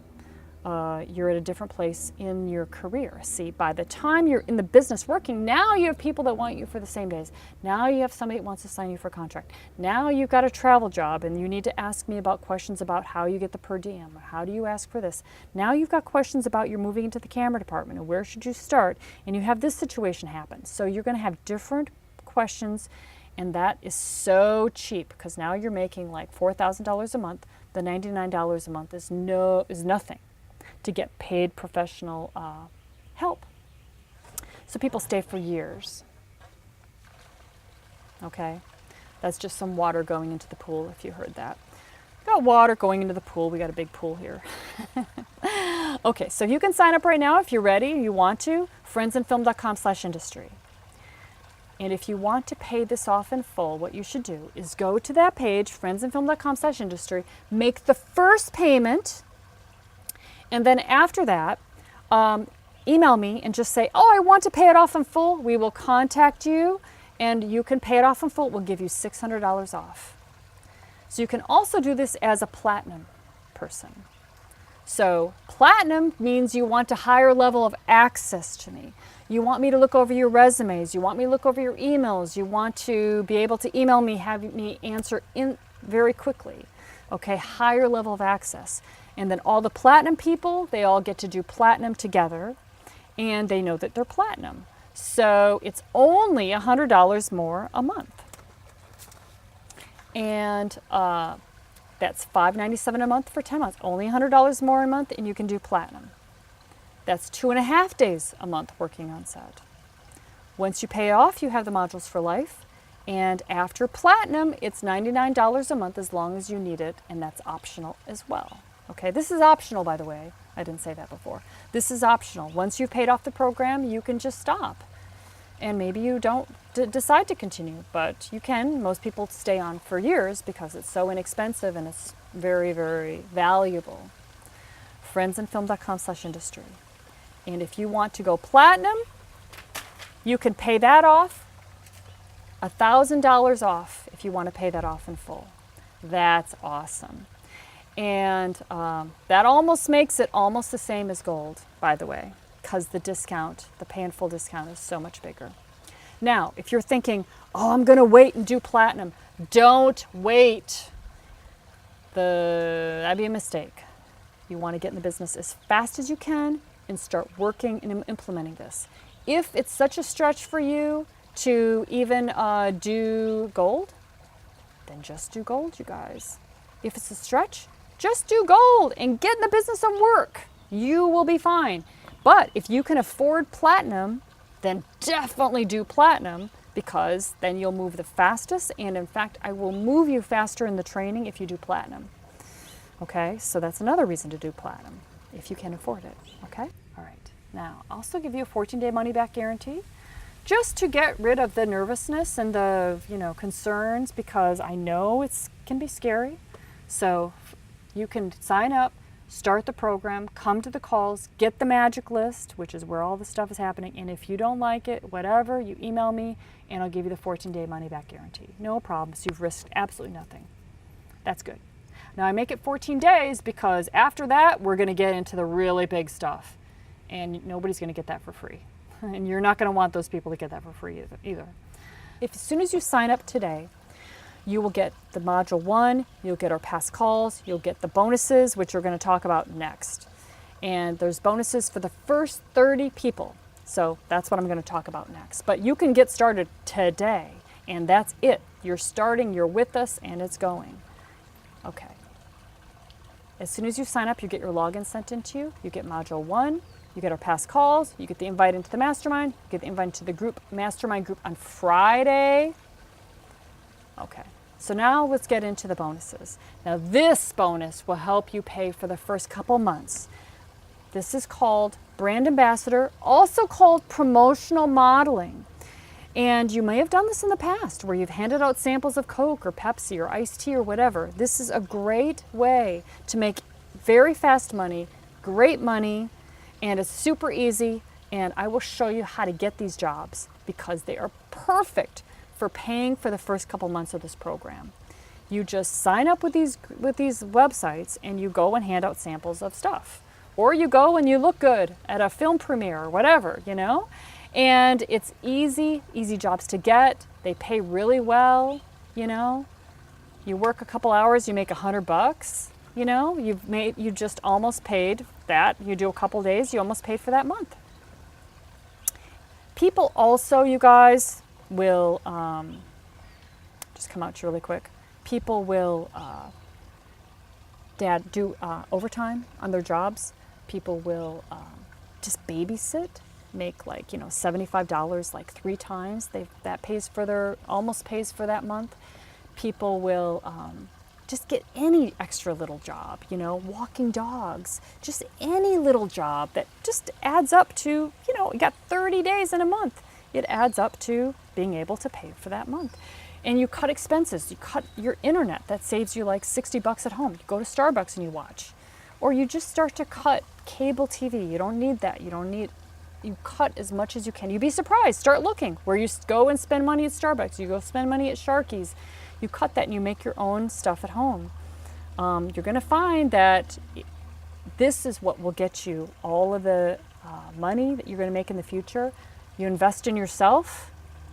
you're at a different place in your career. See, by the time you're in the business working, now you have people that want you for the same days. Now you have somebody that wants to sign you for a contract. Now you've got a travel job and you need to ask me about questions about how you get the per diem, or how do you ask for this. Now you've got questions about you're moving into the camera department and where should you start, and you have this situation happen. So you're going to have different questions, and that is so cheap because now you're making like $4,000 a month. The $99 a month is nothing to get paid professional help. So people stay for years. Okay, that's just some water going into the pool if you heard that. Got water going into the pool. We got a big pool here. Okay, so you can sign up right now if you're ready, you want to, friendsandfilm.com/industry. And if you want to pay this off in full, what you should do is go to that page, friendsandfilm.com/industry, make the first payment, and then after that, email me and just say, oh, I want to pay it off in full. We will contact you, and you can pay it off in full. We'll give you $600 off. So you can also do this as a platinum person. So platinum means you want a higher level of access to me. You want me to look over your resumes. You want me to look over your emails. You want to be able to email me, have me answer in very quickly. Okay, higher level of access. And then all the platinum people, they all get to do platinum together, and they know that they're platinum. So it's only $100 more a month. And that's $597 a month for 10 months. Only $100 more a month, and you can do platinum. That's 2.5 days a month working on set. Once you pay off, you have the modules for life. And after platinum, it's $99 a month as long as you need it, and that's optional as well. Okay, this is optional, by the way. I didn't say that before. This is optional. Once you've paid off the program, you can just stop. And maybe you don't decide to continue, but you can. Most people stay on for years because it's so inexpensive and it's very, very valuable. friendsandfilm.com/industry. And if you want to go platinum, you can pay that off, $1,000 off if you want to pay that off in full. That's awesome. And that almost makes it almost the same as gold, by the way, because the discount, the pay in full discount is so much bigger. Now, if you're thinking, oh, I'm going to wait and do platinum, don't wait. That'd be a mistake. You want to get in the business as fast as you can and start working and implementing this. If it's such a stretch for you to even do gold, then just do gold, you guys. If it's a stretch, Just do gold and get in the business of work. You will be fine. But if you can afford platinum, then definitely do platinum, because then you'll move the fastest. And in fact, I will move you faster in the training if you do platinum. Okay, so that's another reason to do platinum, if you can afford it. Okay, all right. Now, I'll also give you a 14-day money-back guarantee, just to get rid of the nervousness and the concerns, because I know it can be scary. So you can sign up, start the program, come to the calls, get the magic list, which is where all the stuff is happening. And if you don't like it, whatever, you email me and I'll give you the 14-day money-back guarantee. No problems. You've risked absolutely nothing. That's good. Now, I make it 14 days because after that, we're going to get into the really big stuff. And nobody's going to get that for free. And you're not going to want those people to get that for free either. If as soon as you sign up today, you will get the Module 1, you'll get our past calls, you'll get the bonuses, which we're going to talk about next. And there's bonuses for the first 30 people. So that's what I'm going to talk about next. But you can get started today, and that's it. You're starting, you're with us, and it's going. Okay. As soon as you sign up, you get your login sent into you. You get Module 1, you get our past calls, you get the invite into the mastermind, you get the invite into the group, mastermind group on Friday. Okay. So now let's get into the bonuses. Now this bonus will help you pay for the first couple months. This is called Brand Ambassador, also called Promotional Modeling. And you may have done this in the past where you've handed out samples of Coke or Pepsi or iced tea or whatever. This is a great way to make very fast money, great money, and it's super easy. And I will show you how to get these jobs because they are perfect for paying for the first couple months of this program. You just sign up with these websites and you go and hand out samples of stuff. Or you go and you look good at a film premiere or whatever, And it's easy jobs to get. They pay really well, You work a couple hours, you make $100, you just almost paid that. You do a couple days, you almost paid for that month. People also, you guys, will just come out to you really quick. People will do overtime on their jobs. People will just babysit, make $75 like 3 times. That pays for almost pays for that month. People will just get any extra little job, walking dogs, just any little job that just adds up to, you got 30 days in a month. It adds up to being able to pay for that month. And you cut expenses. You cut your internet. That saves you like $60 at home. You go to Starbucks and you watch. Or you just start to cut cable TV. You don't need that. You cut as much as you can. You'd be surprised. Start looking where you go and spend money at Starbucks. You go spend money at Sharky's. You cut that and you make your own stuff at home. You're going to find that this is what will get you all of the money that you're going to make in the future. You invest in yourself,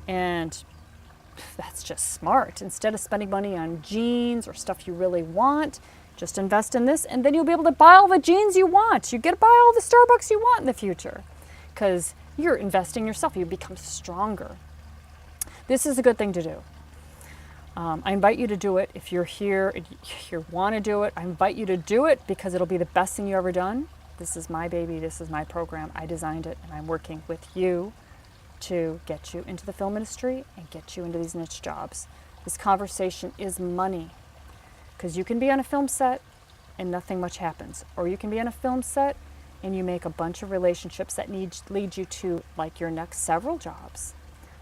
and that's just smart. Instead of spending money on jeans or stuff you really want, just invest in this, and then you'll be able to buy all the jeans you want. You get to buy all the Starbucks you want in the future because you're investing in yourself. You become stronger. This is a good thing to do. I invite you to do it. If you're here and you want to do it, I invite you to do it because it'll be the best thing you've ever done. This is my baby. This is my program. I designed it, and I'm working with you to get you into the film industry and get you into these niche jobs. This conversation is money because you can be on a film set and nothing much happens, or you can be on a film set and you make a bunch of relationships that lead you to like your next several jobs.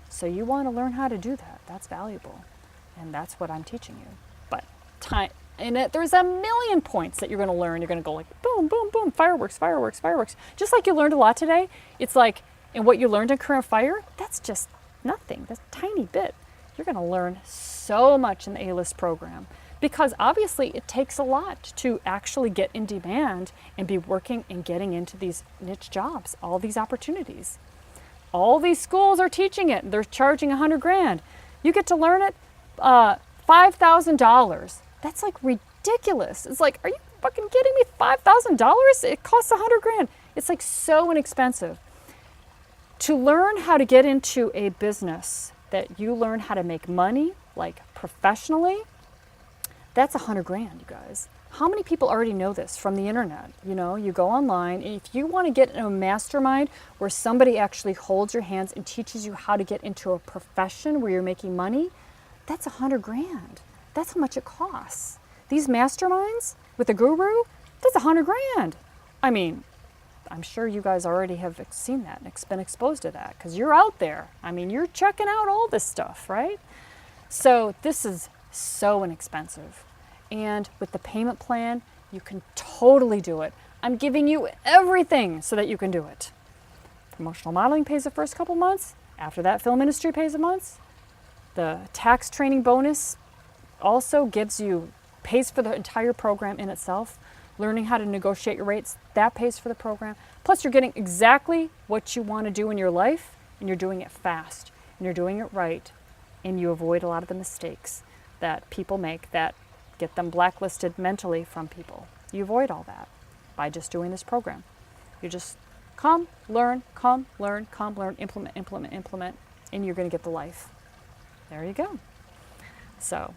So you want to learn how to do that. That's valuable, and that's what I'm teaching you. But there's a million points that you're going to learn. You're going to go like boom, boom, boom, fireworks, fireworks, fireworks. Just like you learned a lot today. It's like, and what you learned in Current Fire, that's just nothing. That's a tiny bit. You're going to learn so much in the A-List program because obviously it takes a lot to actually get in demand and be working and getting into these niche jobs, all these opportunities. All these schools are teaching it. They're charging $100,000. You get to learn it, $5,000. That's like ridiculous. It's like, are you fucking kidding me? $5,000? It costs $100,000. It's like so inexpensive. To learn how to get into a business that you learn how to make money, like professionally, That's 100 grand, you guys. How many people already know this from the internet? You know, you go online, and if you want to get in a mastermind where somebody actually holds your hands and teaches you how to get into a profession where you're making money, that's 100 grand. That's how much it costs. These masterminds with a guru, that's 100 grand. I mean, I'm sure you guys already have seen that and been exposed to that because you're out there. I mean, you're checking out all this stuff, right? So this is so inexpensive. And with the payment plan, you can totally do it. I'm giving you everything so that you can do it. Promotional modeling pays the first couple months. After that, film industry pays a month. The tax training bonus also pays for the entire program in itself. Learning how to negotiate your rates, that pays for the program. Plus, you're getting exactly what you want to do in your life, and you're doing it fast, and you're doing it right, and you avoid a lot of the mistakes that people make that get them blacklisted mentally from people. You avoid all that by just doing this program. You just come, learn, implement, and you're going to get the life. There you go. So,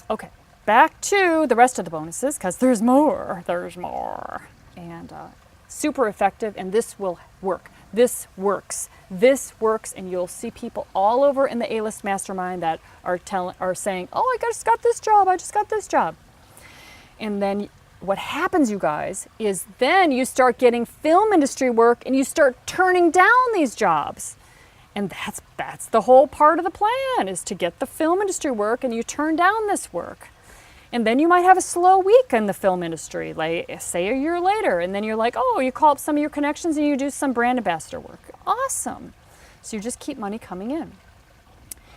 okay. Back to the rest of the bonuses, because there's more. And super effective, and this will work. This works, and you'll see people all over in the A-List Mastermind that are saying, oh, I just got this job. And then what happens, you guys, is then you start getting film industry work, and you start turning down these jobs. And that's the whole part of the plan, is to get the film industry work, and you turn down this work. And then you might have a slow week in the film industry, like say a year later, and then you're like, oh, you call up some of your connections and you do some brand ambassador work. Awesome. So you just keep money coming in.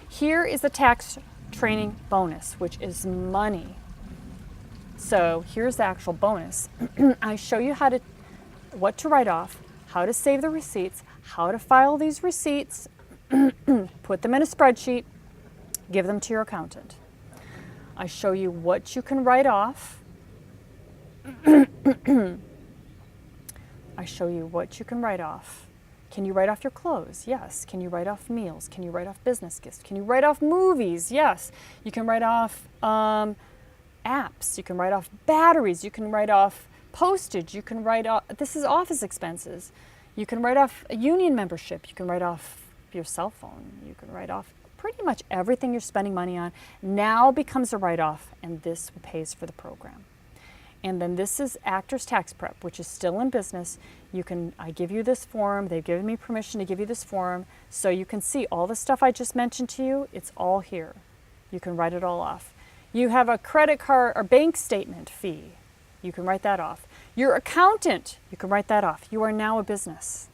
Here is the tax training bonus, which is money. So here's the actual bonus. I show you what to write off, how to save the receipts, how to file these receipts, put them in a spreadsheet, give them to your accountant. I show you what you can write off. I show you what you can write off. Can you write off your clothes? Yes. Can you write off meals? Can you write off business gifts? Can you write off movies? Yes. You can write off apps. You can write off batteries. You can write off postage. You can write off, this is office expenses. You can write off a union membership. You can write off your cell phone. You can write off pretty much everything you're spending money on now becomes a write-off, and this pays for the program. And then this is Actors Tax Prep, which is still in business. I give you this form. They've given me permission to give you this form so you can see all the stuff I just mentioned to you. It's all here. You can write it all off. You have a credit card or bank statement fee. You can write that off. Your accountant, you can write that off. You are now a business.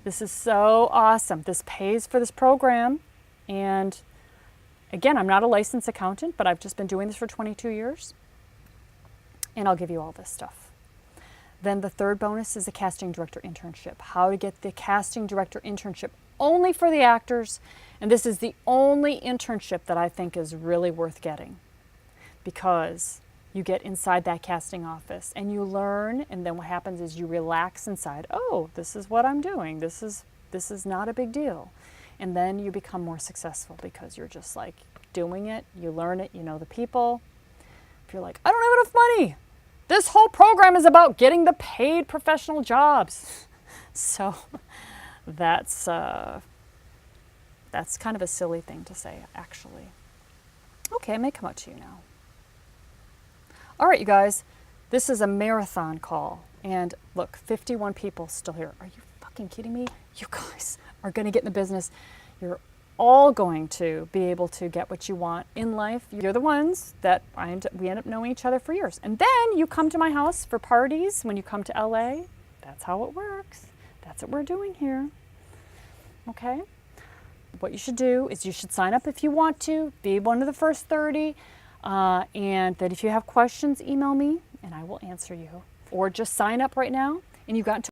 This is so awesome. This pays for this program. And again, I'm not a licensed accountant, but I've just been doing this for 22 years. And I'll give you all this stuff. Then the third bonus is a casting director internship. How to get the casting director internship only for the actors. And this is the only internship that I think is really worth getting, because you get inside that casting office and you learn, and then what happens is you relax inside. Oh, this is what I'm doing. This is not a big deal. And then you become more successful because you're just like doing it, you learn it, you know the people. If you're like, I don't have enough money, this whole program is about getting the paid professional jobs. So that's kind of a silly thing to say, actually. Okay, it may come out to you now. All right, you guys, this is a marathon call. And look, 51 people still here. Are you fucking kidding me? You guys are going to get in the business. You're all going to be able to get what you want in life. You're the ones that we end up knowing each other for years. And then you come to my house for parties when you come to LA. That's how it works. That's what we're doing here. Okay? What you should do is you should sign up if you want to, be one of the first 30, and that if you have questions, email me and I will answer you. Or just sign up right now, and you got